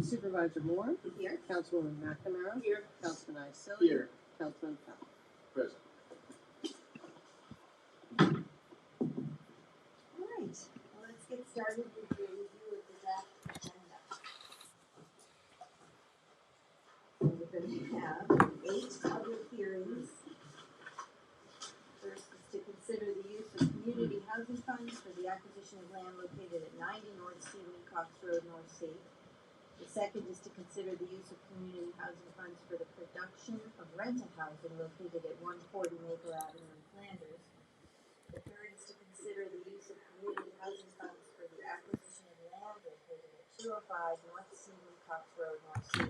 Supervisor Moore. Here. Councilwoman McNamara. Here. Councilman Isilli. Here. Councilman Powell. Present. All right. Well, let's get started with the review of the draft agenda. So we're going to have 8 public hearings. First is to consider the use of community housing funds for the acquisition of land located at 90 North Sea, Mecox Road, North Sea. The second is to consider the use of community housing funds for the production of rental housing located at 140 Maple Avenue in Flanders. The third is to consider the use of community housing funds for the acquisition of land located at 205 North Sea, Mecox Road, North Sea.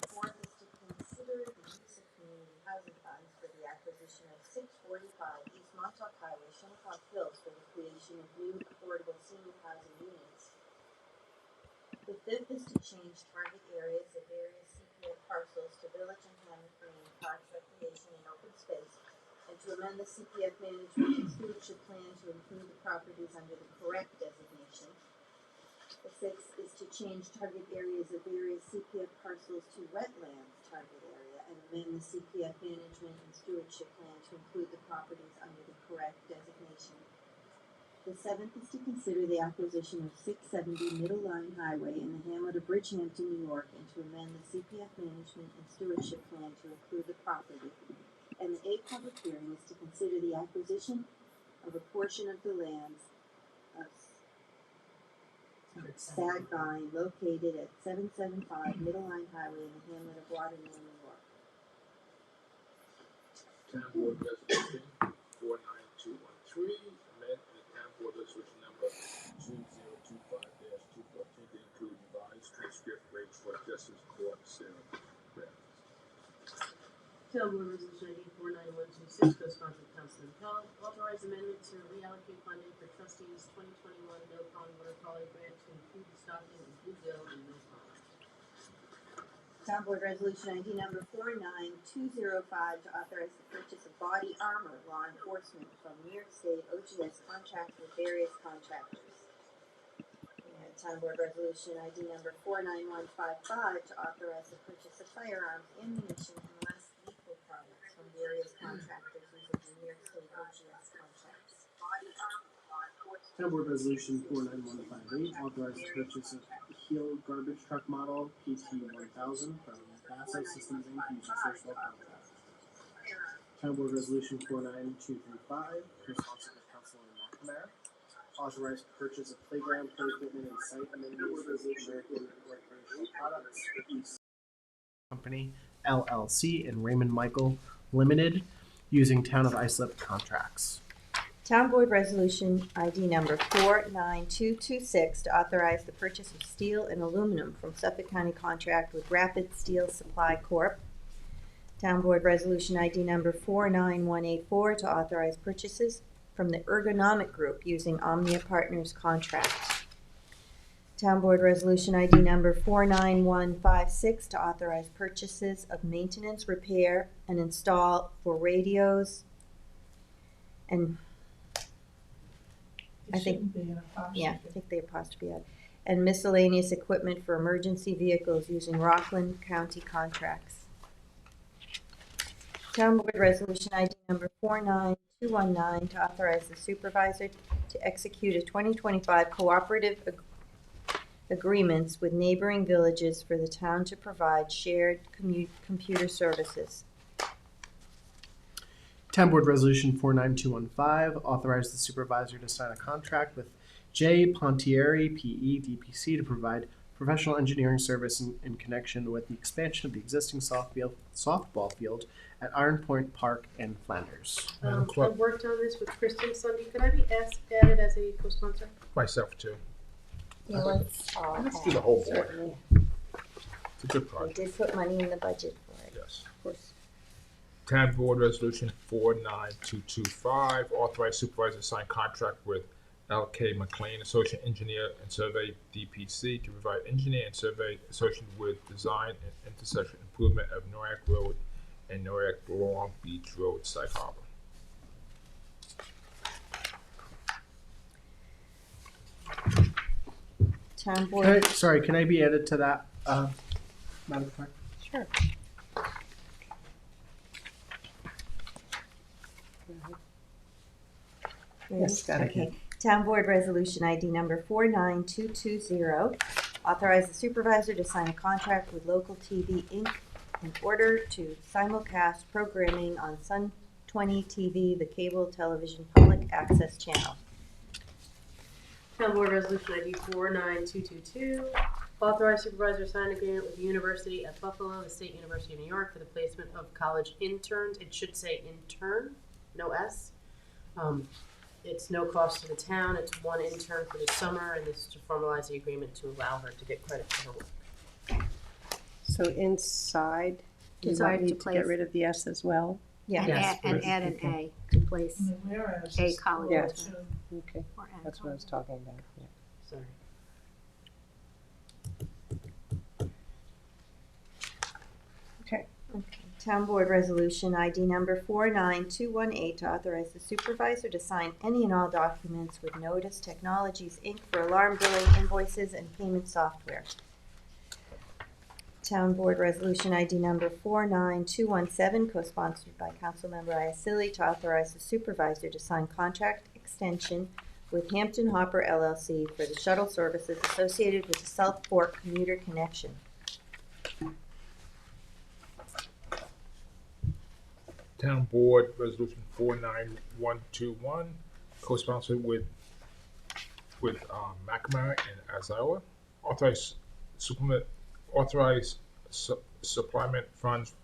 The fourth is to consider the use of community housing funds for the acquisition of 645 East Montauk Highway, Shinnecock Hills, for the creation of new affordable senior housing units. The fifth is to change target areas of various CPF parcels to village and hamlet green, parks, recreation, and open space, and to amend the CPF management and stewardship plan to include the properties under the correct designation. The sixth is to change target areas of various CPF parcels to wetlands target area and amend the CPF management and stewardship plan to include the properties under the correct designation. The seventh is to consider the acquisition of 670 Middle Line Highway in the hamlet of Bridgehampton, New York, and to amend the CPF management and stewardship plan to include the property. And the eighth public hearing is to consider the acquisition of a portion of the lands of Sagvine located at 775 Middle Line Highway in the hamlet of Watermill, New York. Town Board Resolution 49213, amend the Town Board Resolution number 2025-214 to include revised transcript rates for Justice Court sale grants. Town Board Resolution ID 49126, co-sponsored Councilman Pell, authorize amendment to reallocate funding for trustees 2021 No Pond Water Quality Grant to include the stocking of Bluegill and No Pond. Town Board Resolution ID number 49205 to authorize the purchase of body armor law enforcement from New York State OGS contract with various contractors. And Town Board Resolution ID number 49155 to authorize the purchase of firearms, ammunition, and less lethal products from various contractors using the New York State OGS contracts. Town Board Resolution 49158 authorizes the purchase of Heel garbage truck model PT1000 from Basso Systems Inc. using Sourcewell contract. Town Board Resolution 49235, co-sponsored by Councilwoman McNamara, authorized purchase of playground play equipment and site amenities for American Recreational Products East Company LLC and Raymond Michael Limited using Town of Islip contracts. Town Board Resolution ID number 49226 to authorize the purchase of steel and aluminum from Suffolk County contract with Rapid Steel Supply Corp. Town Board Resolution ID number 49184 to authorize purchases from the Ergonomic Group using Omnia Partners contract. Town Board Resolution ID number 49156 to authorize purchases of maintenance, repair, and install for radios and I think the apostrophe out. And miscellaneous equipment for emergency vehicles using Rockland County contracts. Town Board Resolution ID number 49219 to authorize the supervisor to execute a 2025 cooperative agreements with neighboring villages for the town to provide shared computer services. Town Board Resolution 49215 authorized the supervisor to sign a contract with J. Pontieri, P.E., DPC to provide professional engineering service in connection with the expansion of the existing softball field at Iron Point Park in Flanders. I've worked on this with Kristen Sunday. Could I be added as a co-sponsor? Myself too. Yeah, let's do the whole board. certainly. It's a good We project, did put money in the budget for it. yes. Of course. Town Board Resolution 49225, authorize supervisor to sign contract with L.K. McLean, Associate Engineer and Survey DPC, to provide engineer and survey associated with design and intersection improvement of Noack Road and Noack Long Beach Road, Sag Harbor. Town Board, Can I be added to that, Madam Clerk? Sure. Yes, got it. Okay. Town Board Resolution ID number 49220, authorize the supervisor to sign a contract with Local TV Inc. in order to simulcast programming on Sun 20 TV, the cable television public access channel. Town Board Resolution ID 49222, authorize supervisor to sign agreement with the University at Buffalo, the State University of New York, for the placement of college interns. It should say intern, no S. It's no cost to the town. It's one intern for the summer, and this is to formalize the agreement to allow her to get credit for her work. So inside, you Inside might to need to place. get rid of the S as well. Yeah. Yes, And please. add an A to place Whereas a is college Yeah. intern Okay, or an that's what I was talking about, yeah. Sorry. Okay. Okay. Town Board Resolution ID number 49218, to authorize the supervisor to sign any and all documents with Notice Technologies, Inc. for alarm billing, invoices, and payment software. Town Board Resolution ID number 49217, co-sponsored by Councilmember Iacilli, to authorize the supervisor to sign contract extension with Hampton Hopper LLC for the shuttle services associated with the South Fork commuter connection. Town Board Resolution 49121, co-sponsored with McNamara and Azawa, authorize supplement funds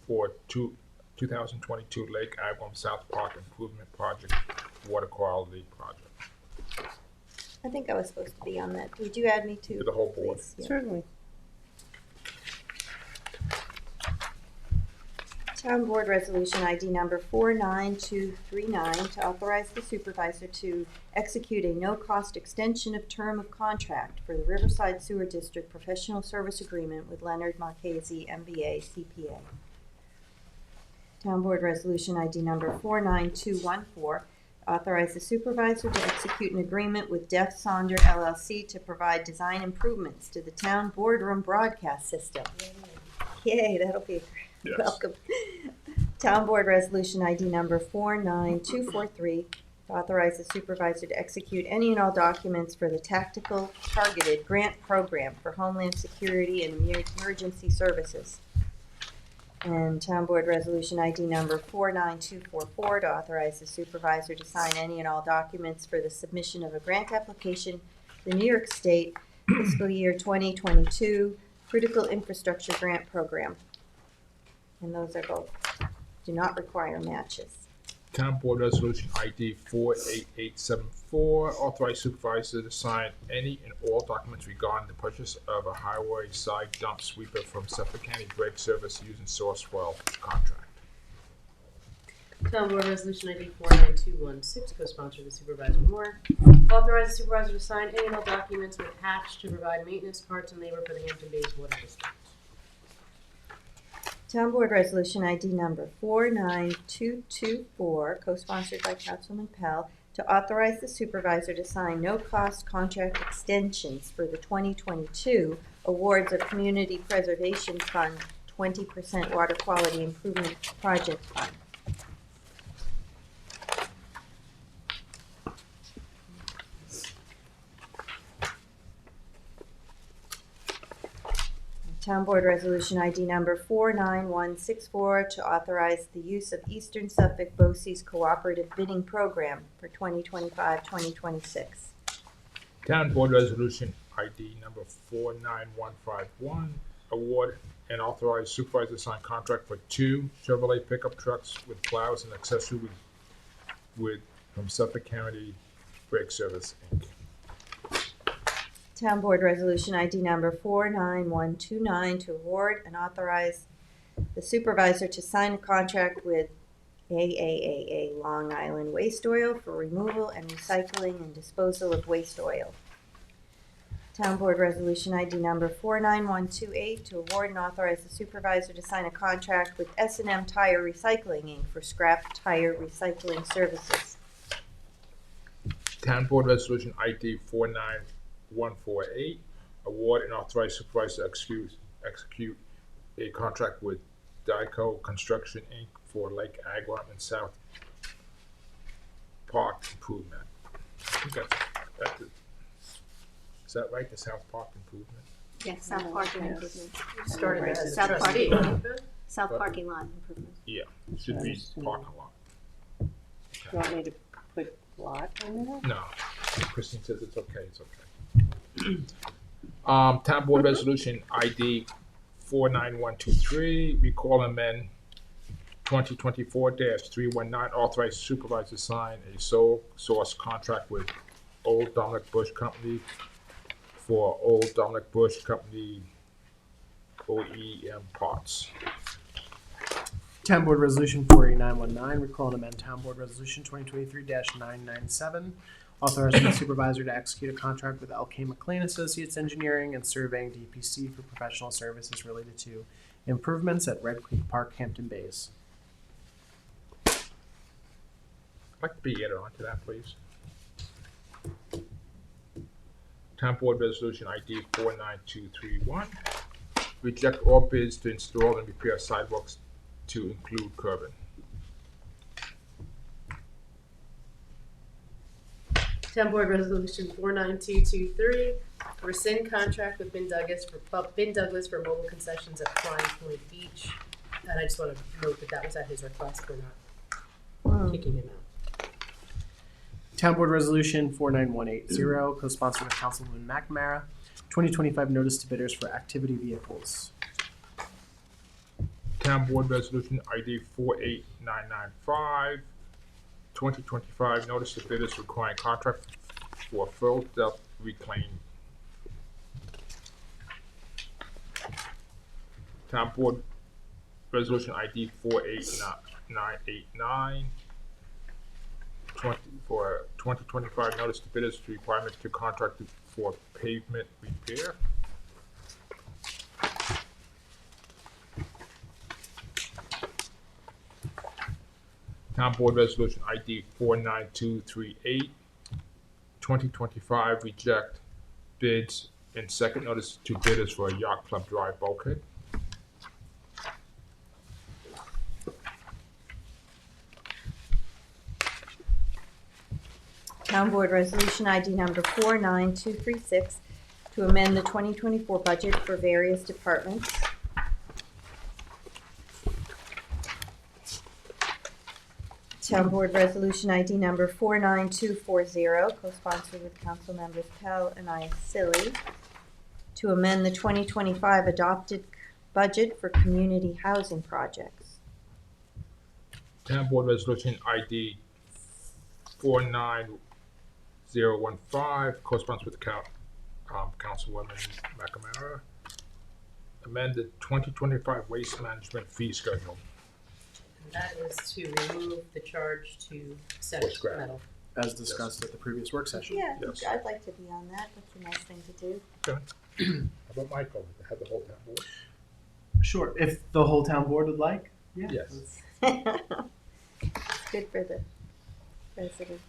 for 2022 Lake Agawam South Park Improvement Project, water quality project. I think I was supposed to be on that. Would you add me too? To the whole board. please? Yeah. Certainly. Town Board Resolution ID number 49239, to authorize the supervisor to execute a no-cost extension of term of contract for the Riverside Sewer District Professional Service Agreement with Leonard Marchese, MBA, CPA. Town Board Resolution ID number 49214, authorize the supervisor to execute an agreement with Def Sonder LLC to provide design improvements to the town boardroom broadcast system. Yay, that'll be Yes. welcome. Town Board Resolution ID number 49243, to authorize the supervisor to execute any and all documents for the Tactical Targeted Grant Program for Homeland Security and Emergency Services. And Town Board Resolution ID number 49244, to authorize the supervisor to sign any and all documents for the submission of a grant application to the New York State fiscal year 2022 Critical Infrastructure Grant Program. And those are both, do not require matches. Town Board Resolution ID 48874, authorize supervisor to sign any and all documents regarding the purchase of a highway side dump sweeper from Suffolk County Brake Service using Sourcewell contract. Town Board Resolution ID 49216, co-sponsored by Supervisor Moore, authorize the supervisor to sign any and all documents with Hatch to provide maintenance, parts, and labor for the Hampton Bays Water District. Town Board Resolution ID number 49224, co-sponsored by Councilman Pell, to authorize the supervisor to sign no-cost contract extensions for the 2022 awards of Community Preservation Fund 20% Water Quality Improvement Project Fund. Town Board Resolution ID number 49164, to authorize the use of Eastern Suffolk BOCES Cooperative Bidding Program for 2025-2026. Town Board Resolution ID number 49151, award and authorize supervisor to sign contract for 2 Chevrolet pickup trucks with plows and accessories from Suffolk County Brake Service, Inc. Town Board Resolution ID number 49129 to award and authorize the supervisor to sign a contract with AAAA Long Island Waste Oil for removal and recycling and disposal of waste oil. Town Board Resolution ID number 49128 to award and authorize the supervisor to sign a contract with S&M Tire Recycling Inc. for scrap tire recycling services. Town Board Resolution ID 49148, award and authorize supervisor to execute a contract with Dyco Construction Inc. for Lake Agawam and South Park improvement. I think that's it. Is that right, the South Park improvement? Yes, South Parking Yes. improvement. Started Right. as a South trustee. South parking lot improvement. Yeah, it should be parking lot. You want me to put lot on there? No, Christine says it's okay, it's okay. Town Board Resolution ID 49123, recall and amend 2024-319, authorize supervisor to sign a sole source contract with Old Dominic Bush Company for Old Dominic Bush Company OEM parts. Town Board Resolution 48919, recall and amend Town Board Resolution 2023-997, authorizing the supervisor to execute a contract with L.K. McLean Associates Engineering and Surveying DPC for professional services related to improvements at Red Creek Park, Hampton Bays. I'd like to be added onto that, please. Town Board Resolution ID 49231, reject all bids to install and repair sidewalks to include curbing. Town Board Resolution 49223, rescind contract with Ben Douglas for mobile concessions at Flying Point Beach. And I just want to note that that was at his request, we're not kicking him out. Town Board Resolution 49180, co-sponsored with Councilwoman McNamara, 2025 notice to bidders for activity vehicles. Town Board Resolution ID 48995, 2025 notice to bidders requiring contract for full depth reclaim. Town Board Resolution ID 48989, for 2025 notice to bidders requirement to contract for pavement repair. Town Board Resolution ID 49238, 2025 reject bids and second notice to bidders for a Yacht Club Drive bulkhead. Town Board Resolution ID number 49236 to amend the 2024 budget for various departments. Town Board Resolution ID number 49240, co-sponsored with Council Members Pell and Iacilli, to amend the 2025 adopted budget for community housing projects. Town Board Resolution ID 49015, co-sponsored with Councilwoman McNamara, amend the 2025 waste management fee schedule. And that is to remove the charge to set Or scrap. metal. As discussed at the previous work session. Yeah, Yes. I'd like to be on that. That's a nice thing to do. How about Michael, to have the whole town board? Sure, if the whole town board would like. Yeah. Yes. Good for the residents.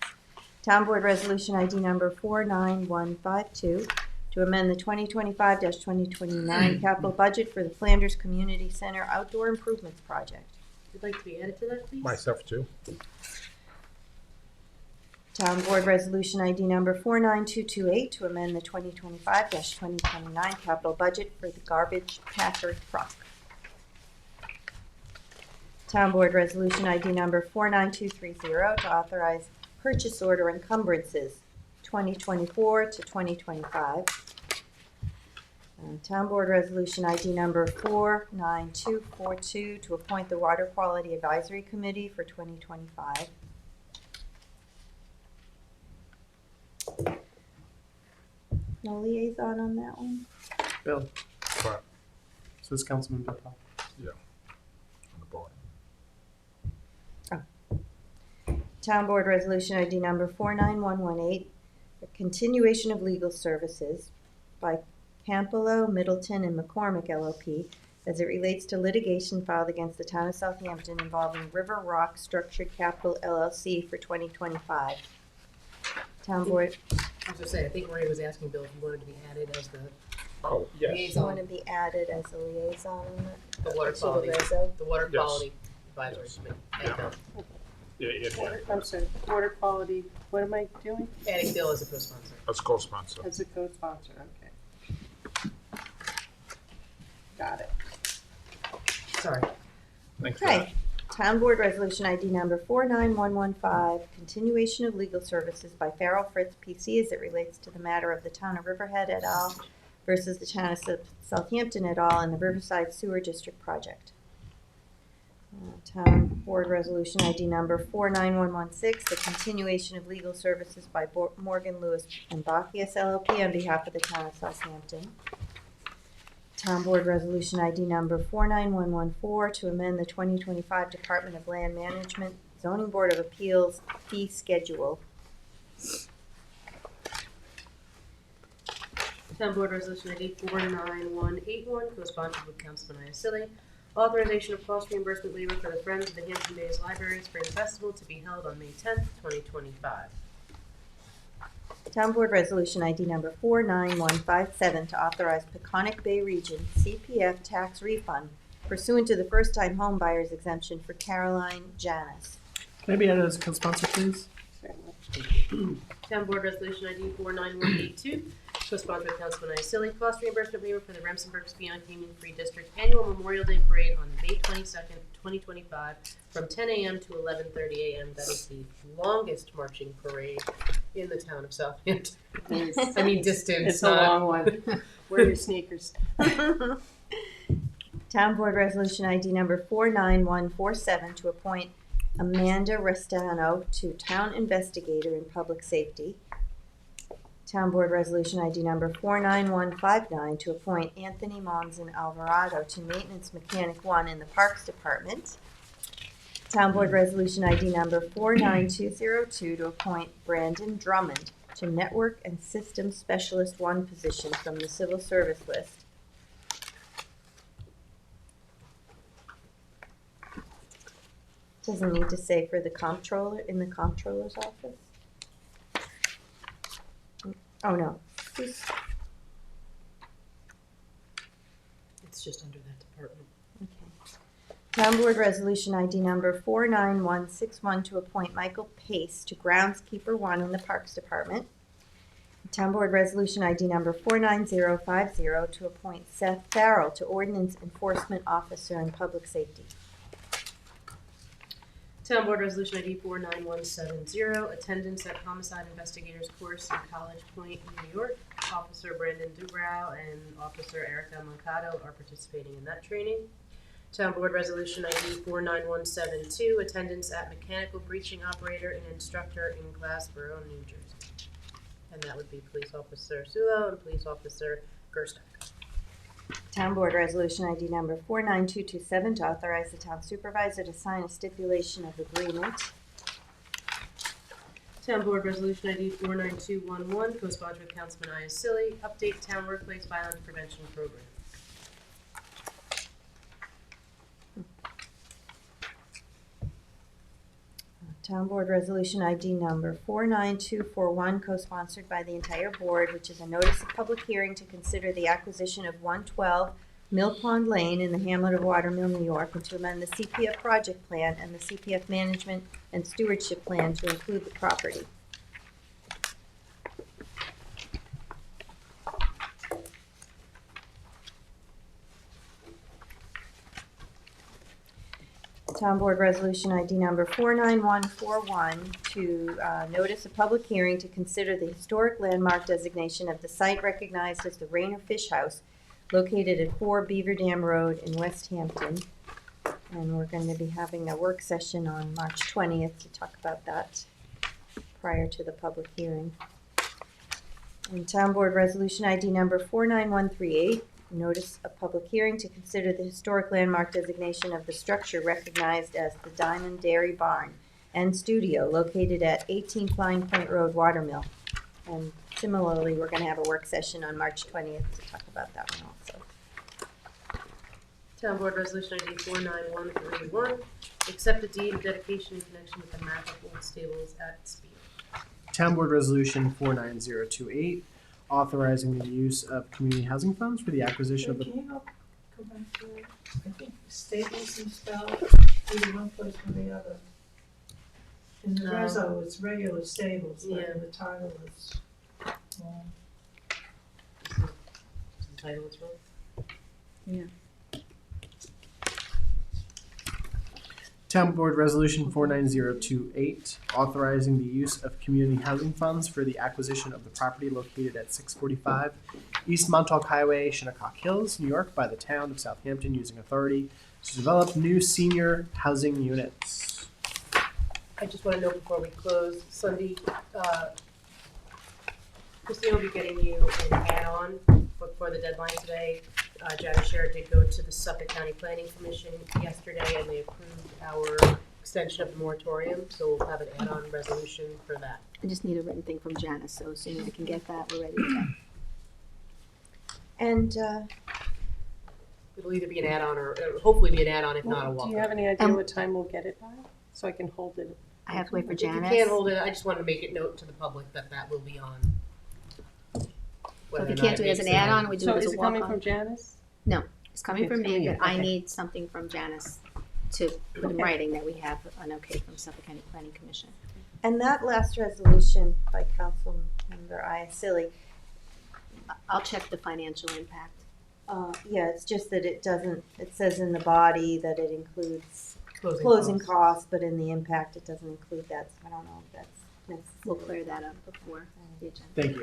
Town Board Resolution ID number 49152 to amend the 2025-2029 capital budget for the Flanders Community Center Outdoor Improvements Project. Would like to be added to that, please? Myself too. Town Board Resolution ID number 49228 to amend the 2025-2029 capital budget for the garbage packer truck. Town Board Resolution ID number 49230 to authorize purchase order encumbrances 2024 to 2025. Town Board Resolution ID number 49242 to appoint the Water Quality Advisory Committee for 2025. No liaison on that one? Bill, But, says Councilman Bill Powell. yeah, on the bottom. Town Board Resolution ID number 49118, a continuation of legal services by Campolo, Middleton, and McCormick LLP as it relates to litigation filed against the town of Southampton involving River Rock Structured Capital LLC for 2025. Town Board, I was gonna say, I think Maria was asking Bill if he wanted to be added as the Oh, yes. liaison. want to be added as a liaison on The water the quality, reso? the water Yes. quality advisory committee. Yeah. Bill. I'm sorry, water quality, what am I doing? Adding Bill as a co-sponsor. Let's co-sponsor. As a co-sponsor, okay. Got it. Sorry. Thanks, Okay. Town Board Resolution ID number 49115, continuation of legal services by Farrell Fritz PC as it relates to the matter of the town of Riverhead et al. Versus the town of Southampton et al. In the Riverside Sewer District Project. Town Board Resolution ID number 49116, the continuation of legal services by Morgan, Lewis, and Bacchius LLP on behalf of the town of Southampton. Town Board Resolution ID number 49114 to amend the 2025 Department of Land Management Zoning Board of Appeals fee schedule. Town Board Resolution ID 49181, co-sponsored with Councilman Iacilli. Authorization of cost reimbursement waiver for the Friends of the Hampton Bays Library Spring Festival to be held on May 10th, 2025. Town Board Resolution ID number 49157 to authorize Peconic Bay Region CPF tax refund pursuant to the first-time home buyer's exemption for Caroline Janis. Can I be added as a co-sponsor, please? Certainly. Town Board Resolution ID 49182, co-sponsored with Councilman Iacilli. Cost reimbursement waiver for the Remsenburg's Beyond Canyon Free District Annual Memorial Day Parade on May 22nd, 2025, from 10 a.m. to 11:30 a.m. That is the longest marching parade in the town of Southampton. I mean distance. It's a long one. Wear your sneakers. Town Board Resolution ID number 49147 to appoint Amanda Restano to Town Investigator in Public Safety. Town Board Resolution ID number 49159 to appoint Anthony Monson Alvarado to Maintenance Mechanic 1 in the Parks Department. Town Board Resolution ID number 49202 to appoint Brandon Drummond to Network and Systems Specialist 1 position from the Civil Service list. Doesn't need to say for the comptroller, in the comptroller's office. Oh, no. It's just under that department. Okay. Town Board Resolution ID number 49161 to appoint Michael Pace to Groundskeeper 1 in the Parks Department. Town Board Resolution ID number 49050 to appoint Seth Farrell to Ordinance Enforcement Officer in Public Safety. Town Board Resolution ID 49170, attendance at Homicide Investigators course in College Point, New York. Officer Brandon Dubrow and Officer Erica Moncado are participating in that training. Town Board Resolution ID 49172, attendance at Mechanical Breaching Operator and Instructor in Glassboro, New Jersey. And that would be Police Officer Sulo and Police Officer Gerstack. Town Board Resolution ID number 49227 to authorize the town supervisor to sign a stipulation of agreement. Town Board Resolution ID 49211, co-sponsored with Councilman Iacilli, update town workplace violence prevention program. Town Board Resolution ID number 49241, co-sponsored by the entire board, which is a notice of public hearing to consider the acquisition of 112 Mill Pond Lane in the hamlet of Watermill, New York, and to amend the CPF project plan and the CPF management and stewardship plan to include the property. Town Board Resolution ID number 49141 to notice a public hearing to consider the historic landmark designation of the site recognized as the Rayner Fish House located at 4 Beaver Dam Road in West Hampton. And we're going to be having a work session on March 20th to talk about that prior to the public hearing. And Town Board Resolution ID number 49138, notice of public hearing to consider the historic landmark designation of the structure recognized as the Diamond Dairy Barn and Studio located at 18 Flying Point Road, Watermill. And similarly, we're going to have a work session on March 20th to talk about that one also. Town Board Resolution ID 49131, accept the deed of dedication in connection with the map of old stables at Speed. Town Board Resolution 49028, authorizing the use of community housing funds for the acquisition of the. Can you go back to it? I think stables and spelled either one place or the other. In the reso, it's regular stables, but in the title it's wrong. The title is wrong. Town Board Resolution 49028, authorizing the use of community housing funds for the acquisition of the property located at 645 East Montauk Highway, Shinnecock Hills, New York, by the town of Southampton using authority to develop new senior housing units. I just want to know before we close, Sunday, Christine will be getting you an add-on before the deadline today. Janice Sherritt did go to the Suffolk County Planning Commission yesterday and they approved our extension of the moratorium, so we'll have an add-on resolution for that. I just need a written thing from Janice, so as soon as I can get that, we're ready to go. And It'll either be an add-on or hopefully be an add-on, if not a Do walk. you have any idea what time we'll get it by? So I can hold it. I have to wait for If you Janice. can't hold it, I just wanted to make it note to the public that that will be on. So Whether if or you not can't do it as makes an add-on, we do So it as is a it coming walk-on. from Janice? It's coming Okay, from it's coming me, in, but I okay. need something from Janice to put in Okay. writing that we have an okay from Suffolk County Planning Commission. and that last resolution by Councilmember Iacilli, I'll check the financial impact. yeah, it's just that it doesn't, it says in the body that it includes Closing closing costs. costs, but in the impact, it doesn't include that, so I don't know if that's necessary. We'll clear that up before the agenda. Thank you.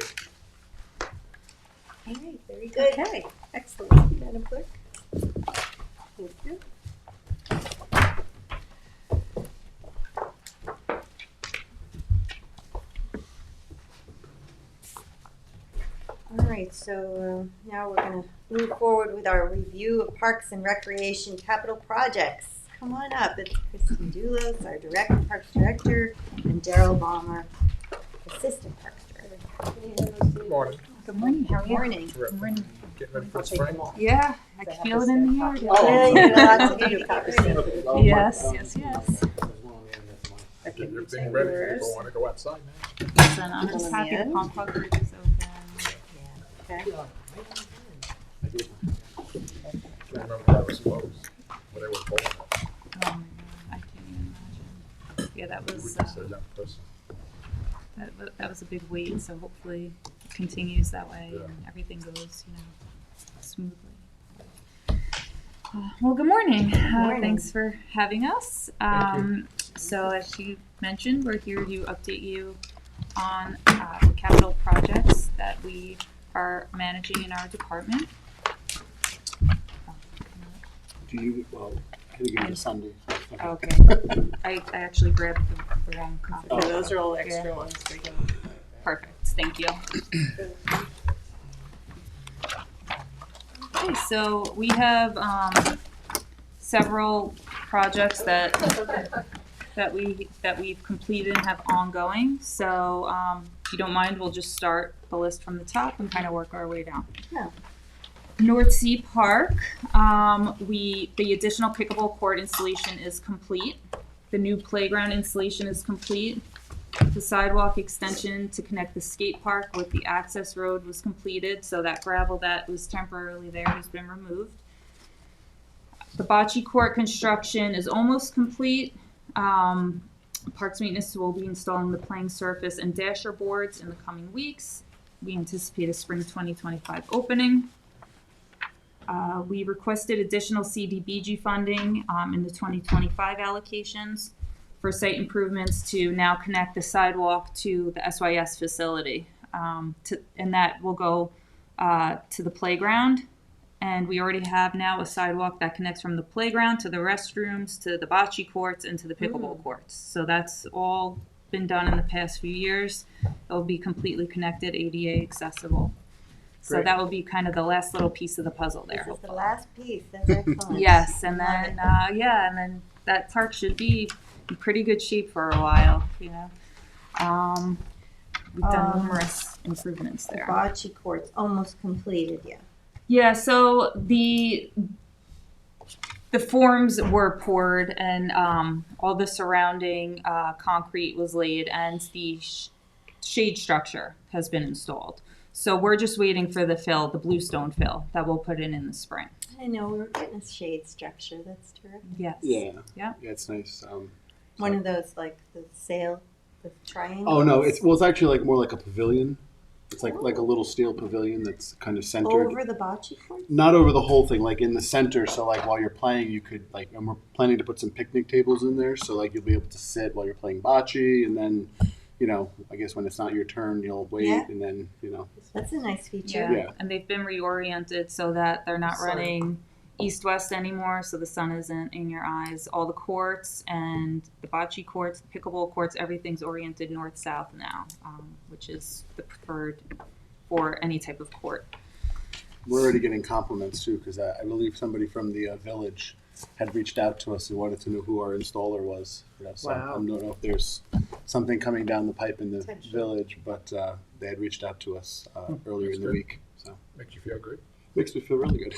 All right, very good. Okay. Excellent, Madam Clerk. Thank you. All right, so now we're gonna move forward with our review of Parks and Recreation capital projects. Come on up, it's Kristen Doulos, our Parks Director, and Daryl Balmer, Assistant Parks Director. Good morning. Good morning, how are you? Morning. Good morning. Getting ready for spring? Yeah, I can feel it in the air. Yeah, you got lots of good conversation. Yes, yes, yes. That can be You're 10 being ready, years. people wanna go outside now. Listen, I'm On just the happy the end. Concord Bridge is open. Okay. Can't remember when I was closed, when they were pulling it. Oh my God, I can't even imagine. Yeah, that We was, just said young person. that was a big wait, so hopefully it continues that way Yeah. and everything goes, smoothly. Well, good morning. Morning. Thanks for having us. Thank So as she mentioned, we're here to update you on the capital projects that we are managing in our department. Do you, well, I think it's Sunday. Okay. I actually grabbed the wrong copy. Okay, those are all extra ones. We can- Perfect, thank you. Okay, so we have several projects that we've completed and have ongoing. So if you don't mind, we'll just start the list from the top and kind of work our way down. Yeah. North Sea Park, the additional pickleball court installation is complete. The new playground installation is complete. The sidewalk extension to connect the skate park with the access road was completed, so that gravel that was temporarily there has been removed. The bocce court construction is almost complete. Parks Maintenance will be installing the playing surface and dasher boards in the coming weeks. We anticipate a spring 2025 opening. We requested additional CDBG funding in the 2025 allocations for site improvements to now connect the sidewalk to the SYS facility. And that will go to the playground. And we already have now a sidewalk that connects from the playground to the restrooms, to the bocce courts, and to the pickleball courts. So that's all been done in the past few years. It'll be completely connected, ADA accessible. So Great. that will be kind of the last little piece of the puzzle there. This is the last piece, that's excellent. Yes, and Love then, it. and then that park should be in pretty good shape for a while, you know. We've done numerous improvements The there. bocce court's almost completed, yeah. Yeah, so the forms were poured and all the surrounding concrete was laid and the shade structure has been installed. So we're just waiting for the fill, the bluestone fill that we'll put in the spring. I know, we were getting a shade structure, that's terrific. Yes. Yeah. Yeah. Yeah, it's nice. One of those, like, the sail, the triangle. Oh no, it's actually like more like a pavilion. It's like a little steel pavilion that's kind of centered. Over the bocce court? Not over the whole thing, like in the center. So like while you're playing, you could like, and we're planning to put some picnic tables in there. So like you'll be able to sit while you're playing bocce, and then, you know, I guess when it's not your turn, you'll wait, Yeah. and then, you know. That's a nice feature. Yeah. Yeah. And they've been reoriented so that they're not running east-west anymore, so the sun isn't in your eyes. All the courts and the bocce courts, the pickleball courts, everything's oriented north-south now, which is the preferred for any type of court. We're already getting compliments too, because I believe somebody from the village had reached out to us and wanted to know who our installer was. You know, so Wow. I don't know if there's something coming down the pipe in the village, but they had reached out to us earlier That's in the good. week. So Makes you feel good. makes me feel really good.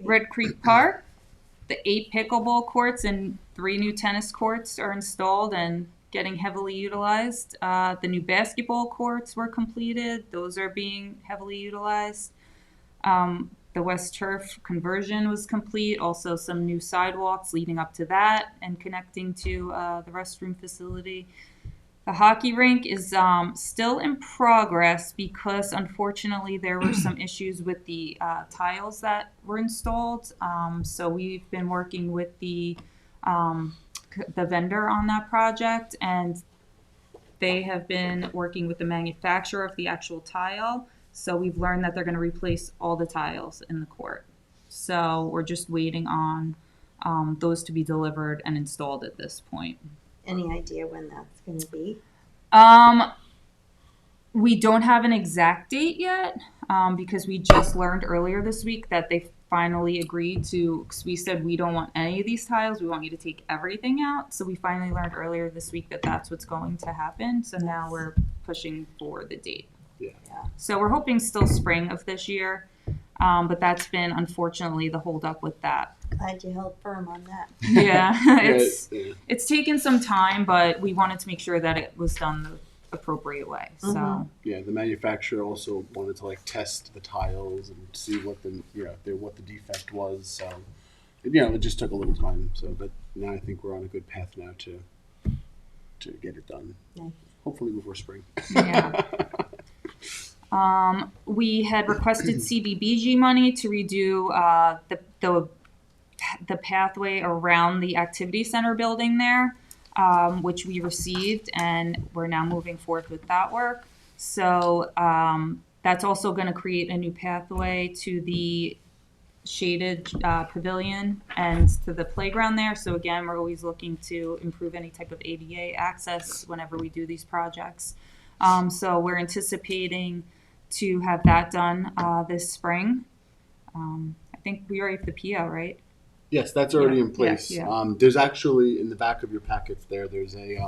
Red Creek Park, the 8 pickleball courts and 3 new tennis courts are installed and getting heavily utilized. The new basketball courts were completed. Those are being heavily utilized. The West Turf conversion was complete. Also some new sidewalks leading up to that and connecting to the restroom facility. The hockey rink is still in progress because unfortunately there were some issues with the tiles that were installed. So we've been working with the vendor on that project, and they have been working with the manufacturer of the actual tile. So we've learned that they're going to replace all the tiles in the court. So we're just waiting on those to be delivered and installed at this point. Any idea when that's going to be? We don't have an exact date yet because we just learned earlier this week that they finally agreed to, because we said we don't want any of these tiles, we want you to take everything out. So we finally learned earlier this week that that's what's going to happen. So now we're pushing for the date. Yeah. So we're hoping still spring of this year, but that's been unfortunately the holdup with that. Glad you held firm on that. Yeah, Yeah. it's taken some time, but we wanted to make sure that it was done the appropriate way. So Yeah, the manufacturer also wanted to like test the tiles and see what the what the defect was. So it just took a little time. So, but now I think we're on a good path now to get it done. Nice. Hopefully before spring. yeah. We had requested CDBG money to redo the pathway around the activity center building there, which we received, and we're now moving forward with that work. So that's also going to create a new pathway to the shaded pavilion and to the playground there. So again, we're always looking to improve any type of ADA access whenever we do these projects. So we're anticipating to have that done this spring. I think we already have the PO, right? Yes, that's already Yeah, in place. yeah. There's actually in the back of your packets there's a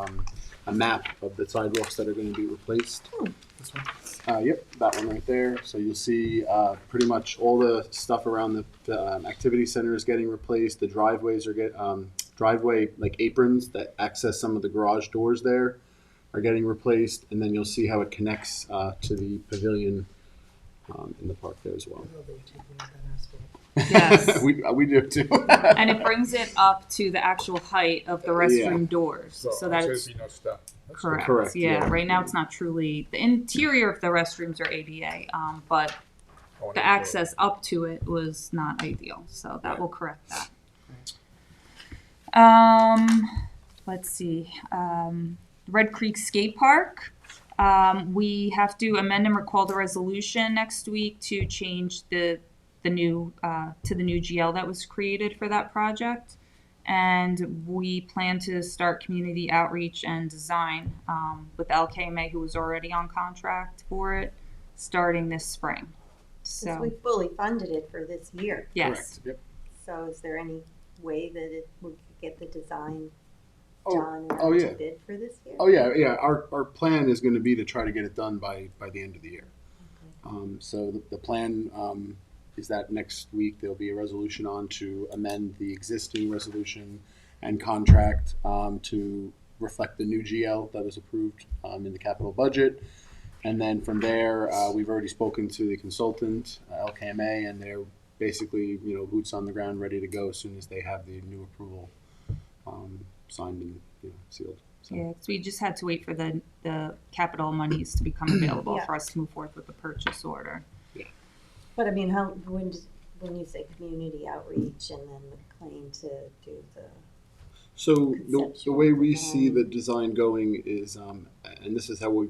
map of the sidewalks that are going to be replaced. This one. Yep, that one right there. So you'll see pretty much all the stuff around the activity center is getting replaced. The driveways are driveway like aprons that access some of the garage doors there are getting replaced, and then you'll see how it connects to the pavilion in the park there as well. Yes. we do too. And it brings it up to the actual height of the restroom doors, so that it's be no stuff. That's correct. Correct, Yeah. yeah. Right now, it's not truly the interior of the restrooms are ADA, but good. the access up to it was not ideal. So that Right. will correct that. Let's see. Red Creek Skate Park. We have to amend and recall the resolution next week to change the new to the new GL that was created for that project. And we plan to start community outreach and design with LKMA, who was already on contract for it, starting this spring. Because we So, fully funded it for this year. yes. Correct. Yep. So is there any way that we could get the design Oh, done and oh, out yeah. to bid for this year? Oh yeah. Our plan is going to be to try to get it done by the end of the year. So the plan is that next week there'll be a resolution on to amend the existing resolution and contract to reflect the new GL that was approved in the capital budget. And then from there, we've already spoken to the consultant, LKMA, and they're basically, boots on the ground, ready to go as soon as they have the new approval signed and sealed. So. Yeah, 'cause we just had to wait for the capital monies to become available Yeah. for us to move forth with the purchase order. But I mean, when you say community outreach and then McLean to do the, So the way we see design. the design going is, and this is how we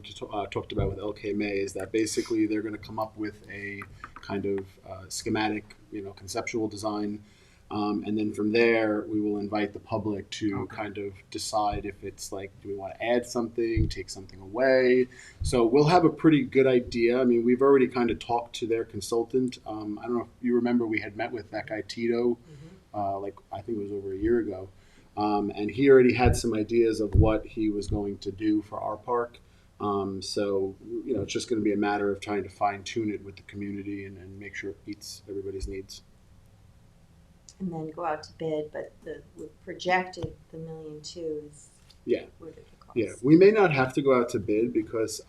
talked about with LKMA, is that basically they're going to come up with a kind of schematic, conceptual design, and then from there we will invite the public to kind of decide if it's like, do we want to add something, take something away. So we'll have a pretty good idea. I mean, we've already kind of talked to their consultant. I don't know if you remember, we had met with that guy Tito, like I think it was over a year ago. And he already had some ideas of what he was going to do for our park. So, it's just going to be a matter of trying to fine tune it with the community and make sure it meets everybody's needs. and then go out to bid, but we projected the $1.2 million is. Yeah. What did it cost? Yeah, we may not have to go out to bid because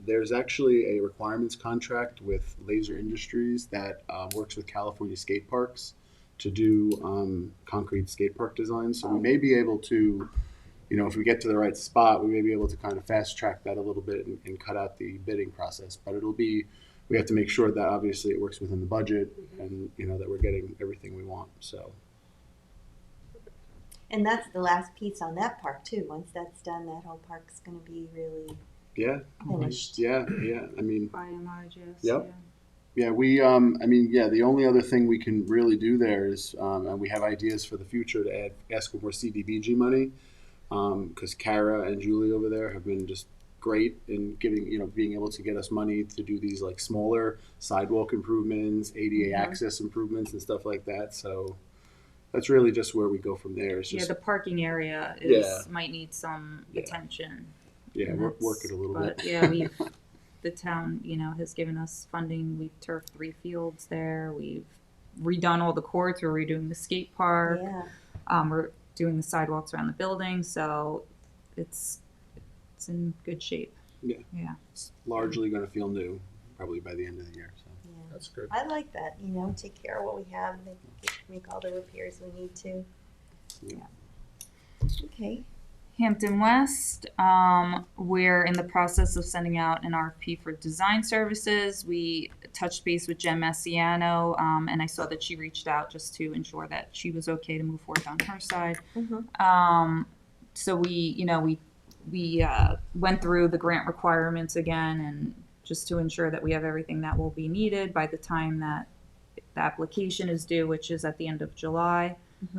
there's actually a requirements contract with Laser Industries that works with California skate parks to do concrete skate park designs. So we may be able to, if we get to the right spot, we may be able to kind of fast track that a little bit and cut out the bidding process. But we have to make sure that obviously it works within the budget and, that we're getting everything we want, so. And that's the last piece on that park too. Once that's done, that whole park's gonna be really Yeah, finished. yeah, I mean, By and large, yes. Yep. yeah, the only other thing we can really do there is, and we have ideas for the future to ask for more CDBG money, because Kara and Julie over there have been just great in being able to get us money to do these like smaller sidewalk improvements, ADA access improvements and stuff like that. So that's really just where we go from there. It's just, The parking area might need some Yeah. attention. yeah, And work that's- it a little but bit. yeah, the town, has given us funding. We've turfed 3 fields there. We've redone all the courts. We're redoing the skate park. Yeah, We're doing the sidewalks around the building. So it's in good shape. Yeah. It's largely going to feel new probably by the end of the year. So. yeah. That's good. I like that, take care of what we have, make all the repairs we need to. Yeah. Okay, Hampton West, we're in the process of sending out an RFP for design services. We touched base with Jen Messiano, and I saw that she reached out just to ensure that she was okay to move forward on her side. So we went through the grant requirements again, and just to ensure that we have everything that will be needed by the time that the application is due, which is at the end of July.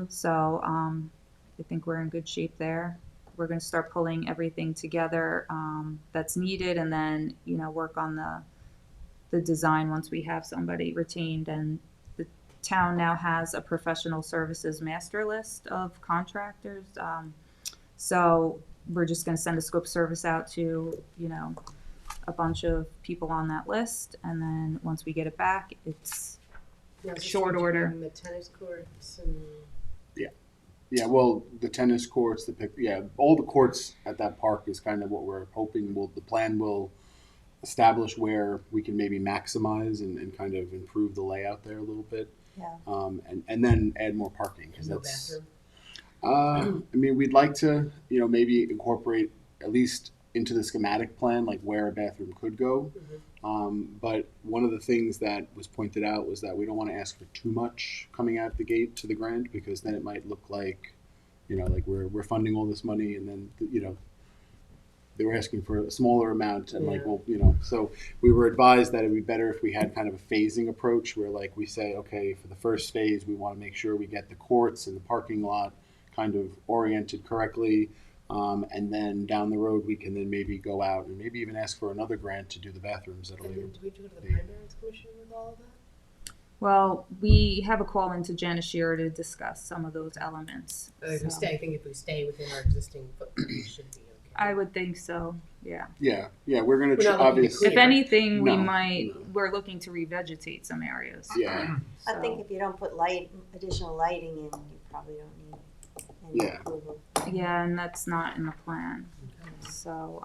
So I think we're in good shape there. We're going to start pulling everything together that's needed, and then work on the design once we have somebody retained. And the town now has a professional services master list of contractors. So we're just going to send a scope service out to a bunch of people on that list, and then once we get it back, it's short order. The tennis courts and. Yeah, well, the tennis courts, all the courts at that park is kind of what we're hoping the plan will establish where we can maybe maximize and kind of improve the layout there a little bit. Yeah. And then add more parking because No that's. bathroom. I mean, we'd like to, maybe incorporate at least into the schematic plan, like where a bathroom could go. But one of the things that was pointed out was that we don't want to ask for too much coming out the gate to the grant, because then it might look like, like we're funding all this money and then, they were asking for a smaller amount and like, well, so we were advised that it'd be better if we had kind of a phasing approach where like we say, okay, for the first phase, we want to make sure we get the courts and the parking lot kind of oriented correctly. And then down the road, we can then maybe go out and maybe even ask for another grant to do the bathrooms at a And later. then do we go to the Prime Parents Commission with all of that? Well, we have a call into Janice Shearer to discuss some of those elements. If we So, stay, I think if we stay within our existing footprint, we should be okay. I would think so, yeah. Yeah, we're going We're to not looking to obviously. If Clear. anything, we No, might, no. we're looking to revegetate some areas. Yeah, I think if you don't put additional lighting in, you probably don't need any Yeah. approval. Yeah, and that's not in the plan, so,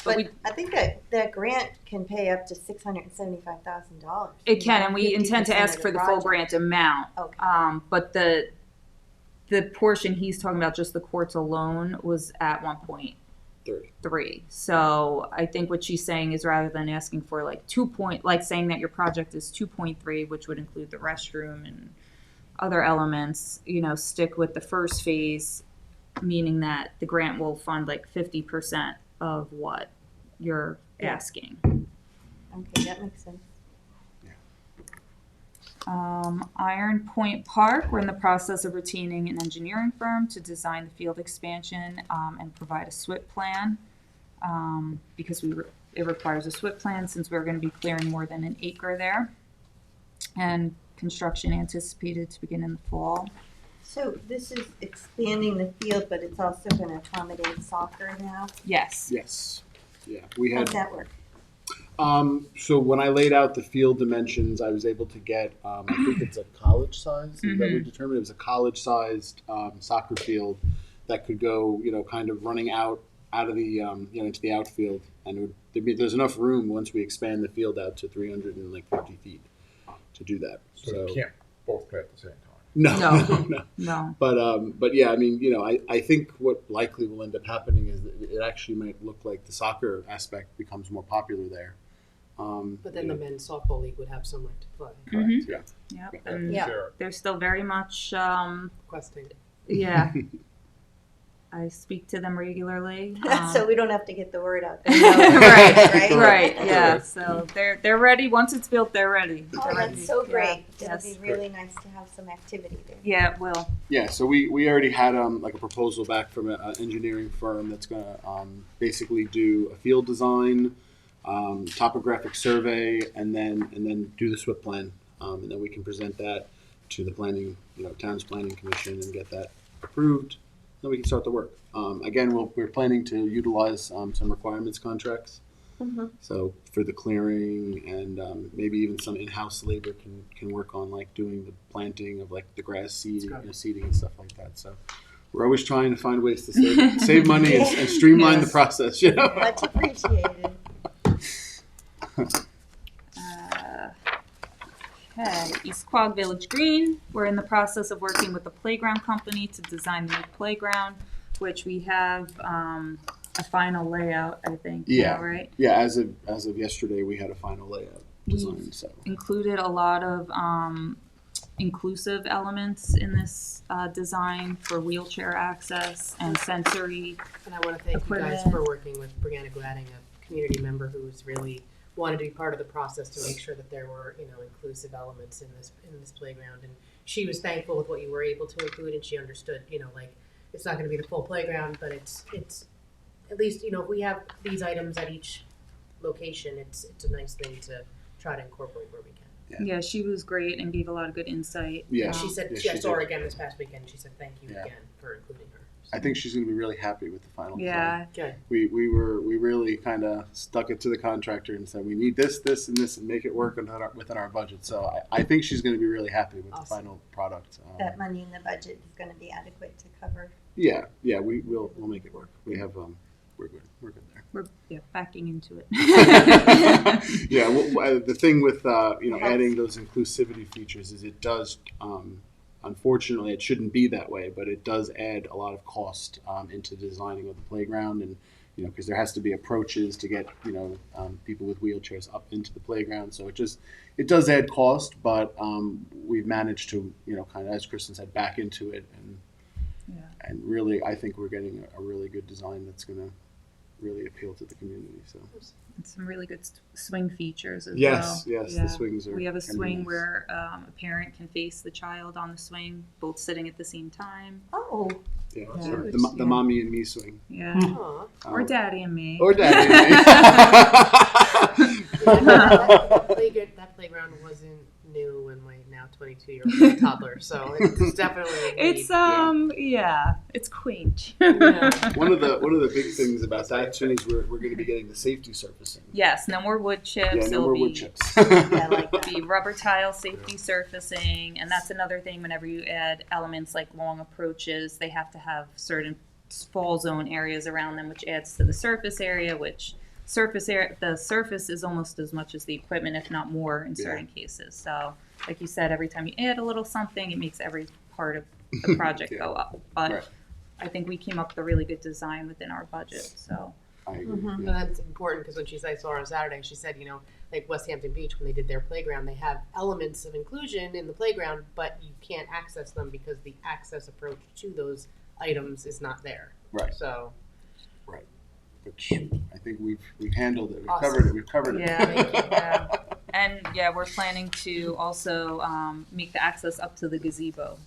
but we, But I think that grant can pay up to $675,000. it can, and we intend to ask for the full grant amount. Okay. But the portion he's talking about, just the courts alone, was at 1.3. So I think what she's saying is rather than asking for like saying that your project is 2.3, which would include the restroom and other elements, stick with the first phase, meaning that the grant will fund like 50% of what you're asking. Okay, that makes sense. Iron Point Park, we're in the process of retaining an engineering firm to design the field expansion and provide a SWIP plan because it requires a SWIP plan since we're going to be clearing more than an acre there. And construction anticipated to begin in the fall. So this is expanding the field, but it's also going to accommodate soccer now? Yes. yes, yeah. We How's had that work? so when I laid out the field dimensions, I was able to get I think it's a college size. Is that we determined it was a college sized soccer field that could go kind of running out of the into the outfield, and there's enough room once we expand the field out to 350 feet to do that. So they can't both play at the same time. No. But yeah, I mean, I think what likely will end up happening is that it actually might look like the soccer aspect becomes more popular there. But then the men's softball league would have somewhere to play. Mhm. Yeah. Yep. And Yeah. Sure. they're still very much, Requesting. yeah. I speak to them regularly. So we don't have to get the word out. Right, Right? right, yeah. So they're ready. Once it's built, they're ready. Oh, They're ready. that's so Yeah. great. It'll Yes. be really nice to have some activity there. Yeah, it will. Yeah, so we already had like a proposal back from an engineering firm that's going to basically do a field design, topographic survey, and then do the SWIP plan, and then we can present that to the planning, town's planning commission and get that approved. Then we can start the work. Again, we're planning to utilize some requirements contracts. Mhm. So for the clearing and maybe even some in-house labor can work on like doing the planting of like the grass seeding, seeding and stuff like that. So we're always trying to find ways to save money and streamline the process. Much appreciated. Okay, East Quogue Village Green. We're in the process of working with the playground company to design the new playground, which we have a final layout, I think. Yeah. Now, right? Yeah, as of yesterday, we had a final layout design. So Included a lot of inclusive elements in this design for wheelchair access and sensory. And I want to thank you guys for working with Brianna Gladding, a community member who's really wanted to be part of the process to make sure that there were, inclusive elements in this playground. And she was thankful with what you were able to include, and she understood, it's not going to be the full playground, but it's at least, if we have these items at each location, it's a nice thing to try to incorporate where we can. Yeah, she was great and gave a lot of good insight. Yeah. And she said, Yeah, I she saw her did. again this past weekend. She said, thank you Yeah. again for including her. I think she's going to be really happy with the final design. Yeah, Good. We really kind of stuck it to the contractor and said we need this, and this, and make it work within our budget. So I think she's going to be really happy with the final product. That money in the budget is going to be adequate to cover. Yeah, we'll make it work. We have we're good there. we're backing into it. Yeah, the thing with adding those inclusivity features is it does. Unfortunately, it shouldn't be that way, but it does add a lot of cost into designing of the playground, and because there has to be approaches to get people with wheelchairs up into the playground. So it does add cost, but we've managed to kind of, as Kristen said, back into it, and really I think we're getting a really good design that's going to really appeal to the community. So And some really good swing features as well. yes, the Yeah. swings are. We have a can be swing nice. where a parent can face the child on the swing, both sitting at the same time. Oh, Yeah, Yeah. so the mommy and me swing. Yeah. Aw. Or daddy and me. Or daddy. That playground wasn't new when my now 22-year-old was a toddler, so it's definitely a need. It's it's quaint. Yeah. One of the big things about that too is we're going to be getting the safety surfacing. Yes, no more wood chips. Yeah, no It'll more be, wood chips. yeah, I like that. be rubber tile safety surfacing, and that's another thing. Whenever you add elements like long approaches, they have to have certain fall zone areas around them, which adds to the surface area. The surface is almost as much as the equipment, if not more, in certain cases. So, like you said, every time you add a little something, it makes every part of the project Yeah. go up. But Right. I think we came up with a really good design within our budget. So. I agree. Mhm. Yeah. And that's important because when I saw her on Saturday, she said, like West Hampton Beach, when they did their playground, they have elements of inclusion in the playground, but you can't access them because the access approach to those items is not there. Right. So, Which I think we've handled it. We've Awesome. covered it. We've covered it. Yeah, yeah. And yeah, we're planning to also make the access up to the gazebo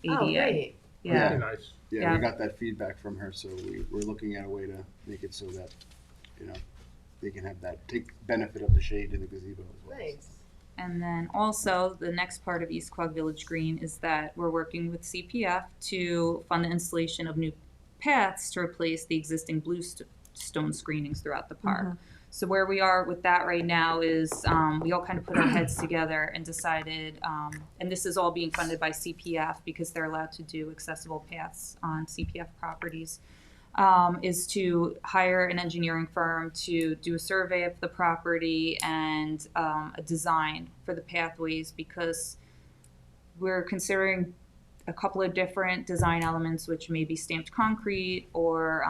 ADA. oh, great. Yeah. Pretty nice. Yeah, Yeah. we got that feedback from her, so we're looking at a way to make it so that they can have that take benefit of the shade in the gazebo as well. Nice. And then also the next part of East Quogue Village Green is that we're working with CPF to fund the installation of new paths to replace the existing bluestone screenings throughout the park. So where we are with that right now is we all kind of put our heads together and decided, and this is all being funded by CPF because they're allowed to do accessible paths on CPF properties, is to hire an engineering firm to do a survey of the property and a design for the pathways, because we're considering a couple of different design elements, which may be stamped concrete or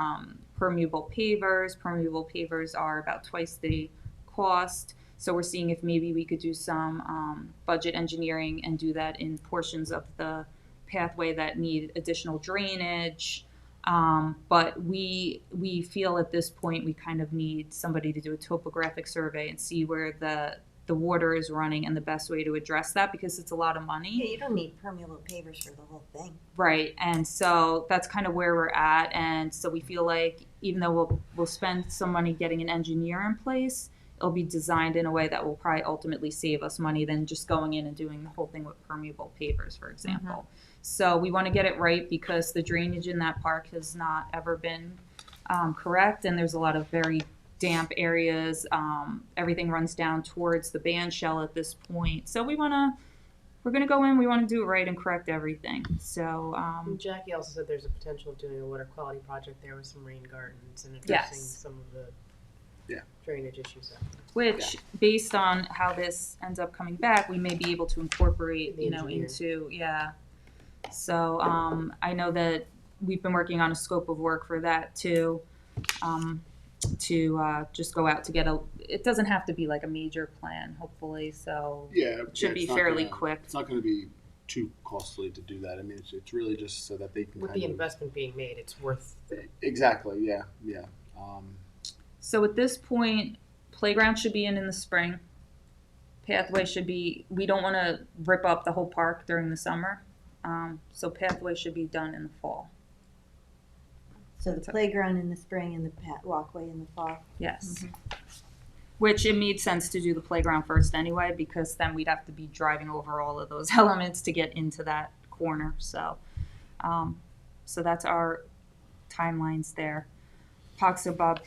permeable pavers. Permeable pavers are about twice the cost. So we're seeing if maybe we could do some budget engineering and do that in portions of the pathway that need additional drainage. But we feel at this point we kind of need somebody to do a topographic survey and see where the water is running and the best way to address that, because it's a lot of money. Yeah, you don't need permeable pavers for the whole thing. Right, and so that's kind of where we're at, and so we feel like even though we'll spend some money getting an engineer in place, it'll be designed in a way that will probably ultimately save us money than just going in and doing the whole thing with permeable pavers, for example. So we want to get it right because the drainage in that park has not ever been correct, and there's a lot of very damp areas. Everything runs down towards the band shell at this point. So we're gonna go in, we want to do it right and correct everything. So And Jackie also said there's a potential of doing a water quality project there with some rain gardens and addressing Yes. some of the Yeah. drainage issues. which, based on how this ends up coming back, we may be able to incorporate, The engineer. So I know that we've been working on a scope of work for that too, to just go out to get it doesn't have to be like a major plan, hopefully, so Yeah, it should be it's not fairly gonna- quick. It's not going to be too costly to do that. I mean, it's really just so that they can With kind the of investment being made, it's worth it. exactly. Yeah. So at this point, playground should be in the spring. Pathway should be, we don't want to rip up the whole park during the summer. So pathway should be done in the fall. So the playground in the spring and the walkway in the fall. Yes. Which it made sense to do the playground first anyway, because then we'd have to be driving over all of those elements to get into that corner. So, so that's our timelines there. Poxo Bog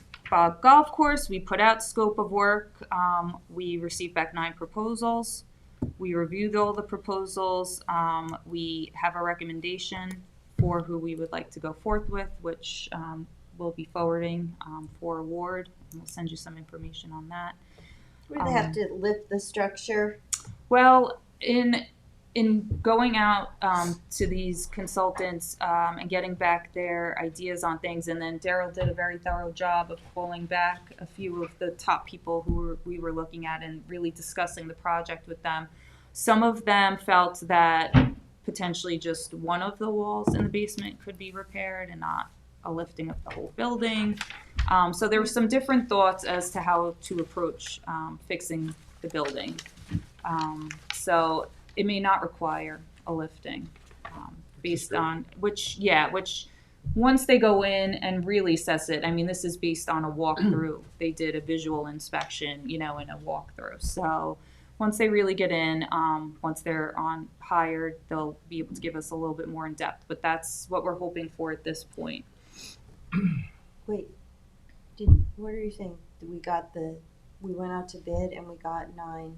Golf Course, we put out scope of work. We received back 9 proposals. We reviewed all the proposals. We have a recommendation for who we would like to go forth with, which we'll be forwarding for award. And we'll send you some information on that. Where they have to lift the structure. Well, in going out to these consultants and getting back their ideas on things, and then Daryl did a very thorough job of pulling back a few of the top people who we were looking at and really discussing the project with them. Some of them felt that potentially just one of the walls in the basement could be repaired and not a lifting of the whole building. So there were some different thoughts as to how to approach fixing the building. So it may not require a lifting, based on, which once they go in and really assess it, I mean, this is based on a walkthrough. They did a visual inspection, and a walkthrough. So once they really get in, once they're hired, they'll be able to give us a little bit more in depth. But that's what we're hoping for at this point. Wait, what are you saying? We went out to bid and we got 9.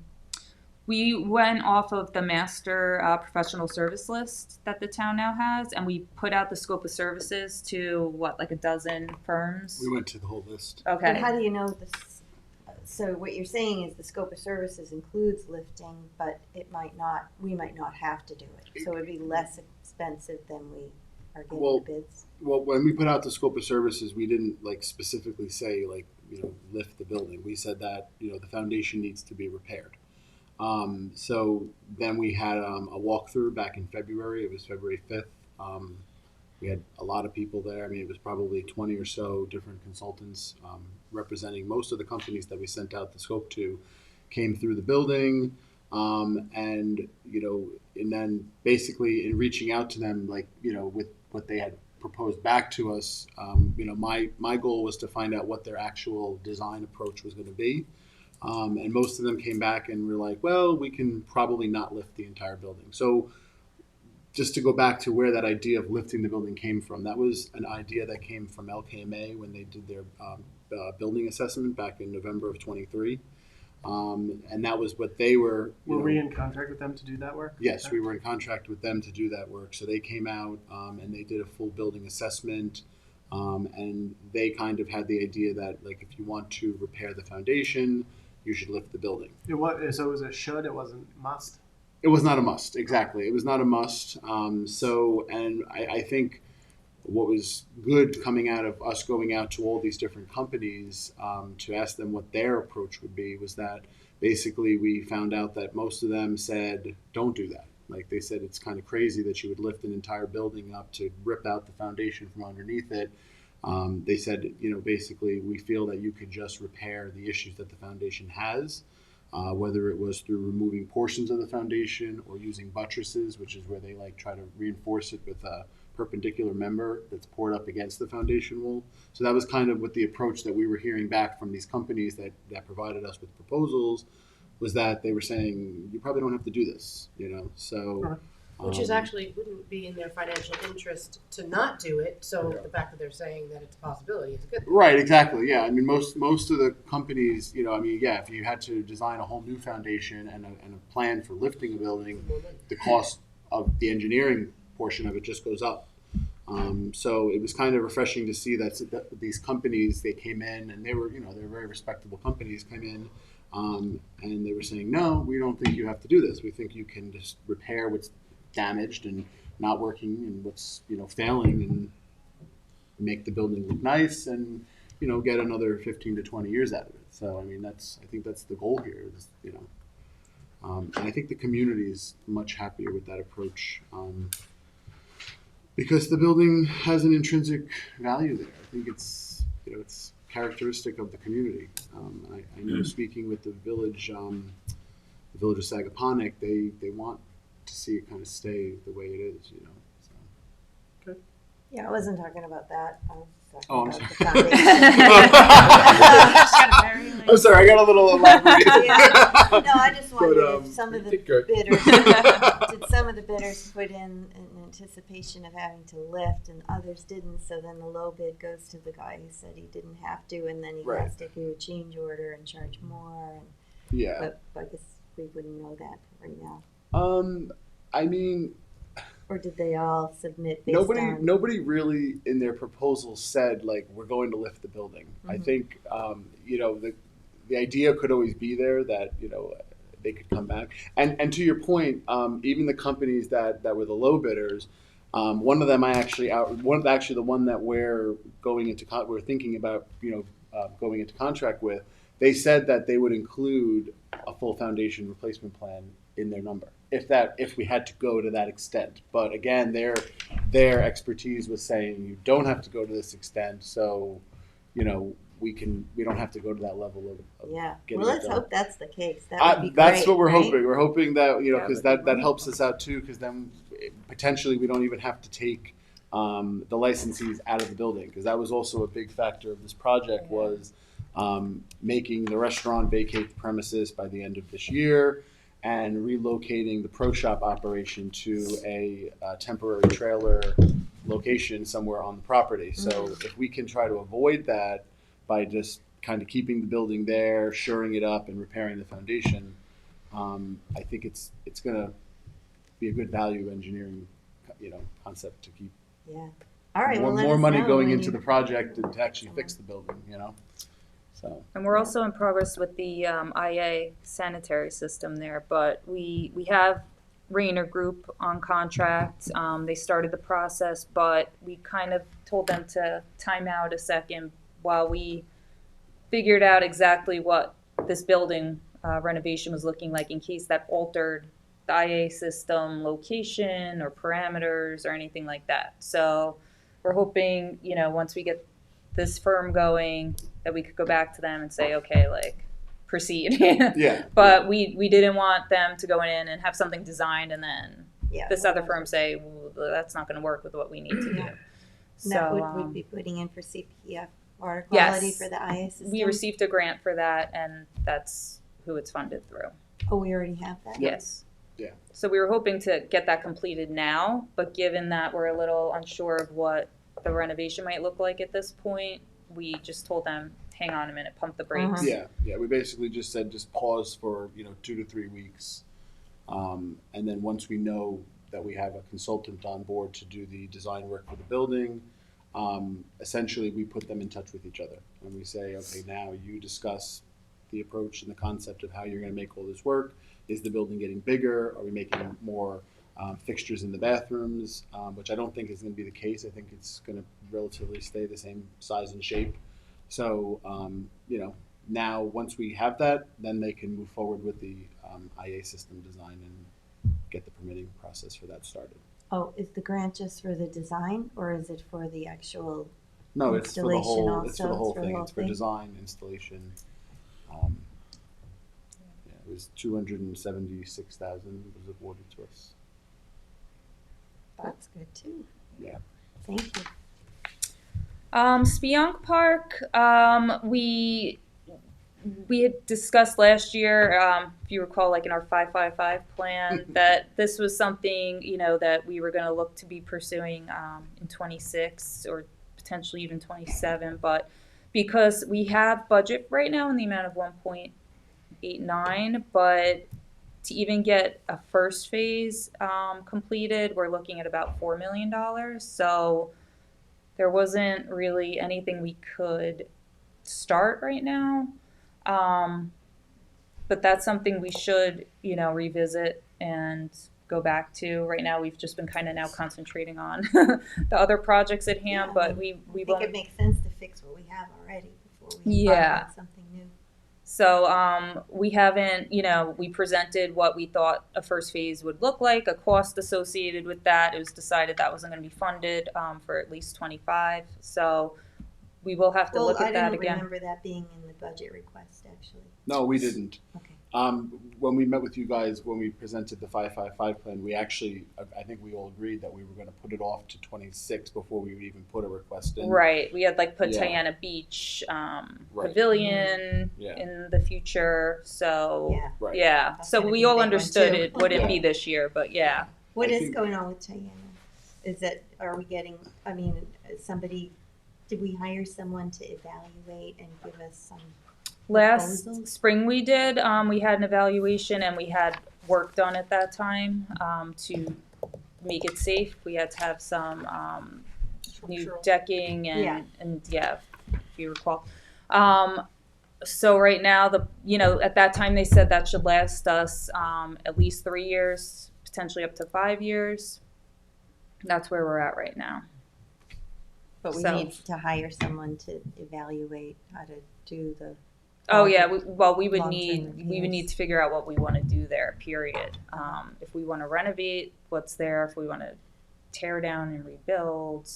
We went off of the master professional service list that the town now has, and we put out the scope of services to like a dozen firms. We went to the whole list. And how Okay. do you know this? So what you're saying is the scope of services includes lifting, but we might not have to do it. So it'd be less expensive than we are getting Well, the bids. Well, when we put out the scope of services, we didn't specifically say lift the building. We said that the foundation needs to be repaired. So then we had a walkthrough back in February. It was February 5th. We had a lot of people there. I mean, it was probably 20 or so different consultants representing most of the companies that we sent out the scope to came through the building. And then basically in reaching out to them, with what they had proposed back to us, my goal was to find out what their actual design approach was going to be. And most of them came back and were like, well, we can probably not lift the entire building. So just to go back to where that idea of lifting the building came from, that was an idea that came from LKMA when they did their building assessment back in November of 23. And that was what they were. Were we in contract with them to do that work? Yes, we were in contract with them to do that work. So they came out and they did a full building assessment. And they kind of had the idea that, if you want to repair the foundation, you should lift the building. So it was a should, it wasn't must? It was not a must, exactly. It was not a must. And I think what was good coming out of us going out to all these different companies to ask them what their approach would be was that basically we found out that most of them said, don't do that. They said it's kind of crazy that you would lift an entire building up to rip out the foundation from underneath it. They said, basically we feel that you could just repair the issues that the foundation has, whether it was through removing portions of the foundation or using buttresses, which is where they try to reinforce it with a perpendicular member that's poured up against the foundation wall. So that was kind of what the approach that we were hearing back from these companies that provided us with proposals was that they were saying, you probably don't have to do this, so. Which is actually wouldn't be in their financial interest to not do it. So Yeah. the fact that they're saying that it's a possibility is a good thing. Right, exactly. Yeah, I mean, most of the companies, if you had to design a whole new foundation and a plan for lifting a building, the cost of the engineering portion of it just goes up. So it was kind of refreshing to see that these companies, they came in and they were very respectable companies, came in and they were saying, no, we don't think you have to do this. We think you can just repair what's damaged and not working and what's failing and make the building look nice and get another 15 to 20 years out of it. So I mean I think that's the goal here is, and I think the community is much happier with that approach because the building has an intrinsic value there. I think it's it's characteristic of the community. I know speaking with the village of Sagaponack, they want to see it kind of stay the way it is, So. Yeah, I wasn't talking about that. I was Oh, talking I'm about sorry. the foundation. I'm sorry, I got a little elaborated. Yeah. No, I just wondered But, if some of the did good. bidders did some of the bidders put in anticipation of having to lift and others didn't. So then the low bid goes to the guy who said he didn't have to, and then he Right. has to do a change order and charge more. And, Yeah. but I guess we wouldn't know that right now. I mean, Or did they all submit based on? nobody really in their proposal said we're going to lift the building. I Mhm. think the idea could always be there that they could come back. And to your point, even the companies that were the low bidders, one of them the one that we're thinking about going into contract with, they said that they would include a full foundation replacement plan in their number if we had to go to that extent. But again, their expertise was saying you don't have to go to this extent. So, we don't have to go to that level of Yeah, getting well, it let's done. hope that's the case. That would be That's great, what we're right? hoping. We're hoping that, because That would that be helps us out too, because then potentially we don't even have to take the licensees out of the building, because that was also a big factor of this project was making the restaurant vacate the premises by the end of this year and relocating the pro shop operation to a temporary trailer location somewhere on the property. So if we can try to avoid that by just kind of keeping the building there, shoring it up, and repairing the foundation, I think it's going to be a good value engineering, concept to keep Yeah. All right, well, let more us money know going when into you- the project and to actually fix the building. So And we're also in progress with the IA sanitary system there, but we have Rayner Group on contract. They started the process, but we kind of told them to time out a second while we figured out exactly what this building renovation was looking like in case that altered the IA system location or parameters or anything like that. So we're hoping, once we get this firm going, that we could go back to them and say, okay, like, proceed. yeah, But we didn't want them to go in and have something designed and then Yeah. this other firm say, well, that's not going to work with what we need to do. Yeah. So That would be putting in for CPF water Yes. quality for the IA system? we received a grant for that, and that's who it's funded through. Oh, we already have that? Yes. Yeah. So we were hoping to get that completed now, but given that we're a little unsure of what the renovation might look like at this point, we just told them, hang on a minute, pump the brakes. yeah. We basically just said just pause for 2 to 3 weeks, and then once we know that we have a consultant on board to do the design work for the building, essentially we put them in touch with each other and we say, okay, now you discuss the approach and the concept of how you're going to make all this work. Is the building getting bigger? Are we making more fixtures in the bathrooms? Which I don't think is going to be the case. I think it's going to relatively stay the same size and shape. So, now once we have that, then they can move forward with the IA system design and get the permitting process for that started. Oh, is the grant just for the design or is it for the actual? No, it's for the whole. Installation It's for the also, whole it's for the thing. whole It's for thing? design, installation. It was $276,000 was awarded to us. That's good too. Yeah. Thank you. Spionk Park, we had discussed last year, if you recall, like in our 555 plan, that this was something, that we were going to look to be pursuing in 26 or potentially even 27. But because we have budget right now in the amount of 1.89, but to even get a first phase completed, we're looking at about $4 million. So there wasn't really anything we could start right now. But that's something we should, revisit and go back to. Right now, we've just been kind of now concentrating on the other projects at hand, Yeah, but I we think won't. it makes sense to fix what we have already before we Yeah. find something new. So we haven't, we presented what we thought a first phase would look like, a cost associated with that. It was decided that wasn't going to be funded for at least 25. So we will have to look at that I again. don't remember that being in the budget request, actually. No, we didn't. Okay. When we met with you guys, when we presented the 555 plan, we actually, I think we all agreed that we were going to put it off to 26 before we would even put a request in. Right. We had put Yeah. Tiana Beach Right. Pavilion Yeah. in the future. So Yeah. Right. yeah. That's So gonna we be a all big one, understood too. it wouldn't be Yeah. this year, but yeah. What I is think- going on with Tiana? Are we getting, did we hire someone to evaluate and give us some Last proposals? spring we did, we had an evaluation and we had work done at that time to make it safe. We had to have some new decking Yeah. and if you recall. So right now, at that time they said that should last us at least 3 years, potentially up to 5 years. That's where we're at right now. But we So- need to hire someone to evaluate how to do the. Oh yeah, we long-term would reviews. need to figure out what we want to do there. Period. If we want to renovate what's there, if we want to tear down and rebuild,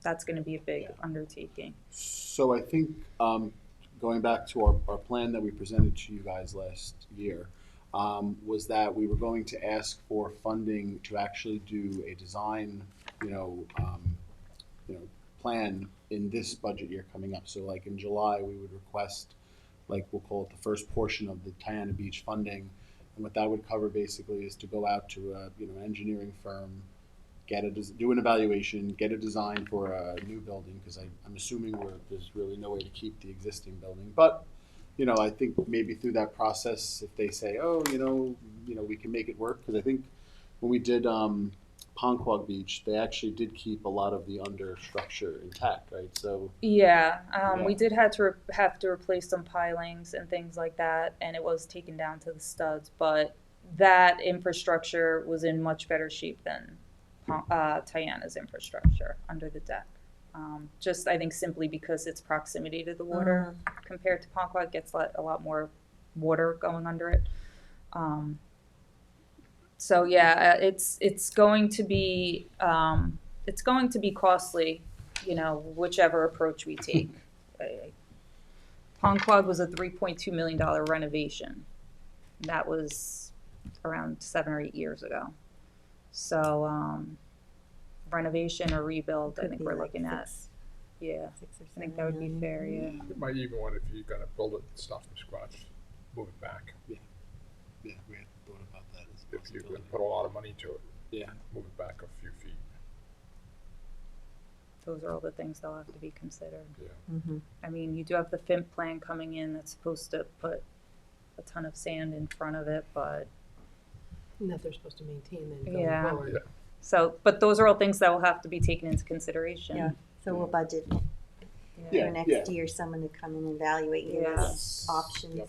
that's gonna be a big undertaking. So I think, going back to our plan that we presented to you guys last year, was that we were going to ask for funding to actually do a design, plan in this budget year coming up. So like in July, we would request, like we'll call it the first portion of the Tiana Beach funding. And what that would cover basically is to go out to an engineering firm, do an evaluation, get a design for a new building, because I'm assuming there's really no way to keep the existing building. But I think maybe through that process, if they say, oh, we can make it work, because I think when we did Ponquag Beach, they actually did keep a lot of the understructure intact, right? So Yeah, we Yeah. did have to replace some pilings and things like that, and it was taken down to the studs. But that infrastructure was in much better shape than Tiana's infrastructure under the deck. Just I think simply because its proximity to the water compared to Ponquag gets a lot more water going under it. So yeah, it's going to be costly, whichever approach we take. Ponquag was a $3.2 million renovation. That was around 7 or 8 years ago. So renovation or rebuild, I Could think be we're like looking at. 6 Yeah, or I think 7 that would be million. fair. Yeah. You might even want, if you're gonna build it, stuff from scratch, move it back. yeah, we had thought about that as a If you're gonna possibility. put a lot of money to it, Yeah. move it back a few feet. Those are all the things that'll have to be considered. Yeah. Mm-hmm. I mean, you do have the FIMP plan coming in that's supposed to put a ton of sand in front of it, but And that they're supposed to maintain then going Yeah. forward. Yeah. so, but those are all things that will have to be taken into consideration. Yeah. So we'll budget Yeah. for next year someone to come and evaluate and give us Yeah. options. Yep.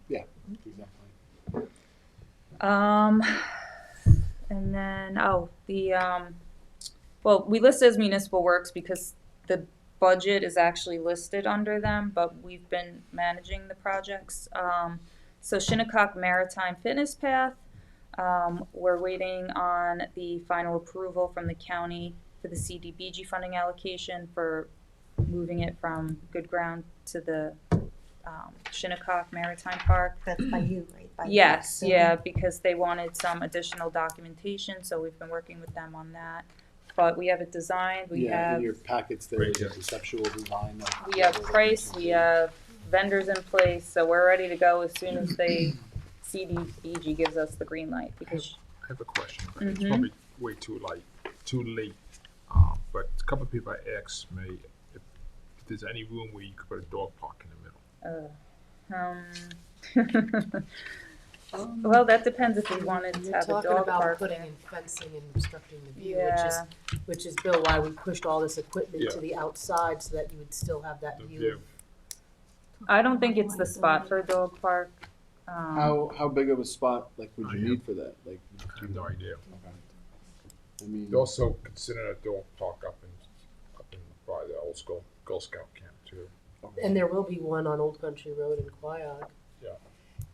Yeah. Exactly. And then, well, we list as municipal works because the budget is actually listed under them, but we've been managing the projects. So Shinnecock Maritime Fitness Path, we're waiting on the final approval from the county for the CDBG funding allocation for moving it from Good Ground to the Shinnecock Maritime Park. That's by you, right? By Yes, you. yeah, because they wanted some additional documentation, so we've been working with them on that. But we have it designed, we Yeah, have, in your packets there is a conceptual design. we have price, we have vendors in place, so we're ready to go as soon as CDBG gives us the green light, because, I have a question. It's Mhm. probably way too late. But a couple of people asked me if there's any room where you could put a dog park in the middle. well, that depends if we wanted to You're have a talking dog about park putting there. in fencing and obstructing the view, Yeah. which is Bill, why we pushed all this equipment Yeah. to the outside so that you would still have that The view. view. I don't think it's the spot for a dog park. How big of a spot would you Oh, yeah. need for that? Like, I have no idea. Okay. I mean, They also consider a dog park up in by the old school Girl Scout camp too. And there will be one on Old Country Road in Quiog.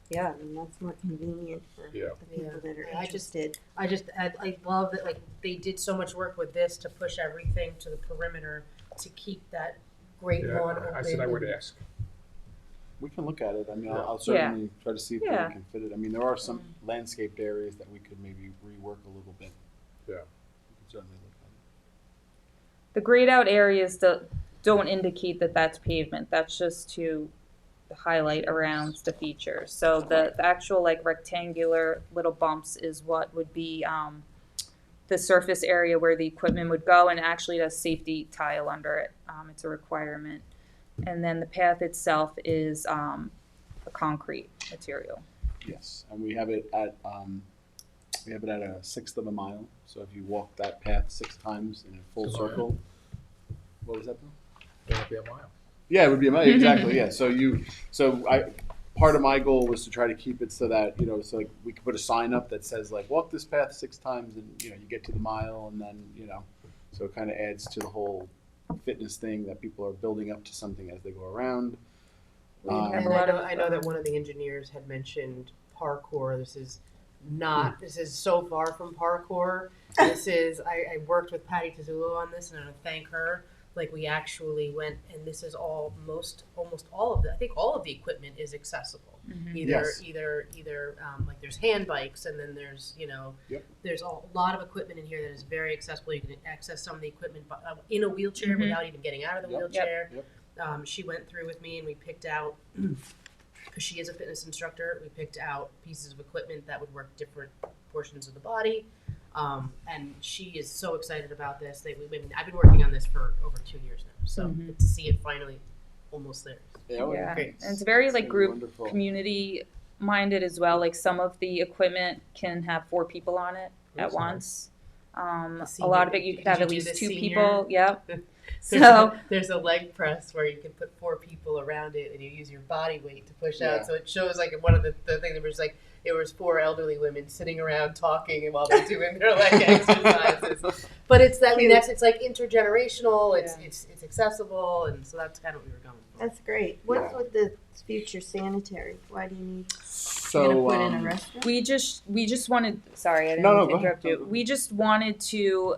Yeah, and that's more convenient for Yeah. the people that are I just- interested. I love that, like, they did so much work with this to push everything to the perimeter to keep that great lawn open. I said I would ask. we can look at it. I mean, Yeah. I'll certainly try to see if Yeah. we can fit it. I mean, there are some landscaped areas that we could maybe rework a little bit. Yeah. We can certainly look at it. The grayed out areas don't indicate that that's pavement. That's just to highlight around the features. So the actual like rectangular little bumps is what would be the surface area where the equipment would go, and actually it has safety tile under it. It's a requirement. And then the path itself is a concrete material. Yes, and we have it at a sixth of a mile. So if you walk that path 6 times in a full It's a mile. circle, what was that, Bill? It'll be a mile. Yeah, it would be a mile, exactly, yeah. Part of my goal was to try to keep it so that, so like we could put a sign up that says like, walk this path 6 times and, you get to the mile, and then, so it kind of adds to the whole fitness thing that people are building up to something as they go around. We have And a lot of, I know that one of the engineers had mentioned parkour. This is this is so far from parkour. This is, I worked with Patty Tizzulo on this, and I want to thank her. Like, we actually went, and this is almost all of I think all of the equipment is accessible. Yes. Either like there's hand bikes, and then there's, Yep. there's a lot of equipment in here that is very accessible. You can access some of the equipment in a wheelchair without even getting out of the wheelchair. Yep. She went through with me, and we picked out, because she is a fitness instructor, we picked out pieces of equipment that would work different portions of the body. And she is so excited about this. I've been working on this for over 2 years now, so to see it finally almost there. Yeah, Great. and it's very like group wonderful. community minded as well. Like some of the equipment can have 4 people on it at That's once. A senior- lot of it you could have did at you do least the 2 senior? people. Yep. There's, So there's a leg press where you can put 4 people around it, and you use your body weight to push out. Yeah. So it shows like one of the things that was like it was 4 elderly women sitting around talking and while they're doing their leg exercises. But it's that it's like intergenerational. It's accessible, and so that's kind of what we were going for. That's great. What's with the future sanitary? Why do you need, So you're gonna put in a restroom? we just wanted. Sorry, I didn't No, mean to go ahead. interrupt you. We just wanted to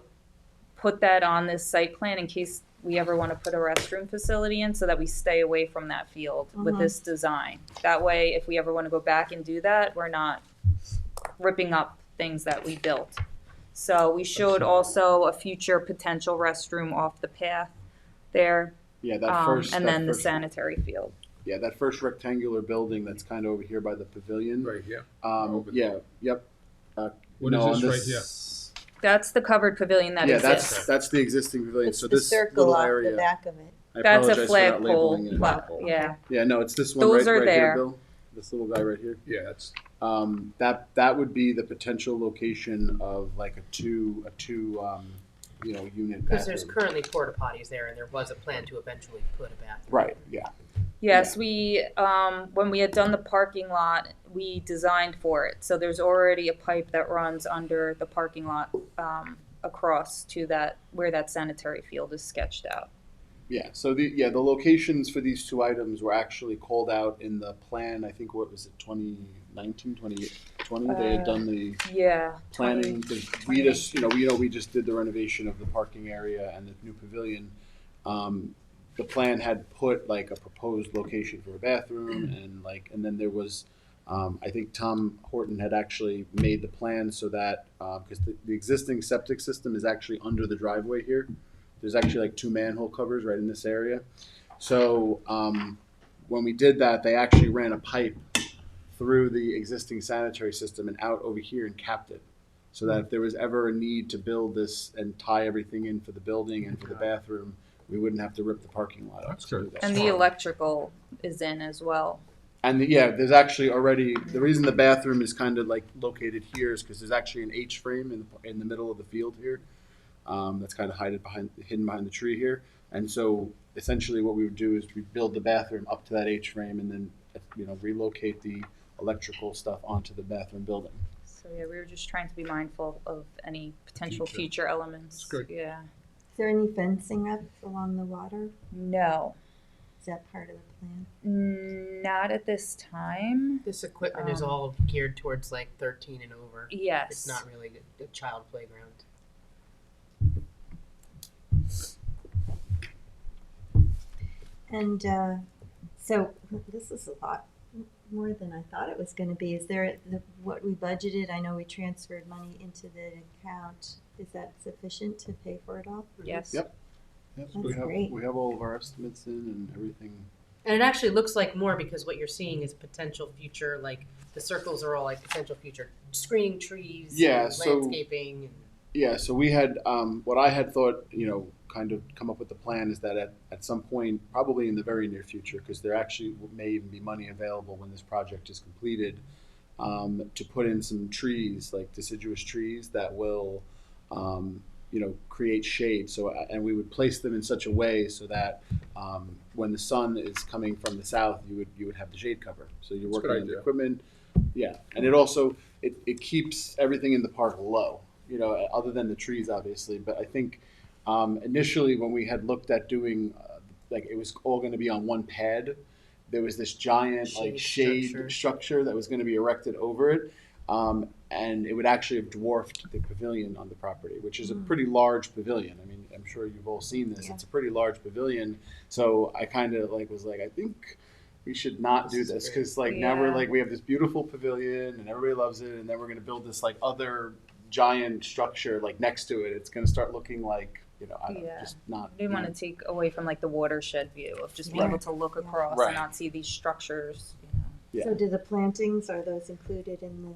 put that on this site plan in case we ever want to put a restroom facility in, so that we stay away from that field with this design. That way, if we ever want to go back and do that, we're not ripping up things that we built. So we showed also a future potential restroom off the path there, yeah, that first and that then the first- sanitary field. Yeah, that first rectangular building that's kind of over here by the pavilion. Right here. Yeah. Yep. What is on this right here? That's the covered pavilion that Yeah, exists. that's the existing pavilion. It's So the this circle little off area. the back of it. I That's a apologize for not flagpole. labeling it. Yeah. Yeah, no, it's this one Those right, are right there. here, Bill. This little guy right here. Yeah, that's That would be the potential location of like a two unit Because there's bathroom. currently porta potties there, and there was a plan to eventually put a bathroom. Right. Yeah. Yes, we when we had done the parking lot, we designed for it. So there's already a pipe that runs under the parking lot across to that where that sanitary field is sketched out. Yeah. So the locations for these 2 items were actually called out in the plan. I think what was it, 2019, 2020? They had done the Yeah. planning. We just did the renovation of the parking area and the new pavilion. The plan had put like a proposed location for a bathroom and then there was I think Tom Horton had actually made the plan so that because the existing septic system is actually under the driveway here. There's actually like 2 manhole covers right in this area. So when we did that, they actually ran a pipe through the existing sanitary system and out over here and capped it. So that if there was ever a need to build this and tie everything in for the building and for the bathroom, we wouldn't have to rip the parking lot up. That's to do good. that. And the electrical is in as well. And there's actually already, the reason the bathroom is kind of like located here is because there's actually an H frame in the middle of the field here. That's kind of hidden behind the tree here. And so essentially what we would do is we build the bathroom up to that H frame and then relocate the electrical stuff onto the bathroom building. So yeah, we were just trying to be mindful of any potential future elements. That's good. Yeah. Is there any fencing up along the water? No. Is that part of the plan? Not at this time. This equipment is all geared towards like 13 and over. Yes. It's not really a child playground. And so this is a lot more than I thought it was going to be. Is there what we budgeted? I know we transferred money into the account. Is that sufficient to pay for it all? Yes. Yep. Yep. That's great. We have all of our estimates in and everything. And it actually looks like more because what you're seeing is potential future, like the circles are all like potential future screening trees, Yeah, and so- landscaping. Yeah, so we had, what I had thought, kind of come up with the plan is that at some point, probably in the very near future, because there actually may even be money available when this project is completed, to put in some trees, like deciduous trees that will, create shade. So, and we would place them in such a way so that when the sun is coming from the south, you would have the shade cover. So you're That's a working good on the idea. equipment. Yeah, and it also, it keeps everything in the park low. Other than the trees, obviously. But I think initially when we had looked at doing, it was all going to be on one pad, there was this giant Shade shade structure. structure that was going to be erected over it. and it would actually have dwarfed the pavilion on the property, which is a pretty large pavilion. I mean, I'm sure you've all seen this. Yeah. It's a pretty large pavilion. So I kind of was like, I think we should not do this because now we're Yeah. we have this beautiful pavilion and everybody loves it, and then we're going to build this other giant structure next to it. It's going to start looking like, I don't know, Yeah. just not. We want to take away from the watershed view of just being Right. able to look across Right. and not see these structures. Yeah. So do the plantings, are those included in the?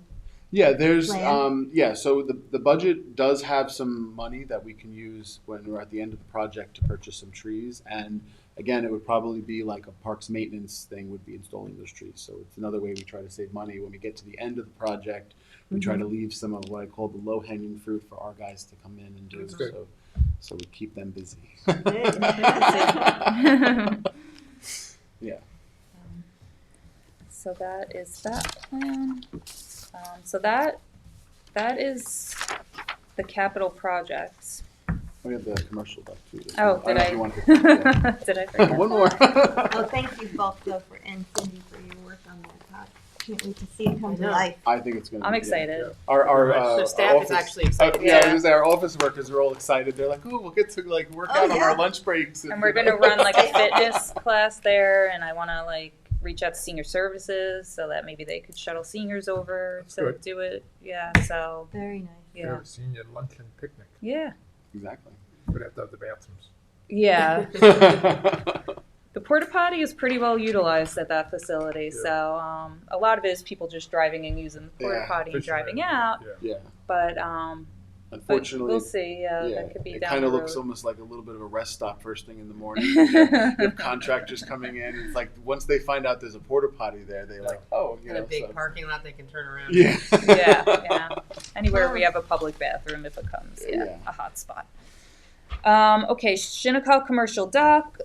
Yeah, there's plan? so the budget does have some money that we can use when we're at the end of the project to purchase some trees, and again, it would probably be like a parks maintenance thing would be installing those trees. So it's another way we try to save money. When we get to the end of the project, we try to leave some of what I call the low hanging fruit for our guys to come in and do. That's good. So we keep them busy. Yeah. So that is that plan. So that is the capital projects. We have the commercial stuff too. Oh, don't did know I? if you want to- yeah. Did I forget? One more. Oh, thank you both though and Cindy for your work on that. God, can't wait to see it come I to know. life. I think it's going to I'm be excited. Our The staff our is actually excited. Yeah, I was Yeah. gonna say, our office workers are all excited. They're like, "Oh, we'll get to work Oh, out on yeah. our lunch breaks." And we're gonna run a fitness class there, and I want to reach out to senior services so that maybe they could shuttle seniors over That's to good. do it. Yeah. So Very nice. yeah. Have a senior luncheon picnic. Yeah. Exactly. We'd have to have the bathrooms. Yeah. The porta potty is pretty well utilized at that facility, Yeah. so a lot of it is people just driving and using the porta Yeah, potty and Fishing driving area. out. Yeah. Yeah. But Unfortunately, we'll see. That could be it down kind the of looks road. almost like a little bit of a rest stop first thing in the morning. You have contractors coming in. It's like once they find out there's a porta potty there, they're like, "Oh, And a big parking lot they can turn around. Yeah. Yeah. Anywhere we have a public bathroom, if it comes, Yeah. a hot spot. Okay, Shinnecock Commercial Dock.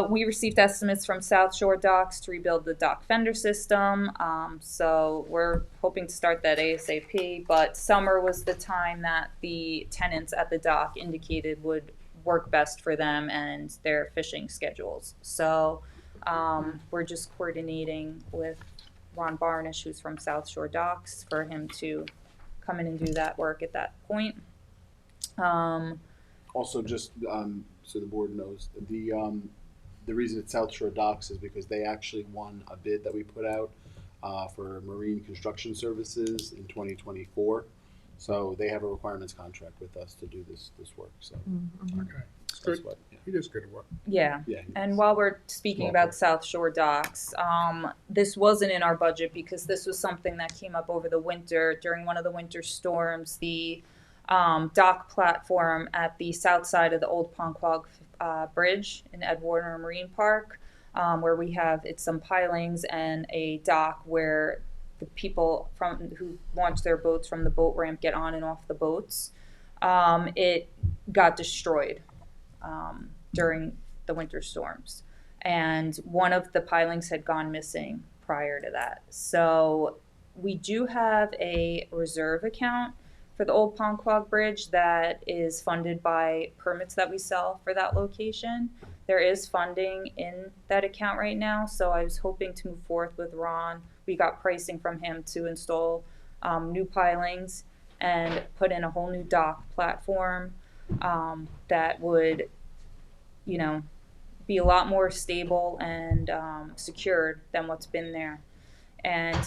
We received estimates from South Shore Docks to rebuild the dock fender system. So we're hoping to start that ASAP, but summer was the time that the tenants at the dock indicated would work best for them and their fishing schedules. So we're just coordinating with Ron Barnish, who's from South Shore Docks, for him to come in and do that work at that point. Also, just so the board knows, the reason it's South Shore Docks is because they actually won a bid that we put out for marine construction services in 2024. So they have a requirements contract with us to do this work. So Okay. It's that's good. what. Yeah. He does good work. Yeah. Yeah. And while we're speaking Small about part. South Shore Docks, this wasn't in our budget because this was something that came up over the winter. During one of the winter storms, the dock platform at the south side of the old Ponquag Bridge in Ed Warner Marine Park, where we have some pilings and a dock where the people who launch their boats from the boat ramp get on and off the boats. It got destroyed during the winter storms, and one of the pilings had gone missing prior to that. So we do have a reserve account for the old Ponquag Bridge that is funded by permits that we sell for that location. There is funding in that account right now, so I was hoping to move forth with Ron. We got pricing from him to install new pilings and put in a whole new dock platform that would, be a lot more stable and secured than what's been there, and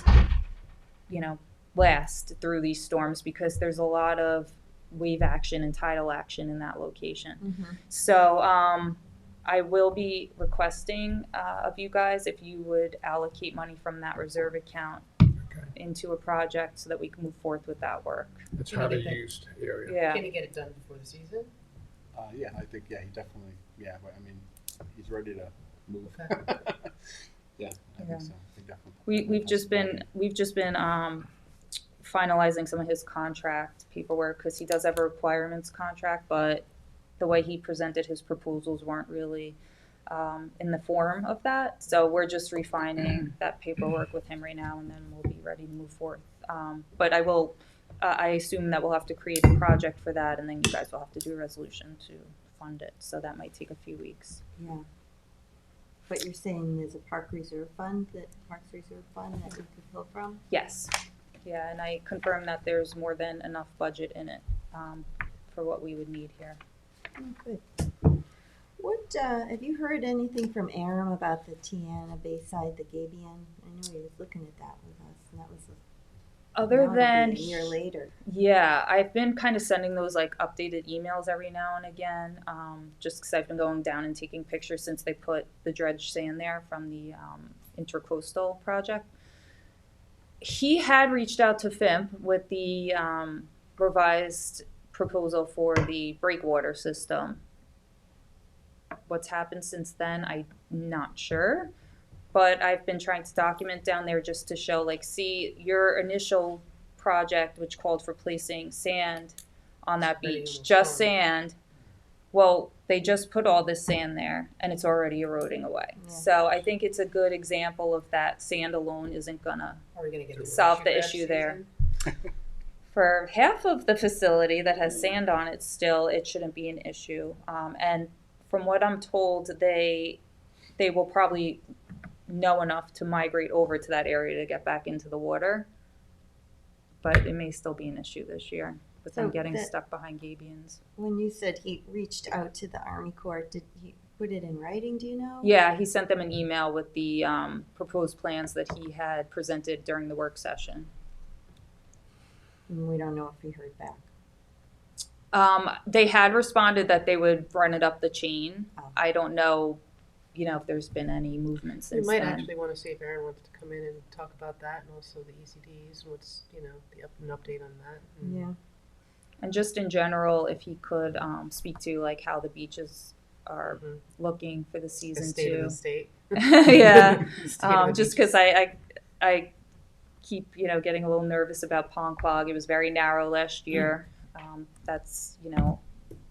last through these storms, because there's a lot of wave action and tidal action in that location. So I will be requesting of you guys if you would allocate money from that reserve account Okay. into a project so that we can move forth with that work. It's highly used area. Yeah. Can you get it done before the season? Yeah, I think he definitely. Yeah, but, I mean, he's ready to move. Okay. Yeah, I Yeah. think so. I think definitely. We've just been finalizing some of his contract paperwork because he does have a requirements contract, but the way he presented his proposals weren't really in the form of that. So we're just refining that paperwork with him right now, and then we'll be ready to move forth. But I will. I assume that we'll have to create a project for that, and then you guys will have to do a resolution to fund it. So that might take a few weeks. Yeah. But you're saying there's a Parks Reserve Fund that we could pull from? Yes. Yeah, and I confirmed that there's more than enough budget in it, for what we would need here. Oh, good. What, have you heard anything from Aram about the Tiana Bayside, the Gabion? I know he was looking at that with us, and that was Other now it'll be than a year later. Yeah, I've been kind of sending those like updated emails every now and again, just because I've been going down and taking pictures since they put the dredged sand there from the intercoastal project. He had reached out to FIMP with the revised proposal for the breakwater system. What's happened since then, I'm not sure. But I've been trying to document down there just to show, like, see, your initial project, which called for placing sand on that Spreading beach, the just storm. sand. Well, they just put all this sand there, and it's already eroding away. Yeah. So I think it's a good example of that sand alone isn't gonna Are we gonna get a solve the crash issue there. season? For half of the facility that has sand on it still, it shouldn't be an issue. And from what I'm told, they will probably know enough to migrate over to that area to get back into the water. But it may still be an issue this year with them So getting that- stuck behind Gabions. When you said he reached out to the Army Corps, did he put it in writing, do you know? Yeah, he sent them an email with the proposed plans that he had presented during the work session. And we don't know if he heard back. They had responded that they would run it up the chain. Oh. I don't know, if there's been any movement We since might then. actually wanna see if Aaron wants to come in and talk about that and also the ECDs and what's, an update on that. and- Yeah. And just in general, if he could speak to like how the beaches are Mhm. looking for the The season state of too. the state. Yeah, The state of the just beaches. because I keep getting a little nervous about Pond Quag. It was very narrow last year. That's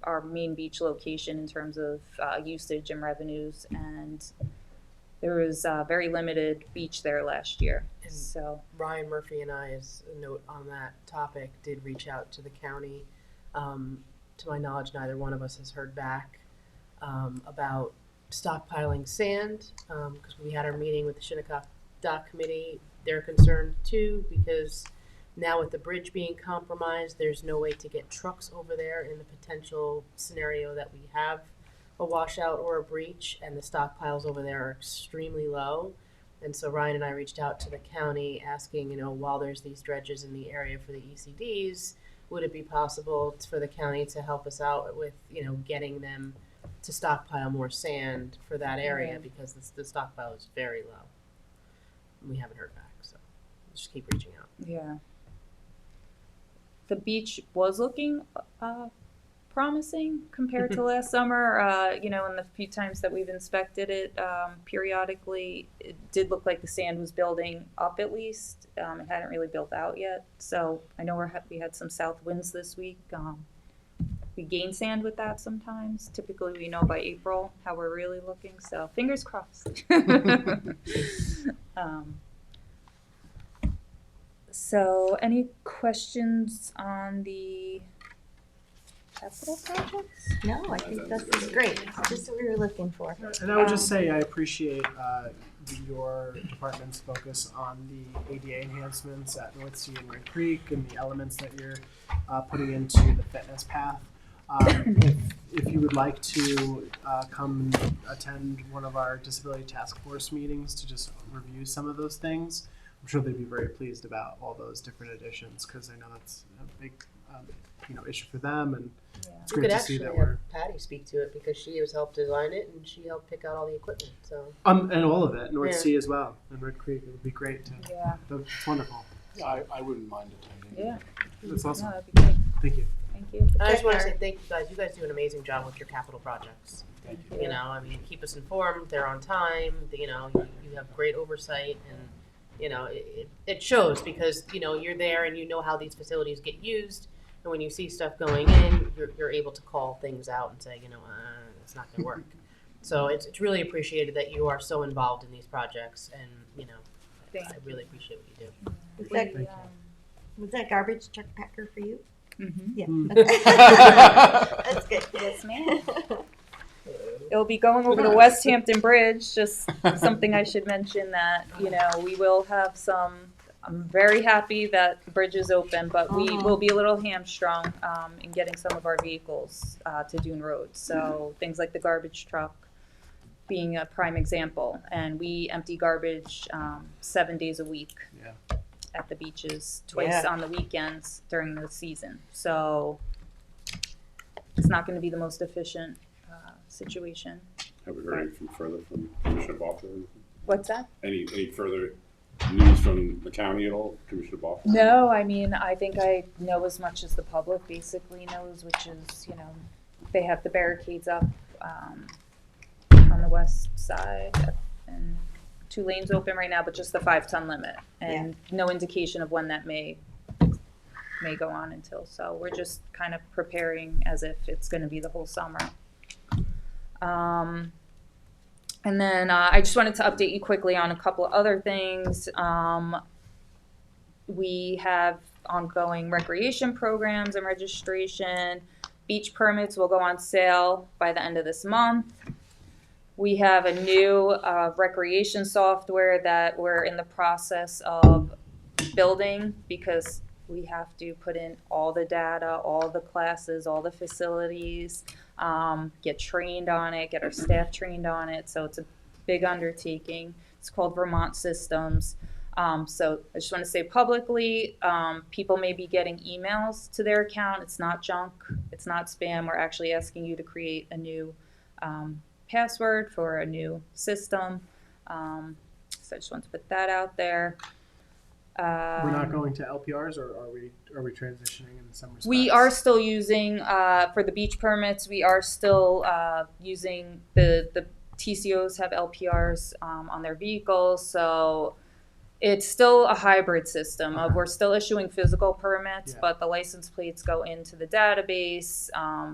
our main beach location in terms of usage and revenues, and there was very limited beach there last year. And So Ryan Murphy and I, as a note on that topic, did reach out to the county. To my knowledge, neither one of us has heard back about stockpiling sand, because we had our meeting with the Shinnecock Dock Committee. They're concerned too, because now with the bridge being compromised, there's no way to get trucks over there in the potential scenario that we have a washout or a breach, and the stockpiles over there are extremely low. And so Ryan and I reached out to the county asking, while there's these dredges in the area for the ECDs, would it be possible for the county to help us out with, getting them to stockpile more sand for that area, Yeah. because the stockpile is very low. We haven't heard back, so we'll just keep reaching out. yeah, the beach was looking promising compared to last summer. In the few times that we've inspected it periodically, it did look like the sand was building up at least. It hadn't really built out yet. So I know we had some south winds this week. We gain sand with that sometimes. Typically, we know by April how we're really looking. So fingers crossed. So any questions on the capital projects? No, I think this is great. It's just what we were looking for. And I would just say I appreciate your department's focus on the ADA enhancements at North Sea and Red Creek and the elements that you're putting into the fitness path. If you would like to come and attend one of our disability task force meetings to just review some of those things, I'm sure they'd be very pleased about all those different additions, because I know that's a big issue for them, and it's We great could to see actually that have we're Patty speak to it, because she has helped design it and she helped pick out all the equipment, so. and all of it, North Yeah. Sea as well, and Red Creek. It would be great to. Yeah. It's wonderful. I wouldn't mind attending. Yeah. That's awesome. No, that'd be great. Thank you. Thank you. I just want to Okay. say thank you guys. You guys do an amazing job with your capital projects. Thank You keep us informed. They're on time. You have great oversight, and it shows, because you're there and you know how these facilities get used. And when you see stuff going in, you're able to call things out and say, it's not going to work. So it's really appreciated that you are so involved in these projects, and Thank I really appreciate what you do. Was that, Thank was that garbage truck packer for you? Mm-hmm. Yeah. Mm. That's good. Yes, ma'am. It'll be going over the West Hampton Bridge. Just something I should mention that we will have some I'm very happy that the bridge is open, but we will be a little hamstrung in getting some of our vehicles to Dune Road. So things like the garbage truck being a prime example. And we empty garbage 7 days a week at the beaches, twice on the weekends during the season. So it's not going to be the most efficient situation. Have we heard anything further from Commissioner Balfour? What's that? Any further news from the county at all, Commissioner Balfour? No, I mean, I think I know as much as the public basically knows, which is, you know, they have the barricades up on the west side, and 2 lanes open right now, but just the 5-ton limit, and no indication of when that may go on until. So we're just kind of preparing as if it's going to be the whole summer. And then I just wanted to update you quickly on a couple of other things. We have ongoing recreation programs and registration. Beach permits will go on sale by the end of this month. We have a new recreation software that we're in the process of building because we have to put in all the data, all the classes, all the facilities, get trained on it, get our staff trained on it. So it's a big undertaking. It's called Vermont Systems. So I just want to say publicly, people may be getting emails to their account. It's not junk. It's not spam. We're actually asking you to create a new password for a new system. So I just want to put that out there. We're not going to LPRs, or are we transitioning in some respects? We are still using for the beach permits. We are still using the TCOs have LPRs on their vehicles, so it's still a hybrid system. We're still issuing physical permits, but the license plates go into the database,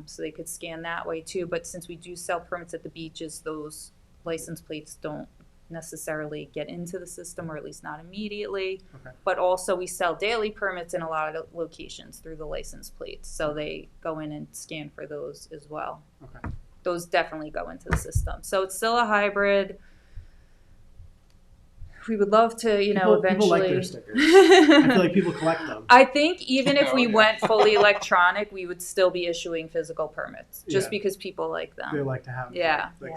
so they could scan that way too. But since we do sell permits at the beaches, those license plates don't necessarily get into the system, or at least not immediately. But also we sell daily permits in a lot of locations through the license plates, so they go in and scan for those as well. Those definitely go into the system, so it's still a hybrid. We would love to, eventually. People like their stickers. I feel like people collect them. I think even if we went fully electronic, we would still be issuing physical permits, just because people like them. They like to have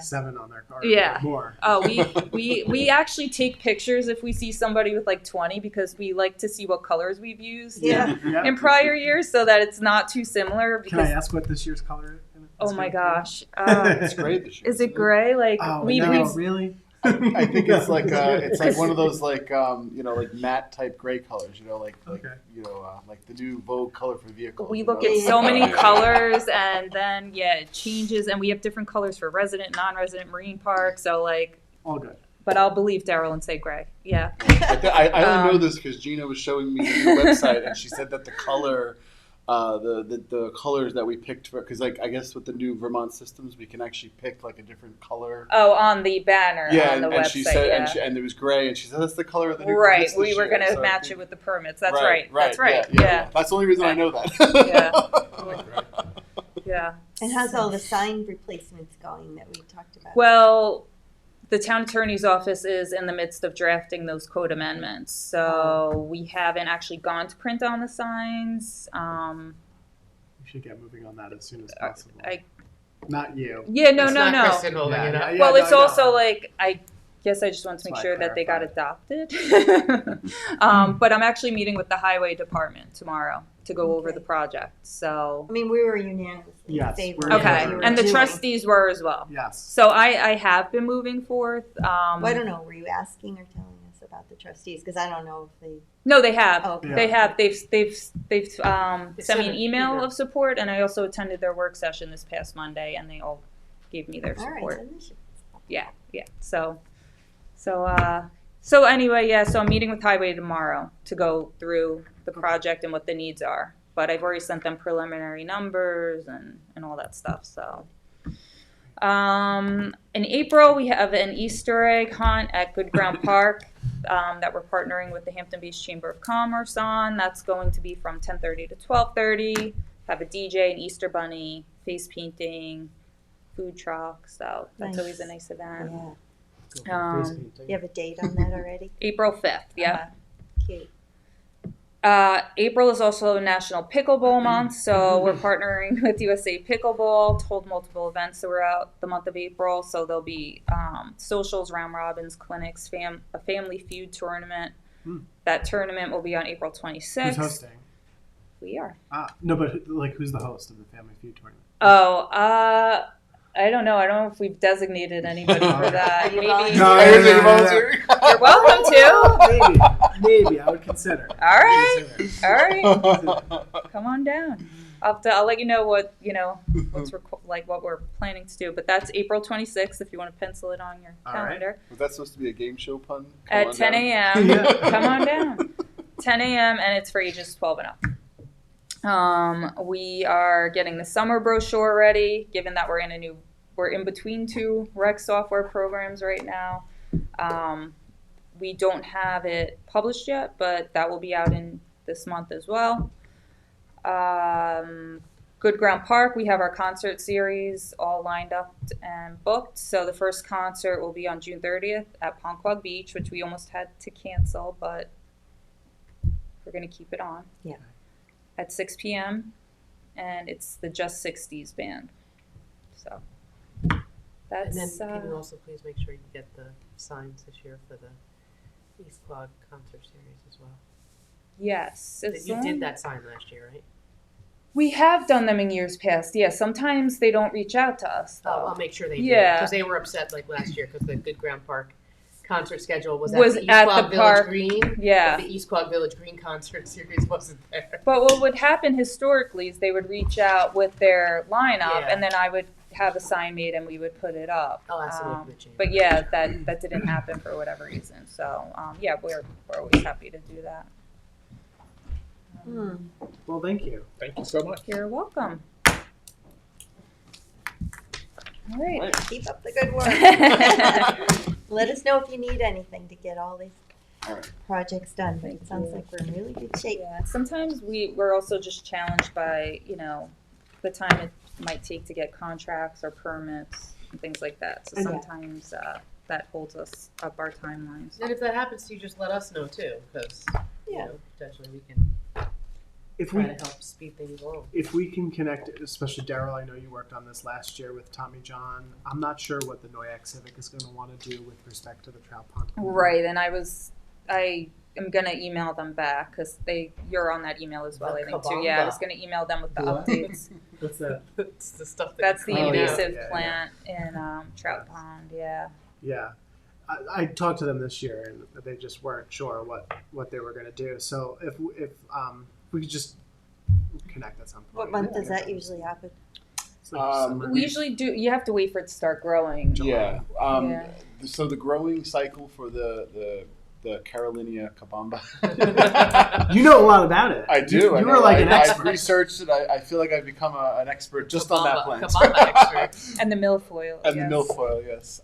7 on their card. Or more. Oh, we actually take pictures if we see somebody with like 20, because we like to see what colors we've used in prior years, so that it's not too similar. Can I ask what this year's color is? Oh my gosh. It's gray this year. Is it gray? Like really? I think it's like one of those like matte type gray colors, like the new Vogue color for vehicles. We look at so many colors, and then it changes, and we have different colors for resident, non-resident, marine park. So like all good. But I'll believe Daryl and say gray. Yeah. I only know this because Gina was showing me the new website, and she said that the color. The colors that we picked for, because like I guess with the new Vermont systems we can actually pick like a different color. Oh, on the banner on the website. She said, and it was gray, and she said that's the color of the new permits. Right, we were going to match it with the permits. That's right. That's right. Yeah. That's the only reason I know that. Yeah. And how's all the sign replacements going that we talked about? Well, the town attorney's office is in the midst of drafting those code amendments, so we haven't actually gone to print on the signs. We should get moving on that as soon as possible. Not you. Yeah, no. Well, it's also like I guess I just want to make sure that they got adopted. But I'm actually meeting with the highway department tomorrow to go over the project. So I mean, we were unanimously in favor. Okay, and the trustees were as well. Yes. So I have been moving forth. Well, I don't know. Were you asking or telling us about the trustees? Because I don't know if they. No, they have. Oh, okay. They have. They've sent me an email of support, and I also attended their work session this past Monday, and they all gave me their support. All right, Yeah. So anyway, so I'm meeting with Highway tomorrow to go through the project and what the needs are. But I've already sent them preliminary numbers and all that stuff. So in April, we have an Easter egg hunt at Good Ground Park that we're partnering with the Hampton Beach Chamber of Commerce on. That's going to be from 10:30 to 12:30. Have a DJ, an Easter bunny, face painting, food truck. So that's always a nice event. Yeah. You have a date on that already? April 5th, yeah. Cute. April is also National Pickleball Month, so we're partnering with USA Pickleball to hold multiple events throughout the month of April. So there'll be socials, round robins, clinics, a Family Feud tournament. That tournament will be on April 26th. Who's hosting? We are. No, but like, who's the host of the Family Feud tournament? Oh, I don't know. I don't know if weve designated anybody for that. Maybe you're welcome to. Maybe I would consider. All right. Come on down. I'll let you know what's what we're planning to do. But that's April 26th if you want to pencil it on your calendar. Was that supposed to be a game show pun? At 10 a.m. Come on down. 10 a.m. and it's for ages 12 and up. We are getting the summer brochure ready, given that we're in between two rec software programs right now. We don't have it published yet, but that will be out in this month as well. Good Ground Park, we have our concert series all lined up and booked. So the first concert will be on June 30th at Ponquag Beach, which we almost had to cancel, but we're going to keep it on. Yeah. At 6 p.m. And it's the Just 60s band. So that's. And then can you also please make sure you get the signs this year for the East Quad concert series as well? Yes. You did that sign last year, right? We have done them in years past. Yeah, sometimes they don't reach out to us. Oh, I'll make sure they do. Yeah. Because they were upset like last year because the Good Ground Park concert schedule was Was at the East at Quad the Village park. Green. Yeah. But the East Quad Village Green concert series wasn't there. But what would happen historically is they would reach out with their lineup, Yeah. and then I would have a sign made and we would put it up. I'll ask them to change. But yeah, that didn't happen for whatever reason. So yeah, we're always happy to do that. Well, thank you. Thank you so much. You're welcome. All right. Keep up the good work. Let us know if you need anything to get all these projects done, but it sounds like we're in really good shape. Yeah, sometimes we're also just challenged by, the time it might take to get contracts or permits and things like that. So sometimes that holds us up our timelines. And if that happens to you, just let us know too, because Yeah. potentially we can If try we to help speed things along. if we can connect, especially Daryl, I know you worked on this last year with Tommy John. I'm not sure what the Noyak Civic is going to want to do with respect to the trout pond. Right, and I am gonna email them back because you're on that email as well. The I think too. Yeah, I was Kabamba. gonna email them with the What? updates. What's that? It's the stuff that That's the you clean out. invasive Yeah, plant in Trout Pond. Yeah. Yeah, I talked to them this year, and they just weren't sure what they were going to do. So if we could just connect at some point. What month does that usually happen? It's like summer. We usually do. You have to wait for it to start growing. Yeah. Yeah. So the growing cycle for the Carolinia Kabamba. You know a lot about it. I do. You I were know. like an I've expert. researched it. I feel like I've become an expert just on that plant. Kabamba expert. And the milfoil. And yes. the milfoil, yes.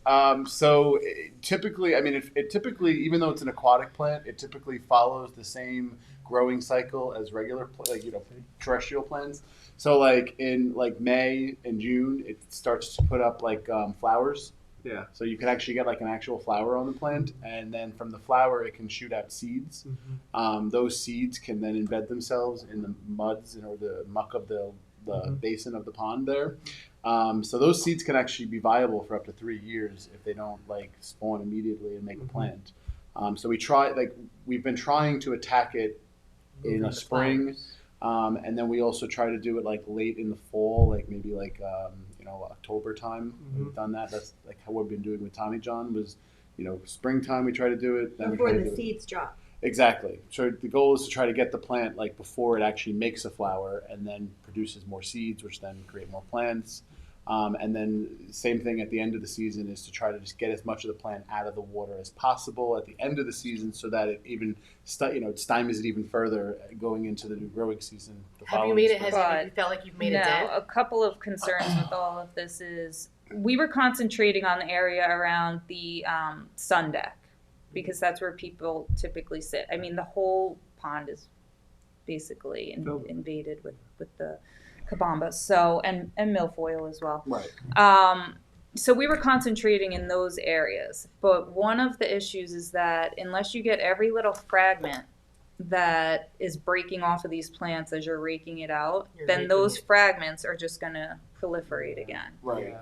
So typically, I mean, it typically, even though it's an aquatic plant, it typically follows the same growing cycle as regular, terrestrial plants. So like in May and June, it starts to put up flowers. Yeah. So you can actually get like an actual flower on the plant, and then from the flower it can shoot out seeds. Mm-hmm. Those seeds can then embed themselves in the muds or the muck of the basin of the pond there. So those seeds can actually be viable for up to 3 years if they don't spawn immediately and make a plant. So we've been trying to attack it in the spring, and then we also try to do it late in the fall, maybe October time. Mm-hmm. We've done that. That's how we've been doing with Tommy John was, springtime we try to do it. Then Before we try to the do seeds drop. Exactly. So the goal is to try to get the plant before it actually makes a flower and then produces more seeds, which then create more plants. And then same thing at the end of the season is to try to just get as much of the plant out of the water as possible at the end of the season, so that it even it stymies it even further going into the new growing season. Have you made it? But Have you felt like you've made a dent? A couple of concerns with all of this is we were concentrating on the area around the sun deck because that's where people typically sit. I mean, the whole pond is basically invaded with the kabamba, so and milfoil as well. Right. So we were concentrating in those areas, but one of the issues is that unless you get every little fragment that is breaking off of these plants as you're raking it out, You're then raking those it. fragments are just gonna proliferate again. Right.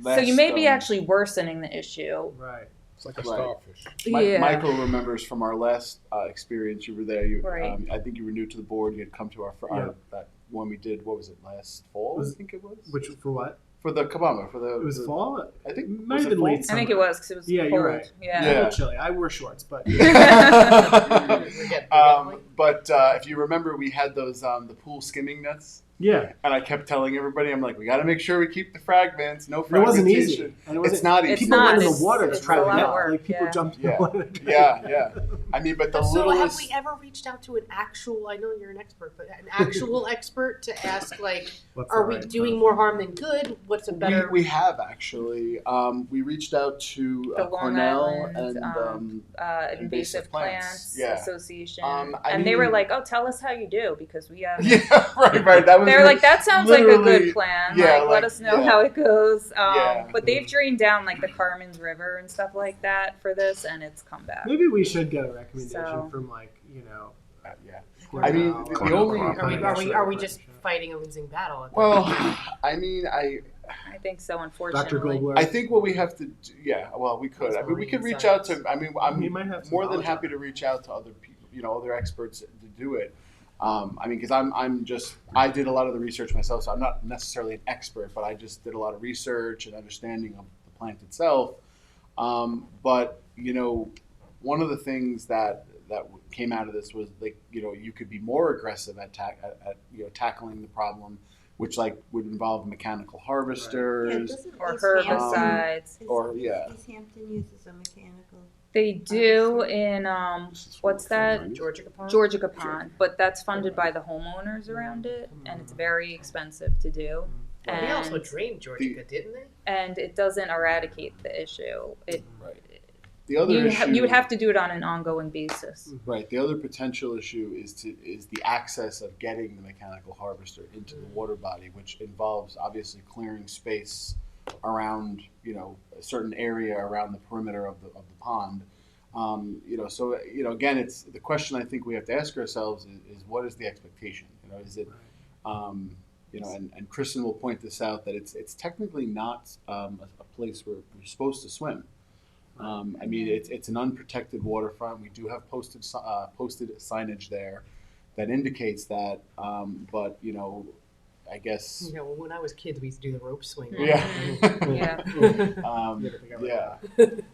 So you may be Last, actually worsening the issue. Right. It's like a Right. starfish. Yeah. Michael remembers from our last experience. You were there. Right. I think you were new to the board. You had come to our that one we did. What was it, last fall? I think it was. Which for what? For the Kabama. For the. It was fall. I think It might was have it been fall? late I summer. think it was because it was Yeah, cold. you're right. Yeah. A little chilly. I wore shorts, but But if you remember, we had those the pool skimming nets. yeah, And I kept telling everybody, I'm like, we got to make sure we keep the fragments. No it wasn't fragmentation. easy. And it wasn't, It's not easy. It's People not. went in the It's- water to it's try a to lot get of work, like people yeah. jumped in the Yeah. water. to try Yeah. I mean, but the So have littlest. we ever reached out to an actual, I know you're an expert, but an actual expert to ask, like, What's are the we right doing term? more harm than good? What's a better? We have actually. We reached out to The Long Cornell Island, and Invasive Plants Yeah. Association, I and they were mean- like, "Oh, tell us how you do," because we have. yeah, right. That was. They're like, "That sounds like a literally- good plan. yeah, like, like, let us know yeah. how it goes." Yeah. But they've drained down like the Carmen's River and stuff like that for this, and it's come back. Maybe we should get a recommendation So- from Yeah. Cornell I mean, or- the only- Are we just fighting a losing battle? At that Well, point? I mean, I think so. Unfortunately, Dr. Gobler. I think what we have to do, well, we could. I mean, we could reach out to. I mean, He I'm might have some more than knowledge happy on to it. reach out to other people, other experts to do it. I mean, because I did a lot of the research myself, so I'm not necessarily an expert, but I just did a lot of research and understanding of the plant itself. But one of the things that came out of this was like, you could be more aggressive at tackling the problem, which like would involve mechanical harvesters. or East Hampton- herbicides. East Hampton uses a mechanical. They do in what's that? Georgia Capone? Georgia Capone, but that's funded by the homeowners around it, and it's very expensive to do. Well, they also And, drained Georgia, didn't they? and it doesn't eradicate the issue. Right. The other You issue, would have to do it on an ongoing basis. right. The other potential issue is the access of getting the mechanical harvester into the water body, which involves obviously clearing space around a certain area around the perimeter of the pond. So again, it's the question I think we have to ask ourselves is what is the expectation? Is it and Kristen will point this out that it's technically not a place where we're supposed to swim. I mean, it's an unprotected waterfront. We do have posted signage there that indicates that, but I guess. When I was kids, we used to do the rope swing. Yeah. Yeah.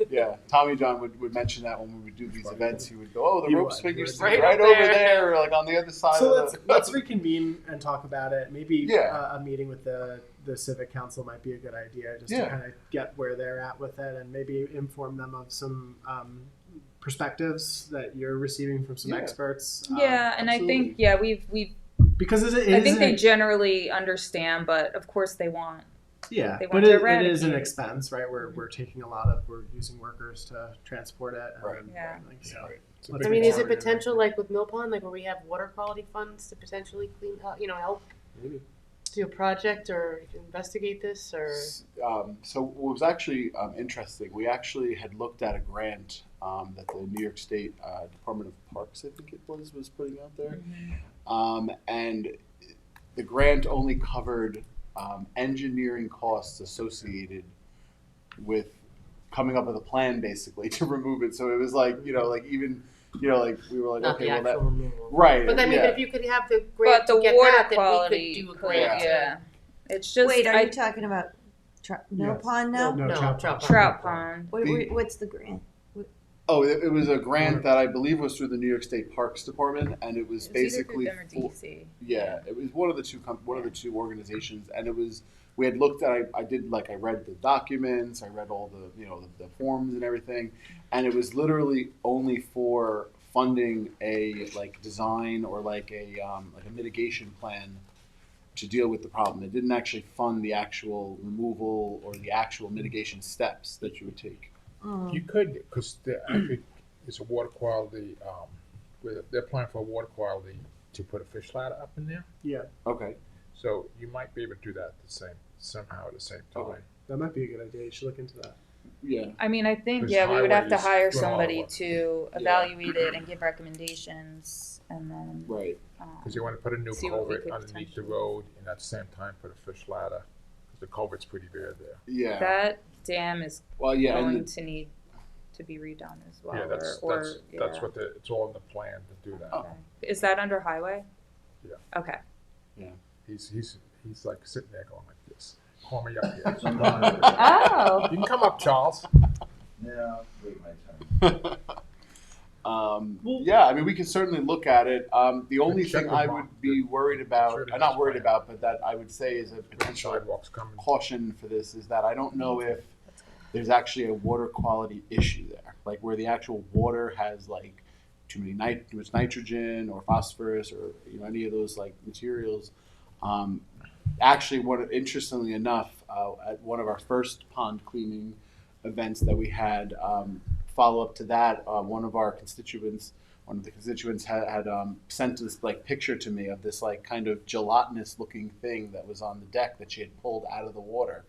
Yeah. Tommy John would mention that when we would do these events. He would go, "Oh, the He rope would. swing He used to would. be Right right up over there. there, like on the other side So of the." let's reconvene and talk about it. Maybe Yeah. a meeting with the civic council might be a good idea, just Yeah. to kind of get where they're at with it, and maybe inform them of some perspectives that you're receiving from some Yeah. experts. Yeah, and absolutely. I think we've Because it I is think they an- generally understand, but of course they want. yeah, they but want to it is an eradicate. expense, right? We're taking we're using workers to transport it. And, Right. Yeah. Like, so. It's a Let's I big mean, is it part. potential like with Mill Pond, like where we have water quality funds to potentially clean, help Maybe. do a project or investigate this or? So what was actually interesting, we actually had looked at a grant that the New York State Department of Parks, I think it was putting out there. And the grant only covered engineering costs associated with coming up with a plan basically to remove it. So it was like, like even, like we were like, Not okay, the well actual removal. right. But I mean, yeah. but if you could have the grant But the to get water that, then we quality, could do a could- grant. yeah. It's just Wait, are you talking about Mill Yes. Pond now? No, No, trout trout pond. trout pond. What's the grant? Oh, it was a grant that I believe was through the New York State Parks Department, and it was It's basically either through them or DC. yeah, it was one of the two organizations, and it was we had looked at. I read the documents, I read all the the forms and everything, and it was literally only for funding a design or a mitigation plan to deal with the problem. It didn't actually fund the actual removal or the actual mitigation steps that you would take. You could, because there actually is a water quality, they're applying for water quality to put a fish ladder up in there. Yeah, Okay. So you might be able to do that somehow at the same time. Okay. that might be a good idea. You should look into that. Yeah. I mean, I think, Because yeah, we would have to highway hire is doing all the somebody work. to Yeah. evaluate it and give recommendations, and then, Right. Because you want to put a new See what we culvert could underneath the potentially- road, and at the same time put a fish ladder, because the culvert's pretty bare there. Yeah. that dam is Well, yeah, going and to need to be redone as well, Yeah, that's yeah. what it's all in the plan to do that. Oh. Okay. Is that under highway? Yeah. Okay. He's like sitting there going like this. Call me up here. Oh. You can come up, Charles. Yeah, wait my turn. Yeah, I mean, we can certainly look at it. The only check thing with I Mark. would be worried about, Sure, not worried fine. about, but that I would say is a Grand potential sidewalks coming. caution for this is that I don't know if there's actually a water quality issue there, like where the actual water has like too much nitrogen or phosphorus or any of those like materials. Actually, interestingly enough, at one of our first pond cleaning events that we had, follow up to that, one of the constituents had sent this like picture to me of this like kind of gelatinous looking thing that was on the deck that she had pulled out of the water.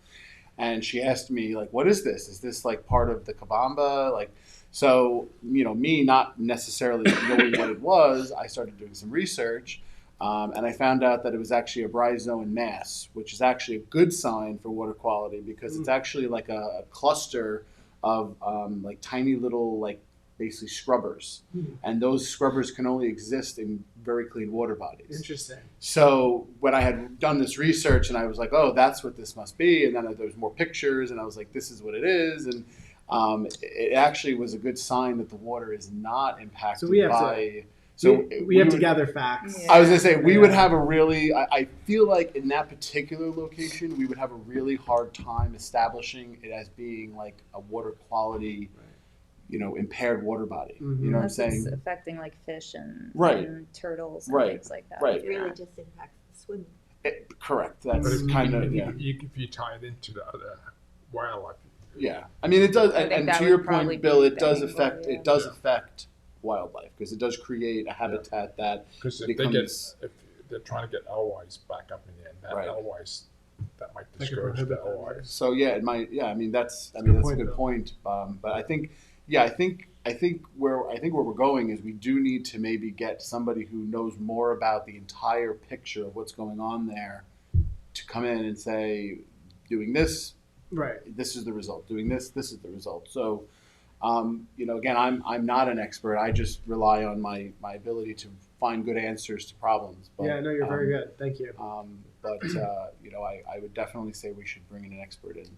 And she asked me, like, what is this? Is this like part of the kabamba? Like, so, me not necessarily knowing what it was, I started doing some research, and I found out that it was actually a bryozoan mass, which is actually a good sign for water quality because it's actually like a cluster of like tiny little like basically scrubbers, and those scrubbers can only exist in very clean water bodies. Interesting. So when I had done this research and I was like, oh, that's what this must be, and then there was more pictures and I was like, this is what it is, and it actually was a good sign that the water is not impacted So we have by. we have to would- gather facts. Yeah. I was gonna say we would Yeah. have a really. I feel like in that particular location, we would have a really hard time establishing it as being like a water quality, impaired water body. Mhm. You know what I'm Unless it's saying? affecting like fish and, Right. and turtles and Right. things like that. Right. It really just impacts the swimming. Correct. But That's if kind of if you tie it into the other wildlife. Yeah, I mean it does, I think and that to would your probably point, Bill, be it does the affect angle, yeah. it does Yeah. affect wildlife because it does create a habitat that Because if becomes if they're trying to get alewives back up in there, and that Right. alewives, that might That could discourage the prohibit that, alewives. so yeah, it might I mean that's a a good good point, point. Bill. But I think where we're going is we do need to maybe get somebody who knows more about the entire picture of what's going on there to come in and say, doing this, Right. this is the result. Doing this is the result. So, again, I'm not an expert. I just rely on my ability to find good answers to problems. But, Yeah, no, you're very good. Thank you. I would definitely say we should bring in an expert in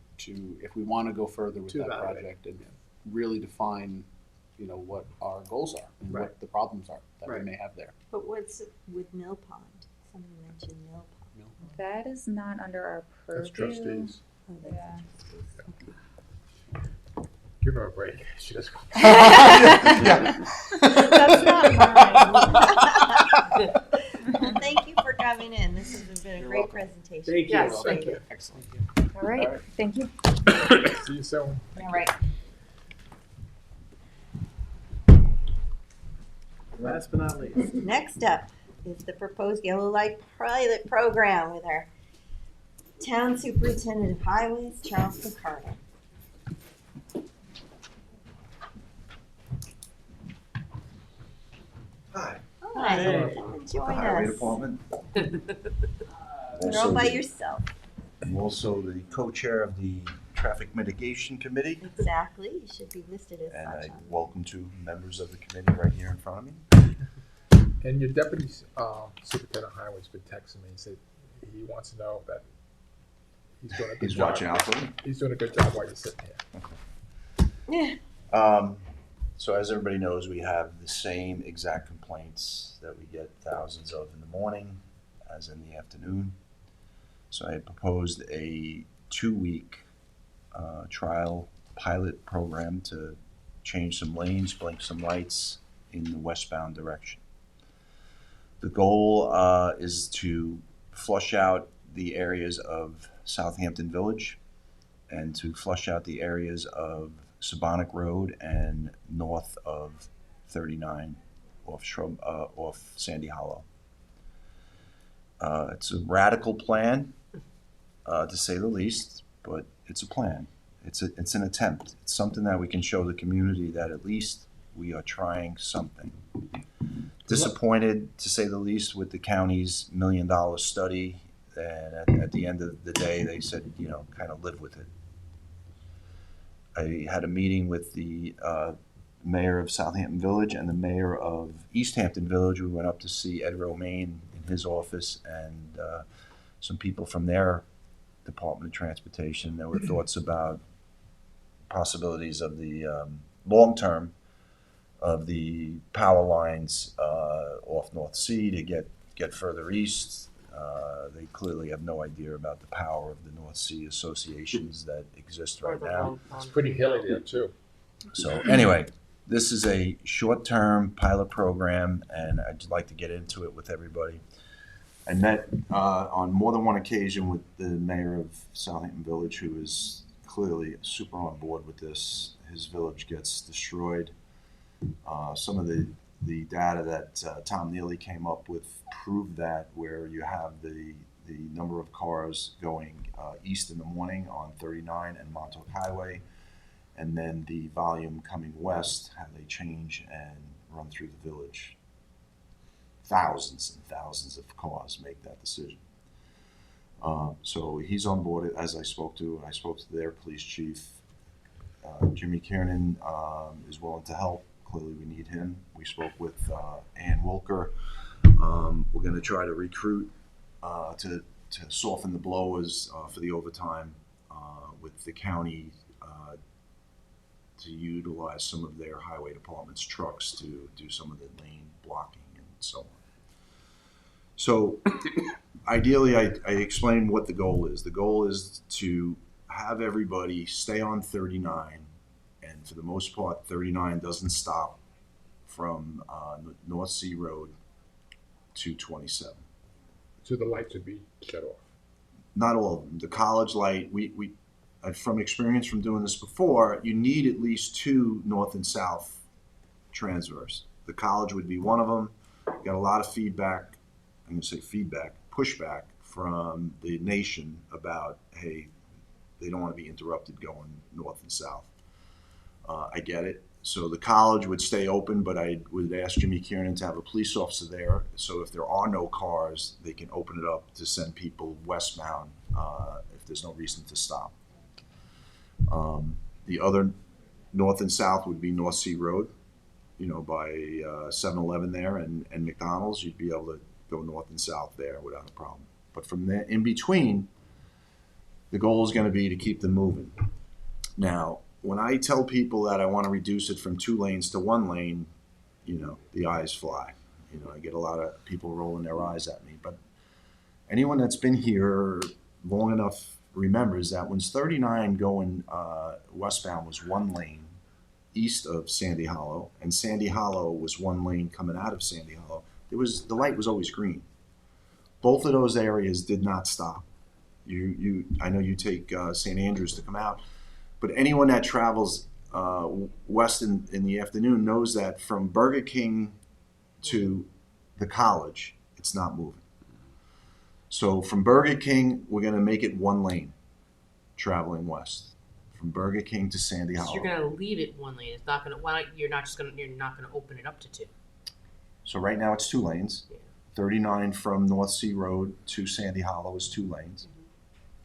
if we want to go further with To that evaluate. project and really define, what our goals are and Right. what the problems are that Right. we may have there. But what's with Mill Pond? Somebody mentioned Mill Pond. That is not under our purview. That's trustees. Oh, that's Yeah. interesting. Give her a break. She doesn't. That's not mine. Well, thank you for coming in. This has been a You're great welcome. presentation. Thank you. Yes, Thank you. Excellent. All right. Thank you. See you soon. All right. Last but not least. Next up is the proposed yellow light pilot program with our town superintendent of highways, Charles Picardo. Hi, Hi, Hello. join the highway us. department. You're all by yourself. I'm also the co-chair of the traffic mitigation committee, Exactly. You should be listed as and such I on welcome two members of the committee right here in front of me. And your deputy superintendent of highways been texting me and said he wants to know that he's doing a good He's job. watching out for me. He's doing a good job while you're sitting here. So as everybody knows, we have the same exact complaints that we get thousands of in the morning as in the afternoon. So I proposed a 2-week trial pilot program to change some lanes, blink some lights in the westbound direction. The goal is to flush out the areas of Southampton Village and to flush out the areas of Sabonic Road and north of 39 off Sandy Hollow. It's a radical plan, to say the least, but it's a plan. It's an attempt. It's something that we can show the community that at least we are trying something. Disappointed, to say the least, with the county's $1 million study, and at the end of the day, they said, kind of live with it. I had a meeting with the mayor of Southampton Village and the mayor of East Hampton Village. We went up to see Ed Romaine in his office and some people from their Department of Transportation. There were thoughts about possibilities of the long term of the power lines off North Sea to get further east. They clearly have no idea about the power of the North Sea associations that exist right now. It's pretty hilly there too. So anyway, this is a short-term pilot program, and I'd like to get into it with everybody. I met on more than one occasion with the mayor of Southampton Village, who is clearly super on board with this. His village gets destroyed. Some of the data that Tom Neely came up with proved that, where you have the number of cars going east in the morning on 39 and Montauk Highway, and then the volume coming west, how they change and run through the village. Thousands and thousands of cars make that decision. So he's on board, as I spoke to their police chief. Jimmy Kiernan is willing to help. Clearly we need him. We spoke with Ann Wilker. We're going to try to recruit to soften the blows for the overtime with the county to utilize some of their highway department's trucks to do some of the lane blocking and so on. So ideally, I explained what the goal is. The goal is to have everybody stay on 39, and for the most part, 39 doesn't stop from North Sea Road to 27. So the lights would be shut off. Not all of them. The college light, we from experience from doing this before, you need at least 2 north and south transverse. The college would be one of them. Got a lot of feedback. I'm going to say pushback from the nation about, hey, they don't want to be interrupted going north and south. I get it. So the college would stay open, but I would ask Jimmy Kiernan to have a police officer there. So if there are no cars, they can open it up to send people westbound if there's no reason to stop. The other north and south would be North Sea Road, by 7-Eleven there and McDonald's. You'd be able to go north and south there without a problem. But from there, in between, the goal is going to be to keep them moving. Now, when I tell people that I want to reduce it from 2 lanes to 1 lane, the eyes fly. I get a lot of people rolling their eyes at me. But anyone that's been here long enough remembers that when 39 going westbound was 1 lane east of Sandy Hollow, and Sandy Hollow was 1 lane coming out of Sandy Hollow, the light was always green. Both of those areas did not stop. I know you take St. Andrews to come out, but anyone that travels west in the afternoon knows that from Burger King to the college, it's not moving. So from Burger King, we're going to make it 1 lane traveling west. From Burger King to Sandy Hollow. So you're gonna leave it 1 lane. It's not gonna. You're not gonna open it up to 2. So right now it's 2 lanes. Yeah. 39 from North Sea Road to Sandy Hollow is 2 lanes.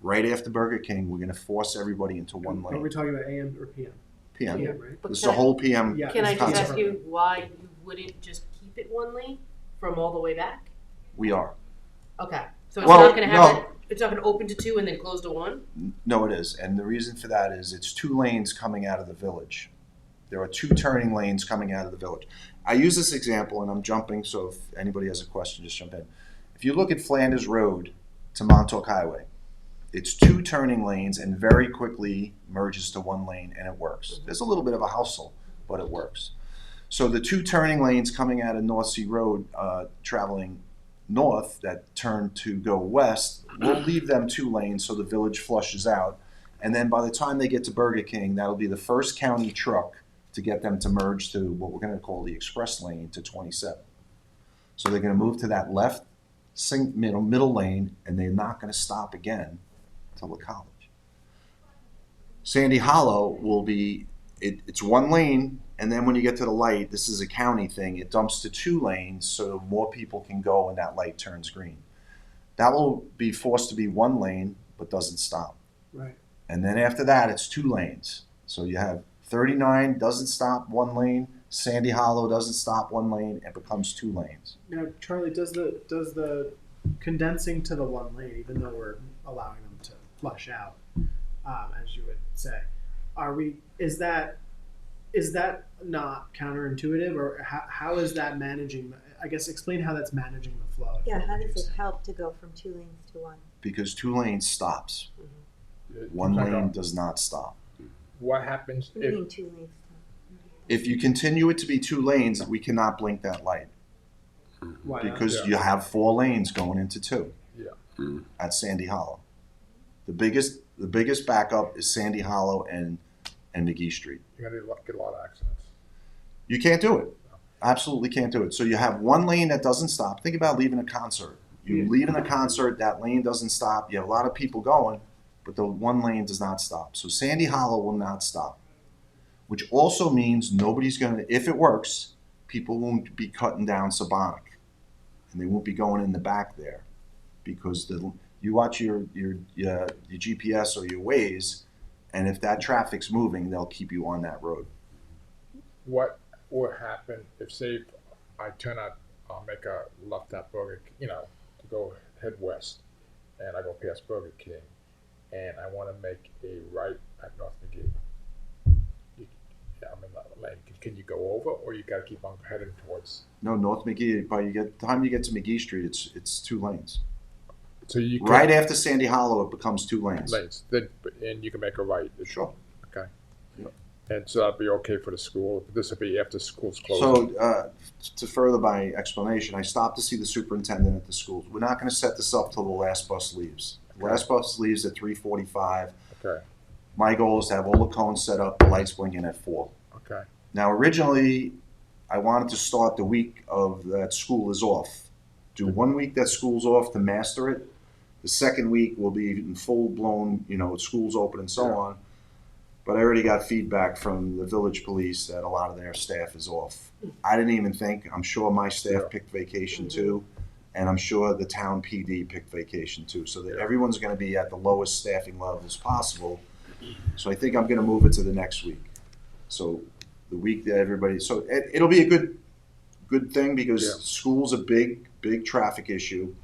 Right after Burger King, we're going to force everybody into 1 Are we lane. talking about AM or PM? PM. PM, right? But This is a whole PM. Yeah. Can I just concept. ask you why you wouldn't just keep it 1 lane from all the way back? We are. Okay, so it's Well, not gonna have no. it. It's not gonna open to 2 and then close to 1. No, it is. And the reason for that is it's 2 lanes coming out of the village. There are 2 turning lanes coming out of the village. I use this example, and I'm jumping, so if anybody has a question, just jump in. If you look at Flanders Road to Montauk Highway, it's 2 turning lanes and very quickly merges to 1 lane, and it works. There's a little bit of a hustle, but it works. So the 2 turning lanes coming out of North Sea Road, traveling north that turn to go west, we'll leave them 2 lanes so the village flushes out. And then by the time they get to Burger King, that'll be the first county truck to get them to merge to what we're going to call the express lane to 27. So they're going to move to that left middle lane, and they're not going to stop again till the college. Sandy Hollow will be, it's one lane, and then when you get to the light, this is a county thing, it dumps to 2 lanes so more people can go when that light turns green. That will be forced to be 1 lane, but doesn't stop. Right. And then after that, it's 2 lanes. So you have 39 doesn't stop 1 lane, Sandy Hollow doesn't stop 1 lane, it becomes 2 lanes. Now, Charlie, does the condensing to the 1 lane, even though we're allowing them to flush out, as you would say, is that not counterintuitive, or how is that managing? I guess explain how that's managing the flow. Yeah, how does it help to go from 2 lanes to 1? Because 2 lanes stops. It 1 depends lane on does not stop. What happens What do you if mean 2 lanes? If you continue it to be 2 lanes, we cannot blink that light. Why not? Because Yeah. you have 4 lanes going into 2 Yeah. at Sandy Hollow. The biggest backup is Sandy Hollow and McGee Street. you're gonna get a lot of accidents? You can't do it. Absolutely can't do it. So you have 1 lane that doesn't stop. Think about leaving a concert. You Yeah. leaving a concert, that lane doesn't stop. You have a lot of people going, but the 1 lane does not stop. So Sandy Hollow will not stop, which also means nobody's gonna, if it works, people won't be cutting down Sabonic, and they won't be going in the back there, because you watch your GPS or your Waze, and if that traffic's moving, they'll keep you on that road. What would happen if, say, I turn out, I'll make a left at Burger, to go head west, and I go past Burger King, and I want to make a right at North McGee? I'm in that lane. Can you go over, or you got to keep on heading towards? No, North McGee, by the time you get to McGee Street, it's 2 lanes. So you can, Right after Sandy Hollow, it becomes 2 lanes. lanes, then, and you can make a right. Sure. Okay. Yep. And so that'd be okay for the school. This would be after school's closed. So, to further my explanation, I stopped to see the superintendent at the schools. We're not going to set this up till the last bus leaves. The last bus leaves at 3:45. Okay. My goal is to have all the cones set up, the lights blinking at 4. Okay. Now, originally, I wanted to start the week of that school is off. Do 1 week that school's off to master it. The second week will be in full-blown, school's open and so Yeah. on. But I already got feedback from the village police that a lot of their staff is off. I didn't even think. I'm sure my staff Yeah. picked vacation too, and I'm sure the town PD picked vacation too, so that everyone's going to be at the lowest staffing levels possible. So I think I'm going to move it to the next week. So the week that everybody, so it'll be a good thing, because Yeah. school's a big traffic issue.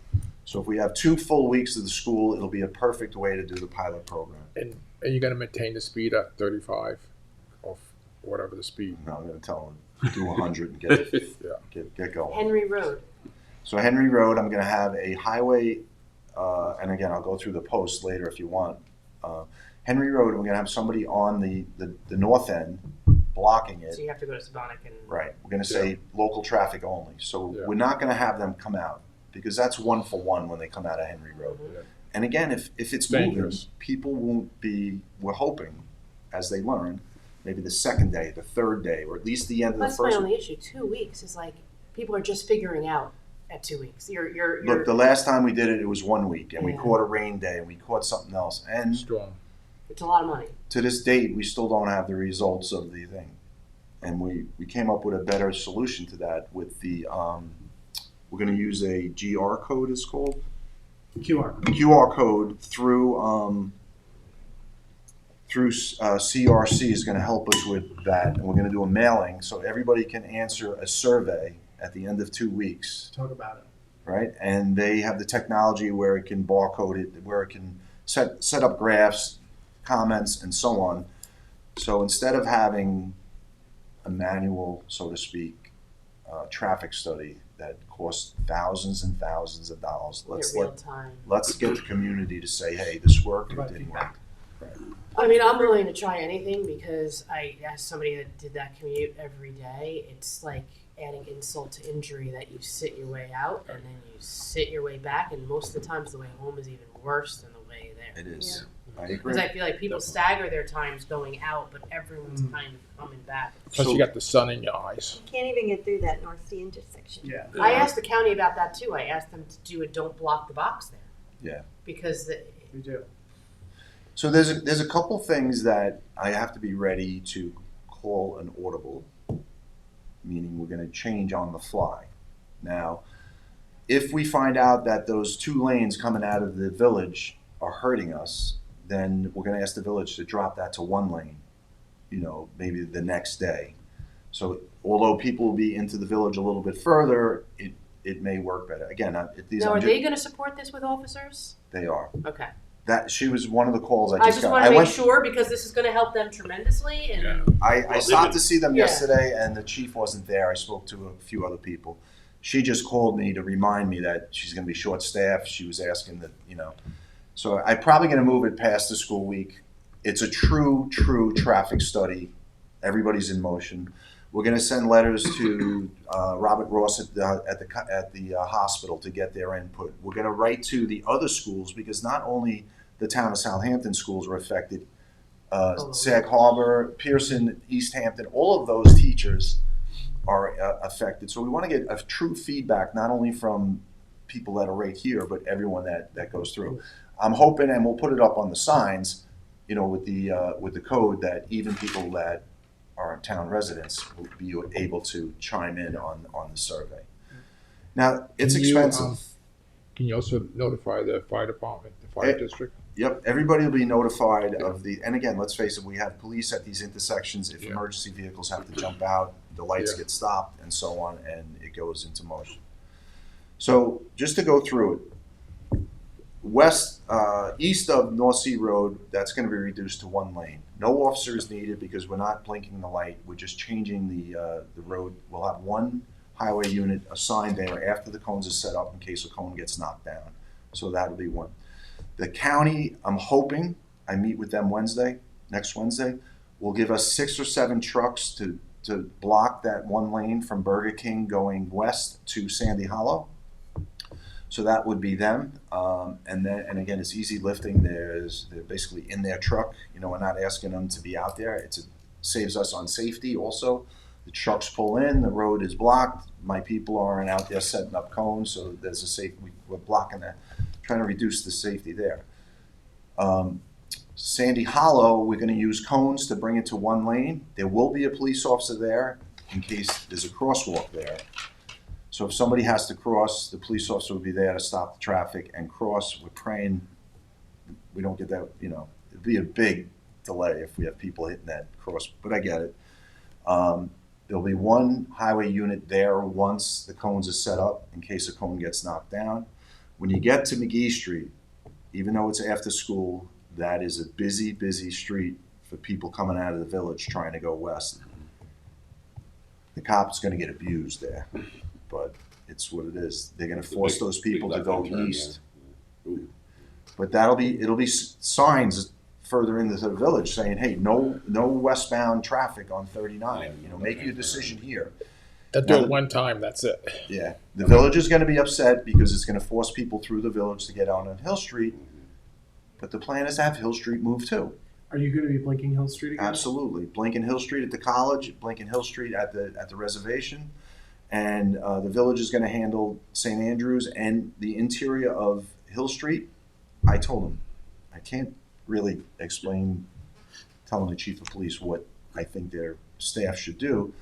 So if we have 2 full weeks of the school, it'll be a perfect way to do the pilot program. And you're going to maintain the speed at 35, or whatever the speed. No, I'm going to tell them do 100 and get going. Henry Road. So Henry Road, I'm going to have a highway, and again, I'll go through the post later if you want. Henry Road, we're going to have somebody on the north end blocking it. So you have to go to Sabonic and. Right. We're going to say local traffic only. So Yeah. we're not going to have them come out, because that's 1-for-1 when they come out of Henry Road. Yeah. And again, if it's moving, Dangerous. people won't be, we're hoping, as they learn, maybe the second day, the third day, or at least the end of the That's my first. only issue. 2 weeks is like people are just figuring out at 2 weeks. You're Look, the last time we did it, it was 1 week, and we Yeah. caught a rain day, and we caught something else. And Strong. it's a lot of money. to this date, we still don't have the results of the thing. And we came up with a better solution to that with the, we're going to use a GR code, it's called. QR code through CRC is going to help us with that, and we're going to do a mailing so everybody can answer a survey at the end of 2 weeks, Talk about it. right? And they have the technology where it can barcode it, where it can set up graphs, comments, and so on. So instead of having a manual, so to speak, traffic study that costs thousands and thousands of dollars, Real time. let's get the community to say, hey, this worked or it didn't work. I mean, I'm willing to try anything, because as somebody that did that commute every day, it's like adding insult to injury that you sit your way out and then you sit your way back, and most of the times the way home is even worse than the way there. It is. I agree. Because I feel like people stagger their times going out, but everyone's kind of coming back. Plus, So- you got the sun in your eyes. You can't even get through that North Sea intersection. Yeah. I asked the county about that too. I asked them to do a don't block the box there. Yeah. Because We do. So there's a couple things that I have to be ready to call an audible, meaning we're going to change on the fly. Now, if we find out that those 2 lanes coming out of the village are hurting us, then we're going to ask the village to drop that to 1 lane, maybe the next day. So although people will be into the village a little bit further, it may work better. Again, Now, are they going to support this with officers? They are. Okay. That she was one of the calls I I just just got. want to make sure because this is going to help them tremendously. And Yeah. I stopped to see them Yeah. yesterday, and the chief wasn't there. I spoke to a few other people. She just called me to remind me that she's going to be short-staffed. She was asking that, So I'm probably going to move it past the school week. It's a true traffic study. Everybody's in motion. We're going to send letters to Robert Ross at the hospital to get their input. We're going to write to the other schools because not only the town of Southampton schools were affected, Sag Harbor, Pearson, East Hampton, all of those teachers are affected. So we want to get a true feedback, not only from people that are right here, but everyone that goes through. I'm hoping, and we'll put it up on the signs, with the code, that even people that are town residents will be able to chime in on the survey. Now, it's expensive. Can you also notify the fire department, the fire district? Yep, everybody will be notified of and again, let's face it, we have police at these intersections. If emergency vehicles have to jump out, the lights get stopped and so on, and it goes into motion. So just to go through it, east of North Sea Road, that's going to be reduced to 1 lane. No officers needed because we're not blinking the light. We're just changing the road. We'll have 1 highway unit assigned there after the cones are set up in case a cone gets knocked down. So that'll be 1. The county, I'm hoping, I meet with them next Wednesday, will give us 6 or 7 trucks to block that 1 lane from Burger King going west to Sandy Hollow. So that would be them. And again, it's easy lifting. They're basically in their truck. We're not asking them to be out there. It saves us on safety also. The trucks pull in, the road is blocked. My people aren't out there setting up cones, so there's we're blocking that, trying to reduce the safety there. Sandy Hollow, we're going to use cones to bring it to 1 lane. There will be a police officer there in case there's a crosswalk there. So if somebody has to cross, the police officer will be there to stop the traffic and cross. We're praying we don't get that, it'd be a big delay if we have people hitting that cross, but I get it. There'll be 1 highway unit there once the cones are set up in case a cone gets knocked down. When you get to McGee Street, even though it's after school, that is a busy street for people coming out of the village trying to go west. The cop's going to get abused there, but it's what it is. They're going to force those people to go east. But it'll be signs further into the village saying, hey, no westbound traffic on 39. Make your decision here. They'll do it 1 time, that's it. Yeah. The village is going to be upset because it's going to force people through the village to get out on Hill Street. But the plan is to have Hill Street move too. Are you going to be blinking Hill Street again? Absolutely. Blinking Hill Street at the college, blinking Hill Street at the reservation. And the village is going to handle St. Andrews and the interior of Hill Street. I told him, I can't really telling the chief of police what I think their staff should do,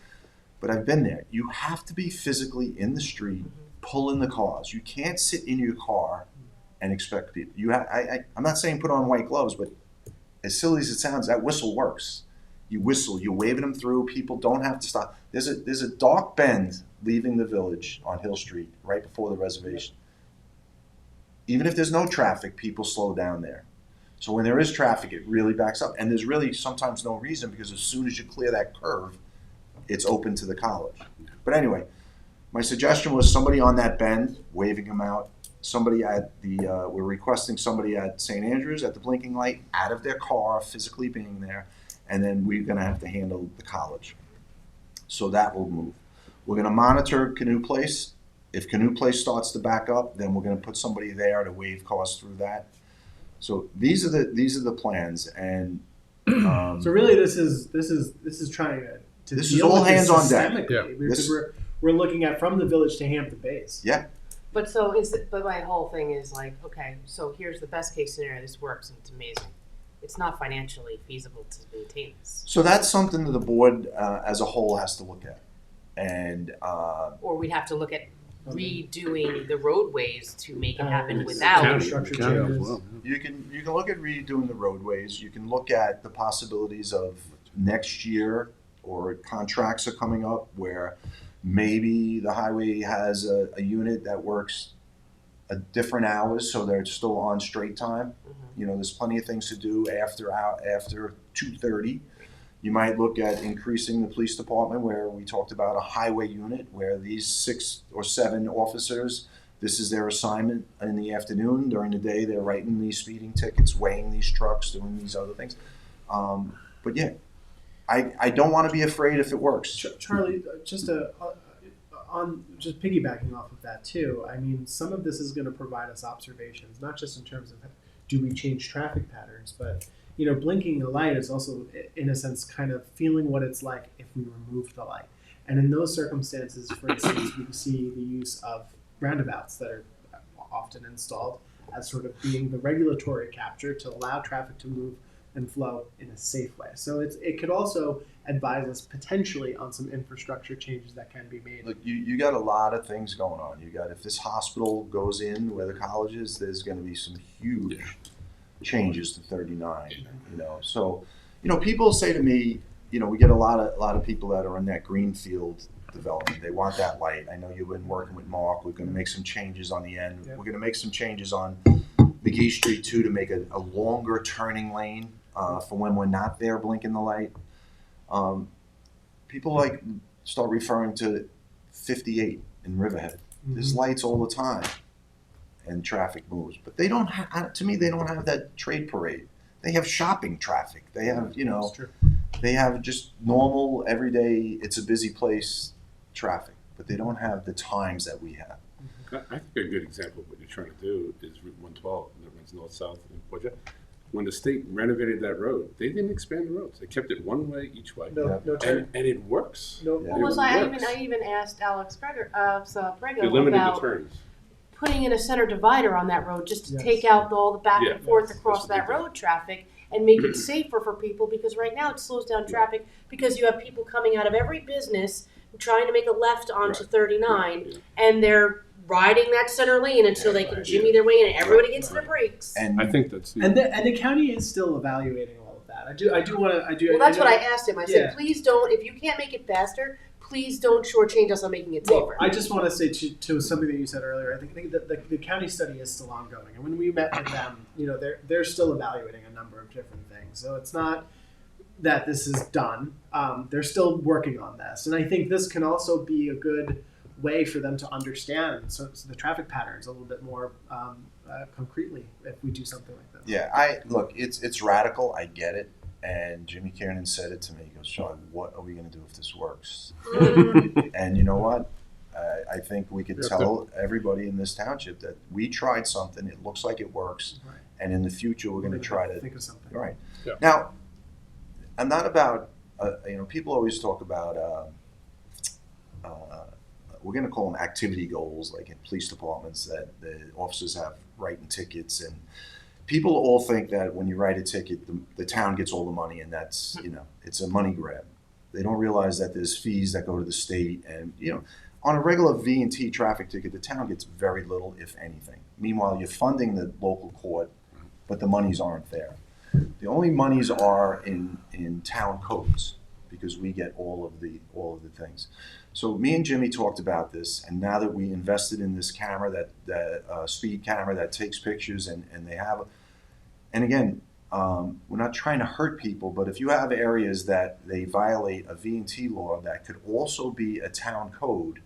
but I've been there. You have to be physically in the street, pulling the cars. You can't sit in your car and expect people. I'm not saying put on white gloves, but as silly as it sounds, that whistle works. You whistle, you're waving them through. People don't have to stop. There's a dark bend leaving the village on Hill Street right before the reservation. Even if there's no traffic, people slow down there. So when there is traffic, it really backs up. And there's really sometimes no reason because as soon as you clear that curve, it's open to the college. But anyway, my suggestion was somebody on that bend, waving them out. Somebody at we're requesting somebody at St. Andrews at the blinking light, out of their car, physically being there. And then we're going to have to handle the college. So that will move. We're going to monitor Canoe Place. If Canoe Place starts to back up, then we're going to put somebody there to wave cars through that. So these are the plans, and so really this is trying to this deal is all with hands this on deck. systemically, because we're looking at from the village to Hampton Bays. Yeah. But but my whole thing is like, okay, so here's the best case scenario. This works and it's amazing. it's not financially feasible to maintain this. So that's something that the board as a whole has to look at. And Or we'd have to look at redoing the roadways to make it happen County- without. Infrastructure changes. Well, you can look at redoing the roadways. You can look at the possibilities of next year, or contracts are coming up where maybe the highway has a unit that works a different hours, so they're still on straight time. You know, there's plenty of things to do after 2:30. You might look at increasing the police department, where we talked about a highway unit where these 6 or 7 officers, this is their assignment in the afternoon. During the day, they're writing these speeding tickets, weighing these trucks, doing these other things. But yeah, I don't want to be afraid if it works. Charlie, just just piggybacking off of that too. I mean, some of this is going to provide us observations, not just in terms of do we change traffic patterns, but you know, blinking a light is also, in a sense, kind of feeling what it's like if we remove the light. And in those circumstances, for instance, we see the use of roundabouts that are often installed as sort of being the regulatory capture to allow traffic to move and flow in a safe way. So it could also advise us potentially on some infrastructure changes that can be made. Look, you got a lot of things going on. You got, if this hospital goes in where the college is, there's going to be some huge changes to 39. You know, so you know, people say to me, you know, we get a lot of people that are in that greenfield development. They want that light. I know you've been working with Mark. We're going to make some changes on the end. Yep. We're going to make some changes on McGee Street too, to make a longer turning lane for when we're not there blinking the light. People like start referring to 58 in Riverhead. There's lights all the time, and traffic moves. But they don't have, to me, they don't have that trade parade. They have shopping traffic. They have, you know, they have just normal, everyday, it's a busy place traffic. But they don't have the times that we have. I think a good example of what you're trying to do is Route 112 that runs north-south in Georgia. When the state renovated that road, they didn't expand the roads. They kept it one way each way. No turn. And it works. No. Yeah. What was I works. even asked Alex They Prego limited about the turns. putting in a center divider on that road just to Yes. take out all the back Yeah. and forth Yes. across That's what that they did. road traffic and make it safer for people, because right now it slows down traffic because you have people coming out of every business trying to make a left onto Right. 39 Yeah. and they're riding that center lane until they can jimmy their way in and everybody gets to their brakes. And I think that's And the county is still evaluating all of that. I do want to. Well, that's what I asked him. I said, Yeah. please don't, if you can't make it faster, please don't shortchange us on making it Well, safer. I just want to say to something that you said earlier. I think that the county study is still ongoing, and when we met with them, you know, they're still evaluating a number of different things. So it's not that this is done. They're still working on this, and I think this can also be a good way for them to understand so the traffic patterns a little bit more concretely if we do something like this. yeah, look, it's radical. I get it. And Jimmy Kiernan said it to me. He goes, Sean, what are we going to do if this works? And you know what? I think we could tell everybody in this township that we tried something. It looks like it works. Right. And in the future, we're going to try to think of something. Right. Yeah. Now, I'm not about, you know, people always talk about, we're going to call them activity goals, like in police departments, that the officers have writing tickets. And people all think that when you write a ticket, the town gets all the money, and that's, you know, it's a money grab. They don't realize that there's fees that go to the state. And, you know, on a regular V&T traffic ticket, the town gets very little, if anything. Meanwhile, you're funding the local court, but the monies aren't there. The only monies are in town codes, because we get all of the things. So me and Jimmy talked about this, and now that we invested in this camera, that speed camera that takes pictures, and they have, and again, we're not trying to hurt people, but if you have areas that they violate a V&T law that could also be a town code,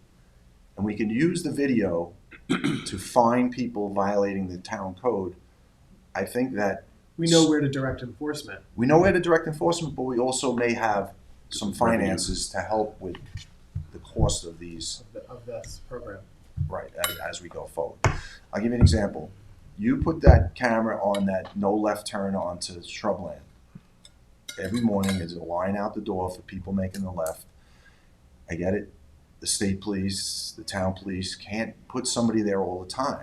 and we can use the video to fine people violating the town code, I think that We know where to direct enforcement. we know where to direct enforcement, but we also may have some finances to help with the cost of these, Of this program. right, as we go forward. I'll give you an example. You put that camera on that no left turn onto shrubland. Every morning, there's a line out the door for people making the left. I get it. The state police, the town police can't put somebody there all the time.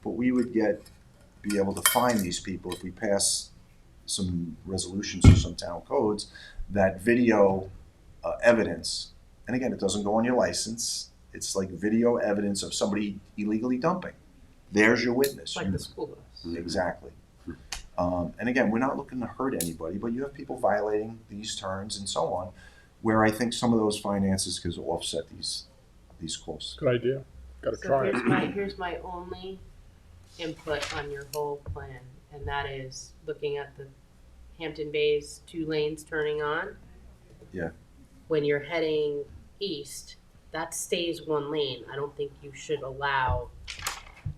But we would be able to find these people if we pass some resolutions or some town codes that video evidence, and again, it doesn't go on your license. It's like video evidence of somebody illegally dumping. There's your witness. Like the school bus. Exactly. And again, we're not looking to hurt anybody, but you have people violating these terms and so on, where I think some of those finances could offset these costs. Good idea. Gotta So try it. here's my only input on your whole plan, and that is looking at the Hampton Bays 2 lanes turning on. Yeah. When you're heading east, that stays 1 lane. I don't think you should allow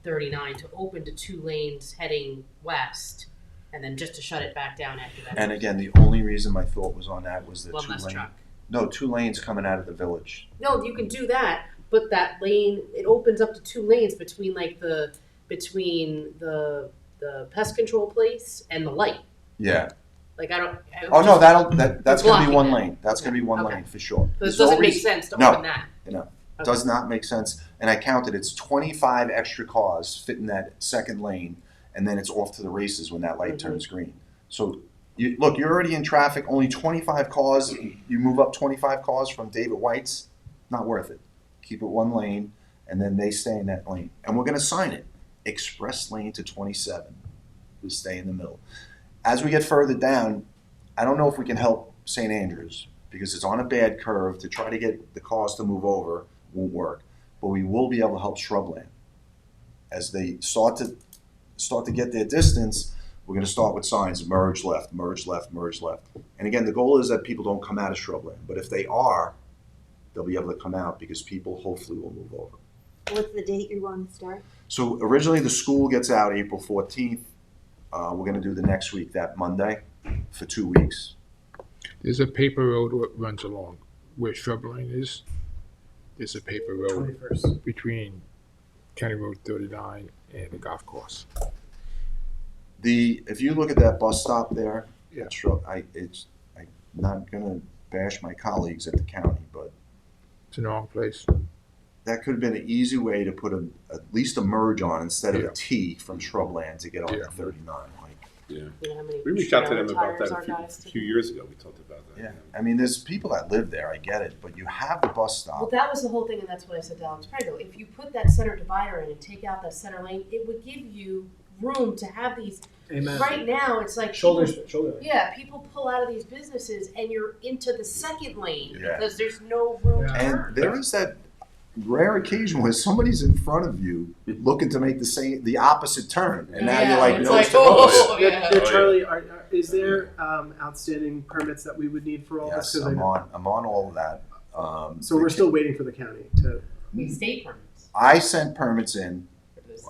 39 to open to 2 lanes heading west, and then just to shut it back down after that. And again, the only reason my thought was on that was the One 2 less lane. truck. No, 2 lanes coming out of the village. No, you can do that, but that lane, it opens up to 2 lanes between the pest control place and the light. Yeah. Like I don't. Oh no, that's gonna be blocking 1 it. lane. That's gonna be 1 Okay. lane for sure. So it There's no doesn't make reason- sense to No. open that. Does not make sense. And I counted, it's 25 extra cars fit in that second lane, and then it's off to the races when that light turns green. So, you're already in traffic, only 25 cars, you move up 25 cars from David White's, not worth it. Keep it 1 lane, and then they stay in that lane. And we're gonna sign it, express lane to 27, we stay in the middle. As we get further down, I don't know if we can help St. Andrews, because it's on a bad curve. To try to get the cars to move over won't work. But we will be able to help Shrubland. As they start to get their distance, we're going to start with signs: merge left, merge left, merge left. And again, the goal is that people don't come out of Shrubland. But if they are, they'll be able to come out because people hopefully will move over. What's the date you want to start? So originally the school gets out April 14th. We're going to do the next week, that Monday, for 2 weeks. There's a paper road that runs along where Shrub Lane is. There's a paper road 21st. between County Road 39 and the golf course. If you look at that bus stop there, Yeah. I'm not going to bash my colleagues at the county, but It's in the wrong place. that could have been an easy way to put at least a merge on instead of Yeah. a T from Shrubland to get on Yeah. to 39. Yeah. You know how many We reached out to trailer them about tires that our a guys few took? years ago. We talked about that. Yeah, I mean, there's people that live there, I get it, but you have the bus Well, stop. that was the whole thing, and that's what I said to Alex Prego. If you put that center divider in and take out that center lane, it would give you room to have these. Amen. Right now, it's like Shoulder. Yeah, people pull out of these businesses, and you're into the second lane Yeah. because there's no room to And turn. there is that rare occasion where somebody's in front of you looking to make the opposite turn, and now you're like, it's no, like, it's the oh, bus. yeah. Charlie, is there outstanding permits that we would need for all Yes, this? 'Cause I'm on all of that. So we're still waiting for the county to. We state permits. I sent permits in.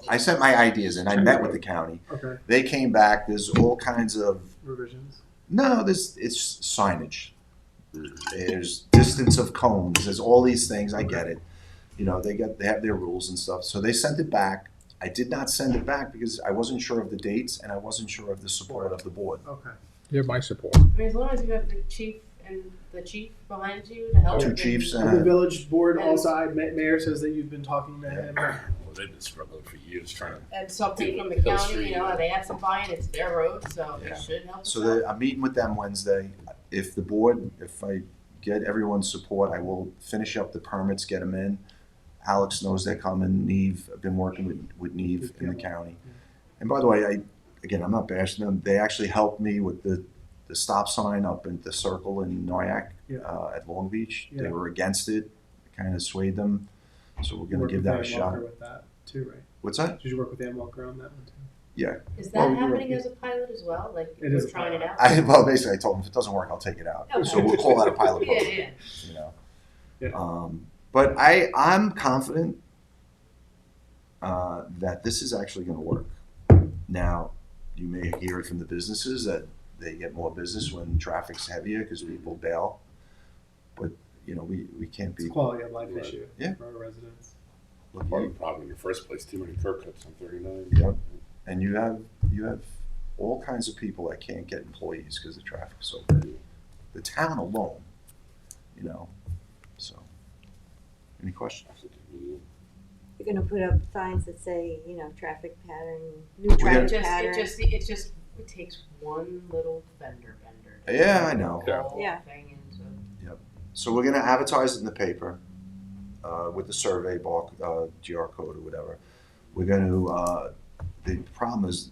I sent my ideas in. I met with the county. Okay. They came back. There's all kinds of Revisions. no. It's signage. There's distance of cones. There's all these things. I get it. You know, they have their rules and stuff. So they sent it back. I did not send it back because I wasn't sure of the dates and I wasn't sure of the support of the board. Okay. You have my support. I mean, as long as you have the chief behind you to help. Two and- chiefs And the and village board And- also, Mayor says that you've been talking to him. Well, they've been struggling for years trying to. And something from the Hill county, Street. you know, they had some buy-in, it's their road, so Yeah. it should help us so out. I'm meeting with them Wednesday. If I get everyone's support, I will finish up the permits, get them in. Alex knows they're coming. Neve, I've been working with Neve in the county. And by the way, I'm not bashing them. They actually helped me with the stop sign up at the circle in Noyak at Long Beach. They Yeah. were against it. Kind of swayed them. So we're going to give that a shot. With that too, right? What's that? Did you work with Ann Walker on that one too? Yeah. Is Well, that we do happening it- as a pilot as well? Like, It we're is a trying it pilot. out? Basically, I told them if it doesn't work, I'll take it out. Okay. So we'll call that a pilot Yeah, program. yeah. You know. Yeah. But I'm confident that this is actually going to work. Now, you may hear it from the businesses that they get more business when traffic's heavier because people bail. But we can't It's be. a quality of life Right. issue Yeah. for our residents. Look, Part of the problem in the first place, too many curb cuts on 39. Yep. And you have all kinds of people that can't get employees because the traffic's so bad. The town alone, So, any questions? You're gonna put up signs that say, traffic pattern, new We're traffic It just, pattern. it just It takes one little fender bender. To Yeah, turn I know. the whole Yeah. thing into. So we're gonna advertise it in the paper, with the survey bar, GR code or whatever. We're gonna, the problem is,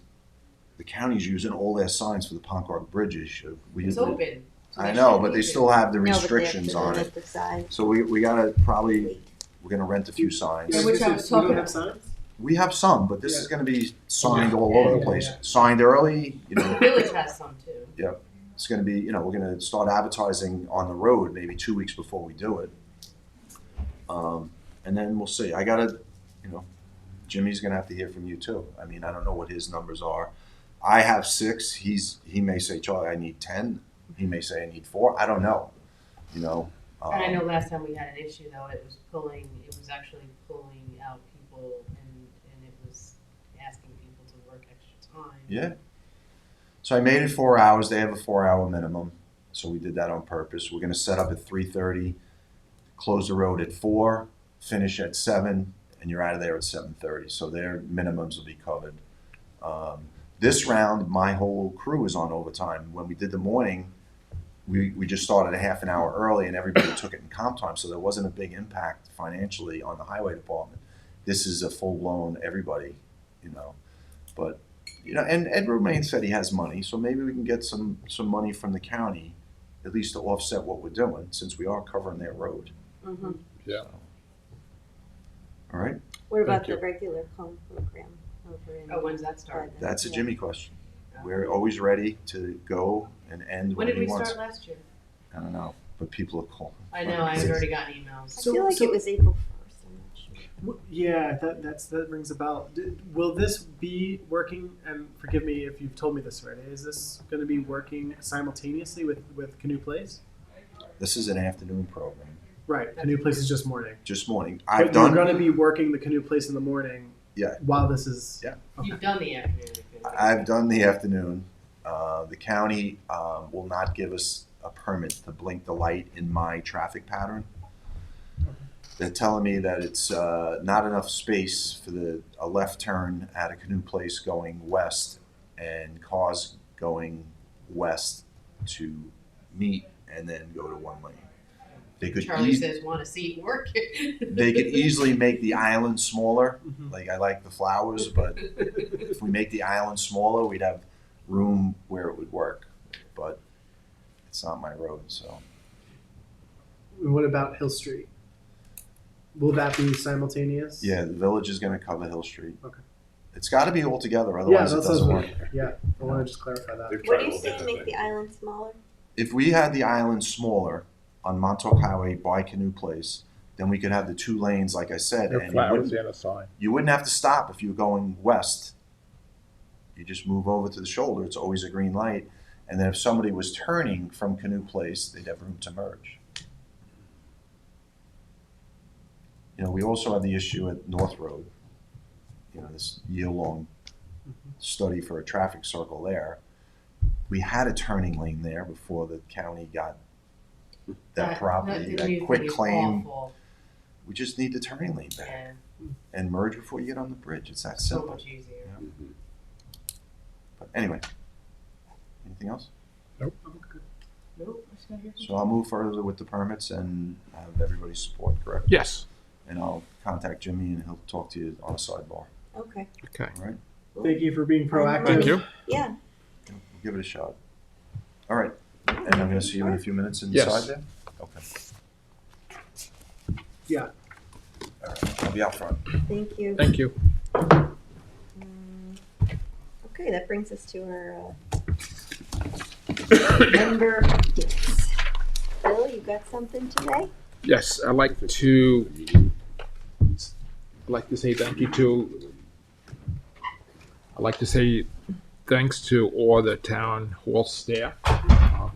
the county's using all their signs for the Poncarg bridges. It's open. So I they know, should but they use it. still have the No, but they have restrictions to on limit it. the size. So we gotta probably, we're gonna rent a few signs. Yeah, which I was We talking don't about. have signs? We have some, but this is gonna be signed all Yeah, over the yeah, place. yeah. Signed early, The village has some too. it's gonna be, we're gonna start advertising on the road maybe 2 weeks before we do it. And then we'll see. I gotta, Jimmy's gonna have to hear from you too. I mean, I don't know what his numbers are. I have 6. He may say, Charlie, I need 10. He may say I need 4. I don't know. And I know last time we had an issue though, it was actually pulling out people and it was asking people to work extra time. Yeah. So I made it 4 hours. They have a 4-hour minimum. So we did that on purpose. We're gonna set up at 3:30, close the road at 4, finish at 7, and you're out of there at 7:30. So their minimums will be covered. This round, my whole crew is on overtime. When we did the morning, we just started a half an hour early, and everybody took it in comp time, so there wasn't a big impact financially on the highway department. This is a full-blown everybody, But and Ed Romaine said he has money, so maybe we can get some money from the county, at least to offset what we're doing, since we are covering their road. Mm-hmm. Yeah. All right, What about Thank you. the regular cone program over in? Oh, when's that start? that's a Yeah. Jimmy question. We're always ready to go and end When when did he we wants. start last year? I don't know, but people are calling. I know, I had already gotten emails. I feel like it was April 1st, I'm not sure. Yeah, that rings a bell. Will this be working? And forgive me if you've told me this already. Is this going to be working simultaneously with Canoe Place? This is an afternoon program, Right, Canoe Place is just morning. just morning. But I've you're done. going to be working the Canoe Place in the morning. Yeah. While this is. Yeah. Okay. You've done the afternoon. I've done the afternoon. The county will not give us a permit to blink the light in my traffic pattern. They're telling me that it's not enough space for a left turn at a Canoe Place going west and cars going west to meet and then go to one lane. They could Charlie says, want to see it work. they could easily make the island smaller. Mhm. Like I like the flowers, but if we make the island smaller, we'd have room where it would work. But it's not my road, so And what about Hill Street? Will that be simultaneous? yeah, the village is going to cover Hill Street. Okay. It's got to be all together, Yeah, otherwise it that's doesn't what work. Yeah, I want to just clarify that. They've What tried do you all say, different make the things. island smaller? If we had the island smaller on Montauk Highway by Canoe Place, then we could have the 2 lanes, like I said, The and flowers and a sign. you wouldn't have to stop if you were going west. You just move over to the shoulder. It's always a green light. And then if somebody was turning from Canoe Place, they'd have room to merge. We also have the issue at North Road. This year-long study for a traffic circle there. We had a turning lane there before the county got that property, that quick claim. Awful. We just need the turning lane back Yeah, and merge before you get on the bridge. It's that so simple. much easier. Mhm. But anyway, anything else? Nope, I still hear So I'll move further with the permits and have everybody's support, correct? Yes. And I'll contact Jimmy and he'll talk to you on a sidebar, Okay, Okay. all right? Thank you for being proactive. Thank you. yeah. We'll give it a shot. All right, and I'm gonna see you in a few minutes inside Yes. there? Okay. Yeah. All right, I'll be out front. Thank you. Thank you. Okay, that brings us to our member gifts. Bill, you got something today? Yes, I'd like to say thank you to. I'd like to say thanks to all the town hall staff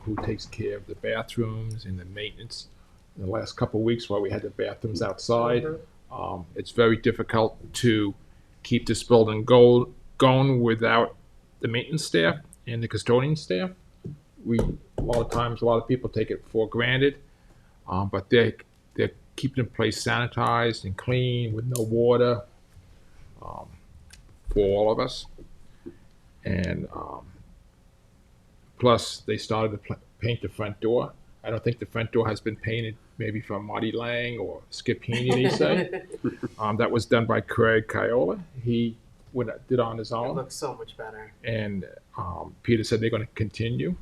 who takes care of the bathrooms and the maintenance. In the last couple of weeks, while we had the bathrooms outside, it's very difficult to keep this building going without the maintenance staff and the custodian staff. A lot of times, a lot of people take it for granted, but they're keeping the place sanitized and clean with no water for all of us. And Plus, they started to paint the front door. I don't think the front door has been painted maybe from Marty Lang or Skip Heaney, they say. That was done by Craig Kiola. He did on his It own. looks so much better. And Peter said they're going to continue.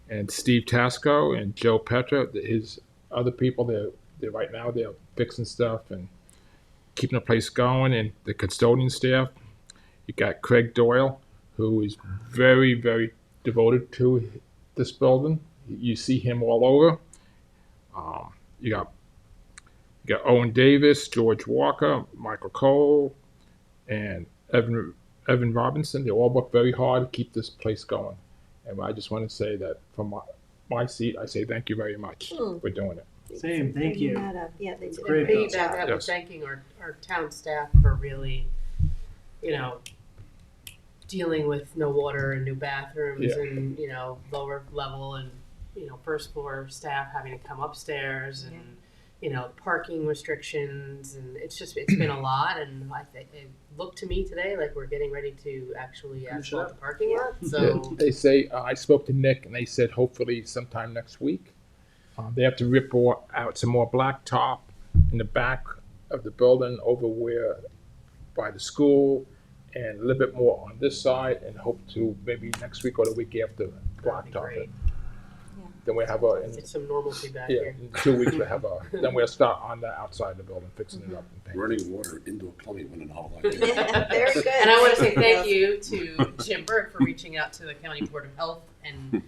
And Steve Tasco and Joe Petra, his other people, they're right now they're fixing stuff and keeping the place going. And the custodian staff, you got Craig Doyle, who is very, very devoted to this building. You see him all over. You got Owen Davis, George Walker, Michael Cole, and Evan Robinson. They all work very hard to keep this place going. And I just want to say that from my seat, I say thank you very much for doing it. Same, thank you. Yeah, they did. Great. Piggyback that with Yes. thanking our town staff for really, dealing with no water and new bathrooms Yeah. and, lower level and, first floor staff having to come upstairs and, parking restrictions. And it's been a lot. And I think it looked to me today like we're getting ready to actually asphalt the parking lot. So They say, I spoke to Nick and they said hopefully sometime next week. They have to rip out some more blacktop in the back of the building over by the school and a little bit more on this side and hope to maybe next week or the week after that'd be blacktop great. it. Then we have Get some normalcy back yeah, here. in 2 weeks then we'll start on the outside of the building, fixing it up and painting. Running water, indoor plumbing, went in all that. Very good. And I want to say thank you to Jim Burke for reaching out to the County Board of Health and,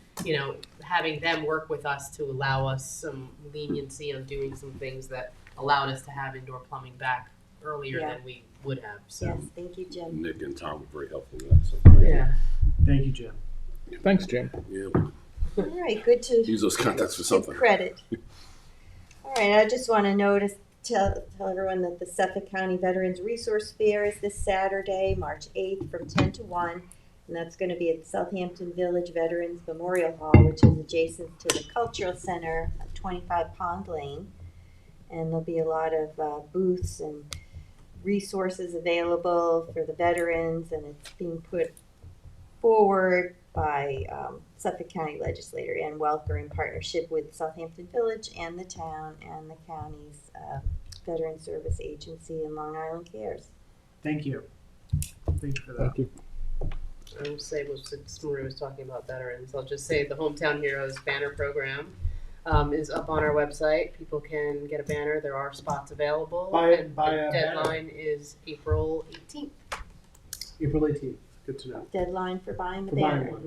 having them work with us to allow us some leniency on doing some things that allowed us to have indoor plumbing back earlier Yeah. than we would have. So, Yes, thank you, Jim. Nick and Tom were very helpful with that. So thank you. yeah. Thank you, Jim. Thanks, Jim. Yeah, All right, good to use those contacts for give something. credit. All right, I just want to tell everyone that the Suffolk County Veterans Resource Fair is this Saturday, March 8th from 10 to 1. And that's going to be at Southampton Village Veterans Memorial Hall, which is adjacent to the Cultural Center at 25 Pond Lane. And there'll be a lot of booths and resources available for the veterans, and it's being put forward by Suffolk County legislator Ann Welker in partnership with Southampton Village and the town and the county's Veteran Service Agency and Long Island Cares. Thank you. Thank you for that. Thank you. I'll say, since Maria was talking about veterans, I'll just say the Hometown Heroes banner program is up on our website. People can get a banner. There are spots available. Buy and a the banner. deadline is April 18th. April 18th. Good to know. Deadline for buying the For buying banner. one.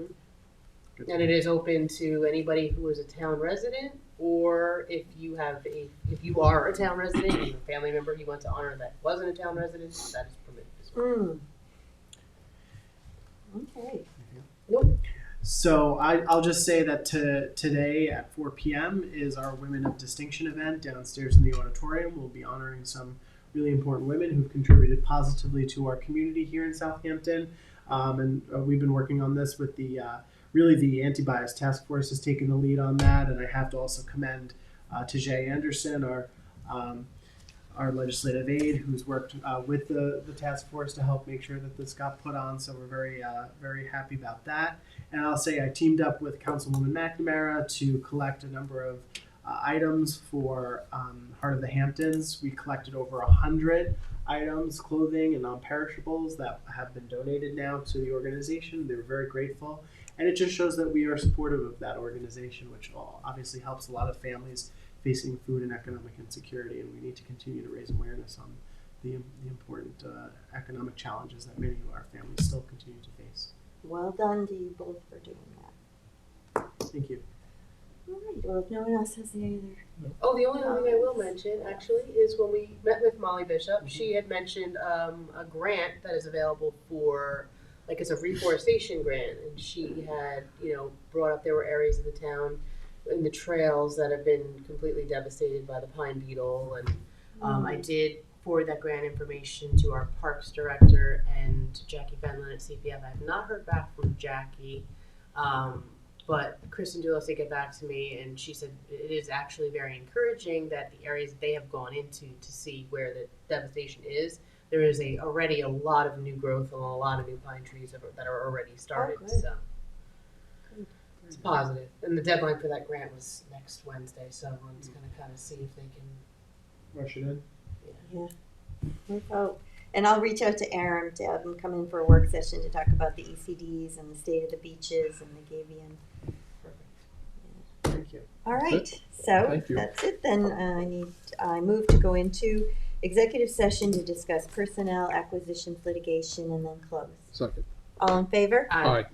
Good to And know. it is open to anybody who is a town resident, or if you are a town resident and you have a family member you want to honor that wasn't a town resident, that is permitted as well. Okay. So I'll just say that today at 4 p.m. is our Women of Distinction event downstairs in the auditorium. We'll be honoring some really important women who've contributed positively to our community here in Southampton. And we've been working on this with the anti-bias task force has taken the lead on that. And I have to also commend to Jay Anderson, our legislative aide, who's worked with the task force to help make sure that this got put on. So we're very happy about that. And I'll say I teamed up with Councilwoman McNamara to collect a number of items for Heart of the Hamptons. We collected over 100 items, clothing and non-perishables that have been donated now to the organization. They were very grateful. And it just shows that we are supportive of that organization, which obviously helps a lot of families facing food and economic insecurity, and we need to continue to raise awareness on the important economic challenges that many of our families still continue to face. Well done to you both for doing that. Thank you. All right. Well, if no one else has any other. Oh, the only other thing I will mention actually is when we met with Molly Bishop, she had mentioned a grant that is available for, like, it's a reforestation grant, and she had, brought up there were areas of the town in the trails that have been completely devastated by the pine beetle, and I did forward that grant information to our parks director and to Jackie Fenlon at CPF. I have not heard back from Jackie, but Kristen Doulos did get back to me, and she said it is actually very encouraging that the areas they have gone into to see where the devastation is, there is already a lot of new growth and a lot of new pine trees that are already started. good. So It's positive. And the deadline for that grant was next Wednesday, so everyone's gonna kind of see if they can. Rush it in. And I'll reach out to Aaron to have him come in for a work session to talk about the ECDs and the state of the beaches and the Gavian. Thank you. All right, so Thank you. that's it then. I move to go into executive session to discuss personnel, acquisitions, litigation, and then close. Second. All in favor? Aye. Aye.